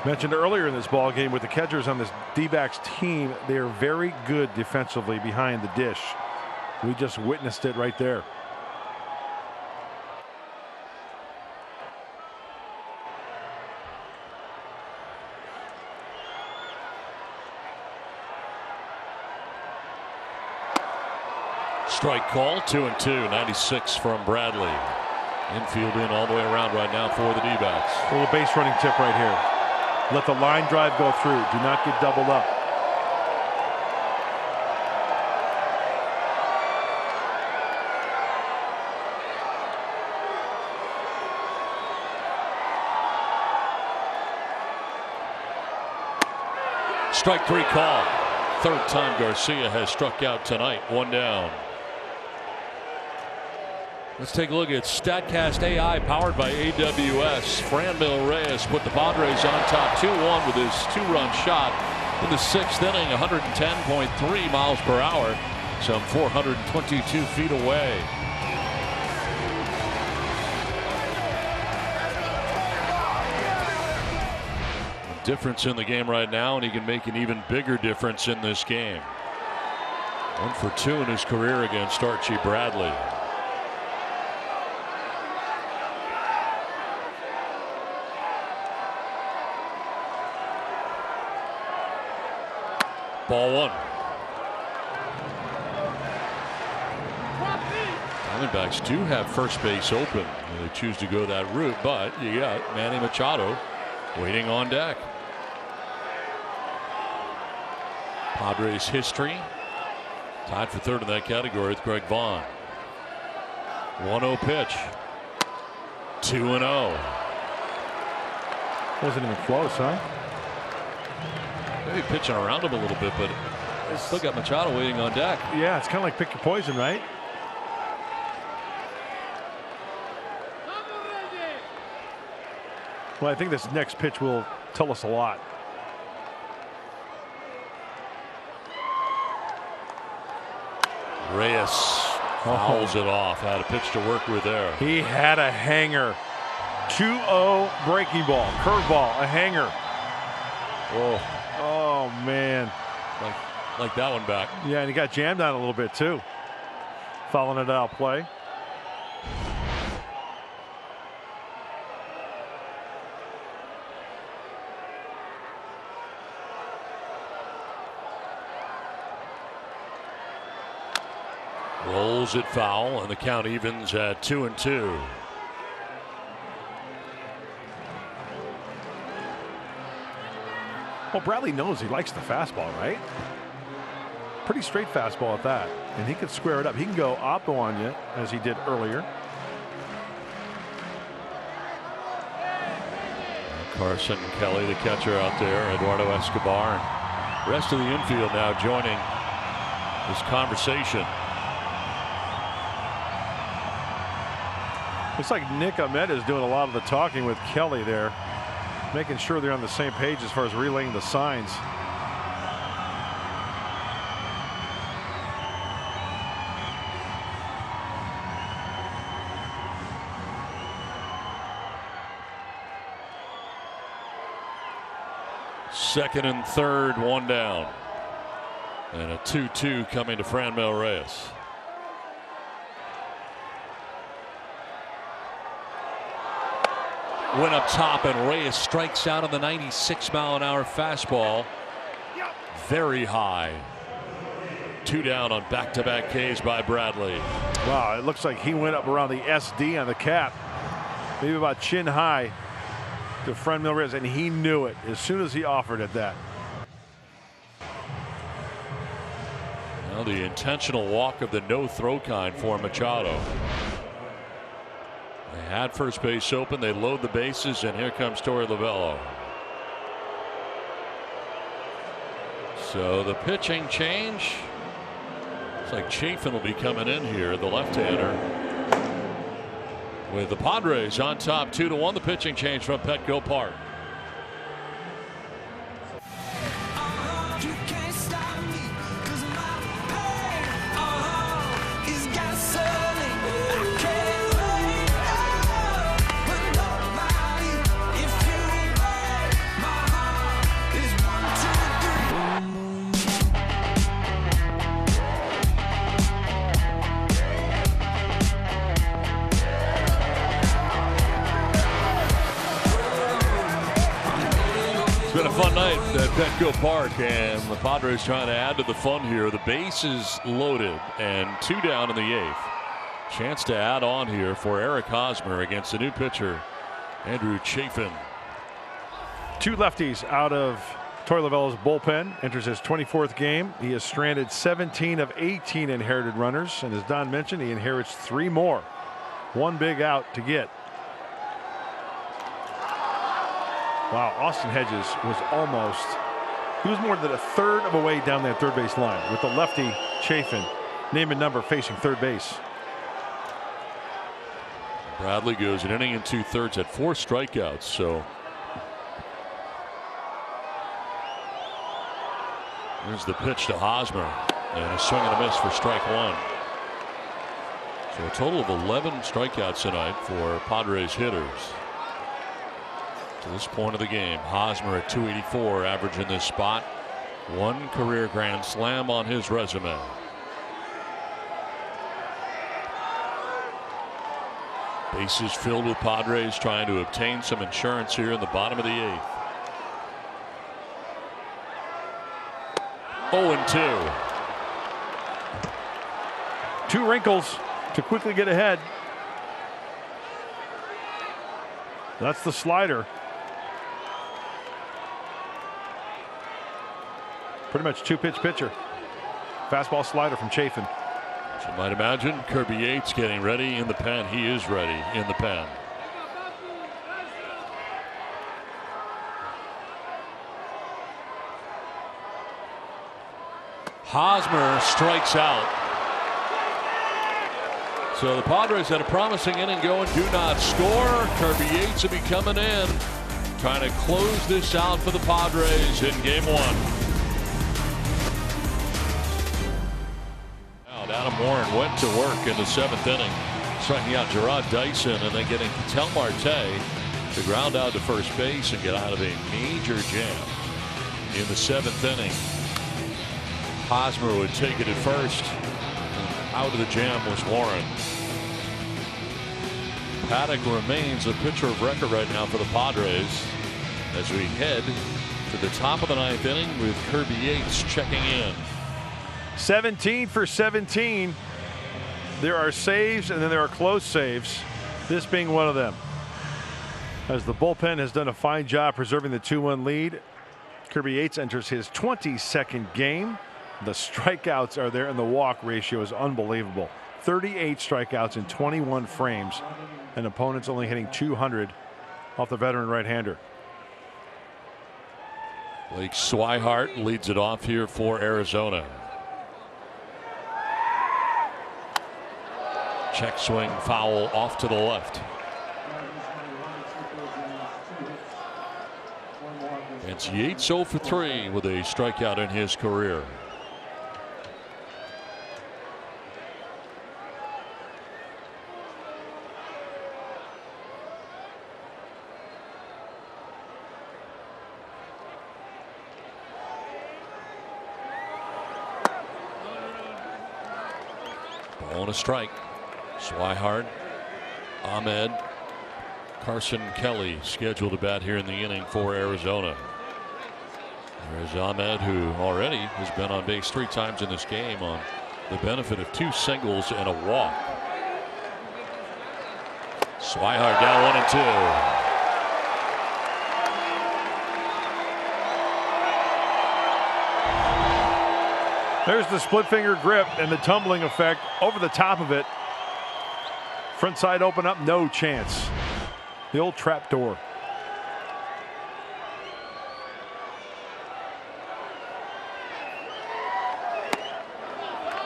Mentioned earlier in this ball game with the catchers on this D-backs team, they are very good defensively behind the dish. We just witnessed it right there. Strike call, 2-2, 96 from Bradley. Infield in all the way around right now for the D-backs. A little base running tip right here. Let the line drive go through. Do not get doubled up. Strike three call. Third time Garcia has struck out tonight. One down. Let's take a look at StatCast AI powered by AWS. Franmil Reyes put the Padres on top 2-1 with his two-run shot in the sixth inning, 110.3 miles per hour, some 422 feet away. Difference in the game right now, and he can make an even bigger difference in this game. 1 for 2 in his career against Archie Bradley. Ball one. Diamondbacks do have first base open. They choose to go that route, but you got Manny Machado waiting on deck. Padres history tied for third in that category with Greg Vaughn. 1-0 pitch. 2-0. Wasn't even close, huh? Maybe pitching around him a little bit, but still got Machado waiting on deck. Yeah, it's kind of like pick your poison, right? Well, I think this next pitch will tell us a lot. Reyes fouls it off. Had a pitch to work with there. He had a hanger. 2-0 breaking ball, curveball, a hanger. Whoa. Oh, man. Like that one back. Yeah, and he got jammed on a little bit, too. Following it out play. Rolls it foul, and the count evens at 2-2. Well, Bradley knows he likes the fastball, right? Pretty straight fastball at that. And he can square it up. He can go oppo on you, as he did earlier. Carson Kelly, the catcher out there, Eduardo Escobar. Rest of the infield now joining this conversation. Looks like Nick Ahmed is doing a lot of the talking with Kelly there, making sure they're on the same page as far as relaying the signs. Second and third, one down. And a 2-2 coming to Franmil Reyes. went up top, and Reyes strikes out on the 96-mile-an-hour fastball. Very high. 2 down on back-to-back Ks by Bradley. Wow, it looks like he went up around the SD on the cap, maybe about chin high to Franmil Reyes, and he knew it as soon as he offered it that. Well, the intentional walk of the no-throw kind for Machado. They had first base open. They load the bases, and here comes Torey Lovullo. So the pitching change. Looks like Chafin will be coming in here, the left-hander. With the Padres on top 2-1, the pitching change from Petco Park. Been a fun night at Petco Park, and the Padres trying to add to the fun here. The base is loaded and 2 down in the 8th. Chance to add on here for Eric Hosmer against the new pitcher Andrew Chafin. 2 lefties out of Torey Lovullo's bullpen. Enters his 24th game. He has stranded 17 of 18 inherited runners, and as Don mentioned, he inherits 3 more. 1 big out to get. Wow, Austin Hedges was he was more than a third of a way down that third base line with the lefty Chafin, name and number, facing third base. Bradley goes an inning and 2/3 at 4 strikeouts. So there's the pitch to Hosmer, and a swing and a miss for strike 1. So a total of 11 strikeouts tonight for Padres hitters. To this point of the game, Hosmer at 284, average in this spot. 1 career grand slam on his resume. Bases filled with Padres trying to obtain some insurance here in the bottom of the 8th. 0-2. 2 wrinkles to quickly get ahead. That's the slider. Pretty much 2-pitch pitcher. Fastball slider from Chafin. As you might imagine, Kirby Yates getting ready in the pen. He is ready in the pen. Hosmer strikes out. So the Padres had a promising inning going, do not score. Kirby Yates will be coming in, trying to close this out for the Padres in game 1. Adam Warren went to work in the 7th inning, striking out Gerard Dyson, and then getting Ketel Marte to ground out to first base and get out of a major jam in the 7th inning. Hosmer would take it at first. Out of the jam was Warren. Paddack remains the pitcher of record right now for the Padres as we head to the top of the 9th inning with Kirby Yates checking in. 17 for 17. There are saves and then there are close saves, this being one of them. As the bullpen has done a fine job preserving the 2-1 lead. Kirby Yates enters his 22nd game. The strikeouts are there and the walk ratio is unbelievable. 38 strikeouts in 21 frames, and opponents only hitting 200 off the veteran right-hander. Blake Swihart leads it off here for Arizona. Check swing foul off to the left. It's Yates 0 for 3 with a strikeout in his career. Ball and a strike. Swihart, Ahmed Carson Kelly scheduled to bat here in the inning for Arizona. There's Ahmed, who already has been on base 3 times in this game on the benefit of 2 singles and a walk. Swihart down 1-2. There's the split finger grip and the tumbling effect over the top of it. Front side open up, no chance. The old trap door.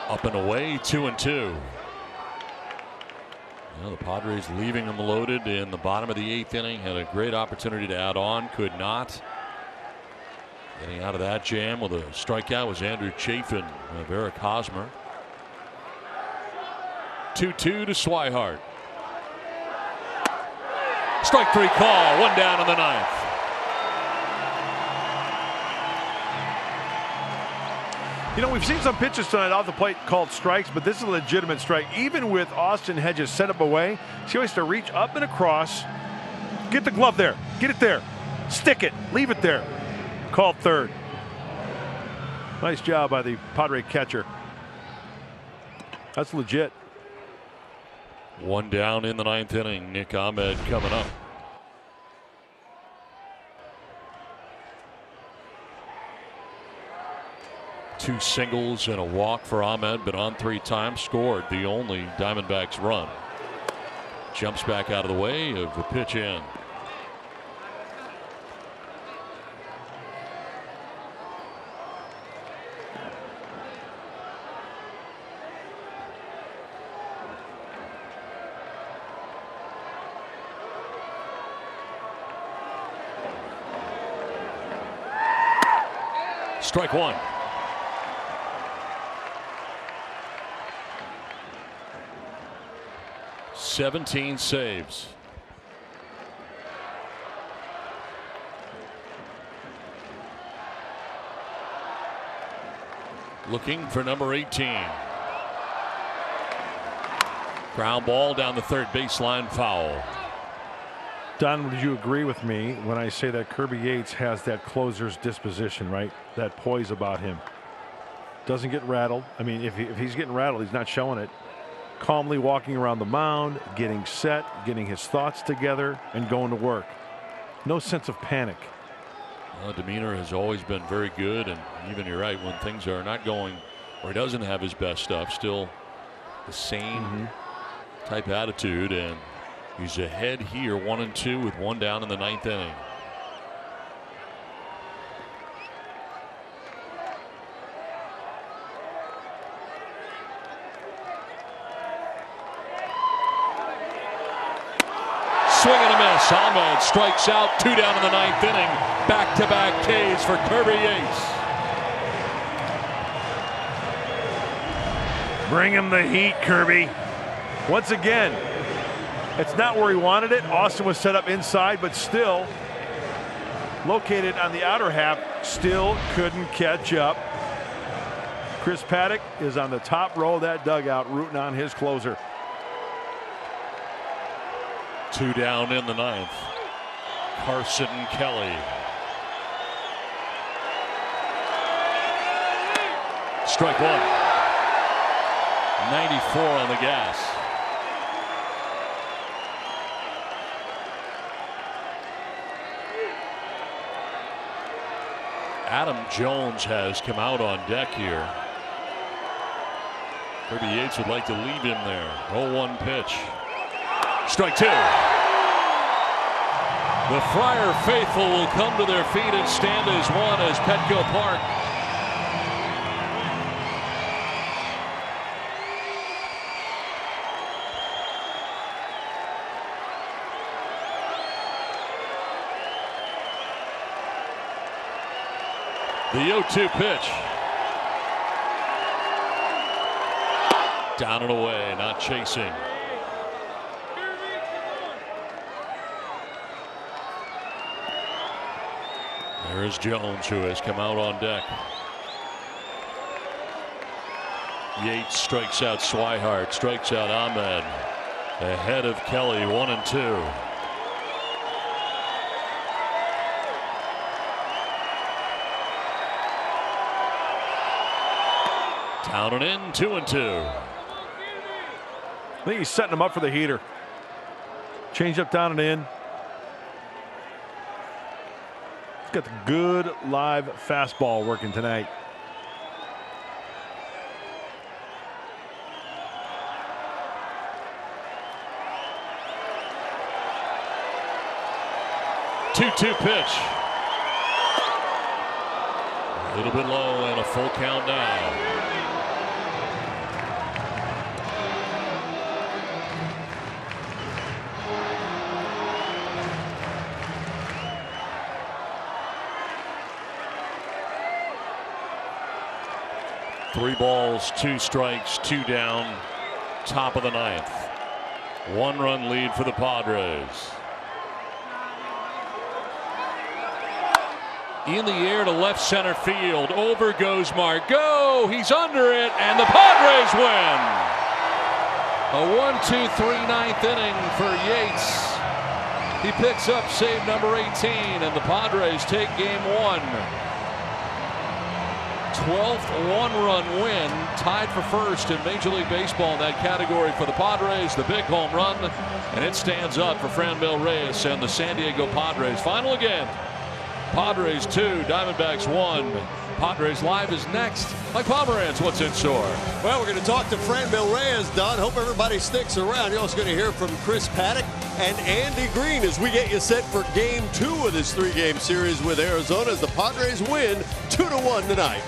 Up and away, 2-2. Well, the Padres leaving them loaded in the bottom of the 8th inning. Had a great opportunity to add on, could not. Getting out of that jam with a strikeout was Andrew Chafin of Eric Hosmer. 2-2 to Swihart. Strike 3 call, 1 down in the 9th. You know, we've seen some pitches tonight off the plate called strikes, but this is a legitimate strike. Even with Austin Hedges set up away, he always has to reach up and across. Get the glove there. Get it there. Stick it. Leave it there. Called third. Nice job by the Padre catcher. That's legit. 1 down in the 9th inning. Nick Ahmed coming up. Two singles and a walk for Ahmed, but on 3 times, scored the only Diamondbacks run. Jumps back out of the way of the pitch in. Strike 1. "17 saves. Looking for number 18. Ground ball down the third baseline, foul. Don, would you agree with me when I say that Kirby Yates has that closer's disposition, right? That poise about him. Doesn't get rattled. I mean, if he's getting rattled, he's not showing it. Calmly walking around the mound, getting set, getting his thoughts together, and going to work. No sense of panic. Well, demeanor has always been very good, and even you're right, when things are not going, or he doesn't have his best stuff, still the same type attitude, and he's ahead here 1-2 with 1 down in the 9th inning. Swing and a miss. Ahmed strikes out, 2 down in the 9th inning. Back-to-back Ks for Kirby Yates. Bring him the heat, Kirby. Once again, it's not where he wanted it. Austin was set up inside, but still located on the outer half, still couldn't catch up. Chris Paddack is on the top row of that dugout rooting on his closer. 2 down in the 9th. Carson Kelly. Strike 1. 94 on the gas. Adam Jones has come out on deck here. Kirby Yates would like to leave him there. 0-1 pitch. Strike 2. The Friar faithful will come to their feet and stand as one as Petco Park the 0-2 pitch. Down and away, not chasing. There's Jones, who has come out on deck. Yates strikes out Swihart, strikes out Ahmed. Ahead of Kelly, 1-2. Down and in, 2-2. I think he's setting him up for the heater. Change up, down and in. He's got the good live fastball working tonight. Two-two pitch. A little bit low and a full count now. Three balls, 2 strikes, 2 down, top of the 9th. 1-run lead for the Padres. In the air to left center field. Over goes Mark. Go! He's under it, and the Padres win. A 1-2-3 ninth inning for Yates. He picks up save number 18, and the Padres take game 1. 12th 1-run win, tied for first in Major League Baseball in that category for the Padres. The big home run, and it stands up for Franmil Reyes and the San Diego Padres. Final again. Padres 2, Diamondbacks 1. Padres Live is next. Mike Pomeranz, what's in store? Well, we're going to talk to Franmil Reyes, Don. Hope everybody sticks around. You're also going to hear from Chris Paddack and Andy Green as we get you set for Game 2 of this 3-game series with Arizona as the Padres win 2-1 tonight.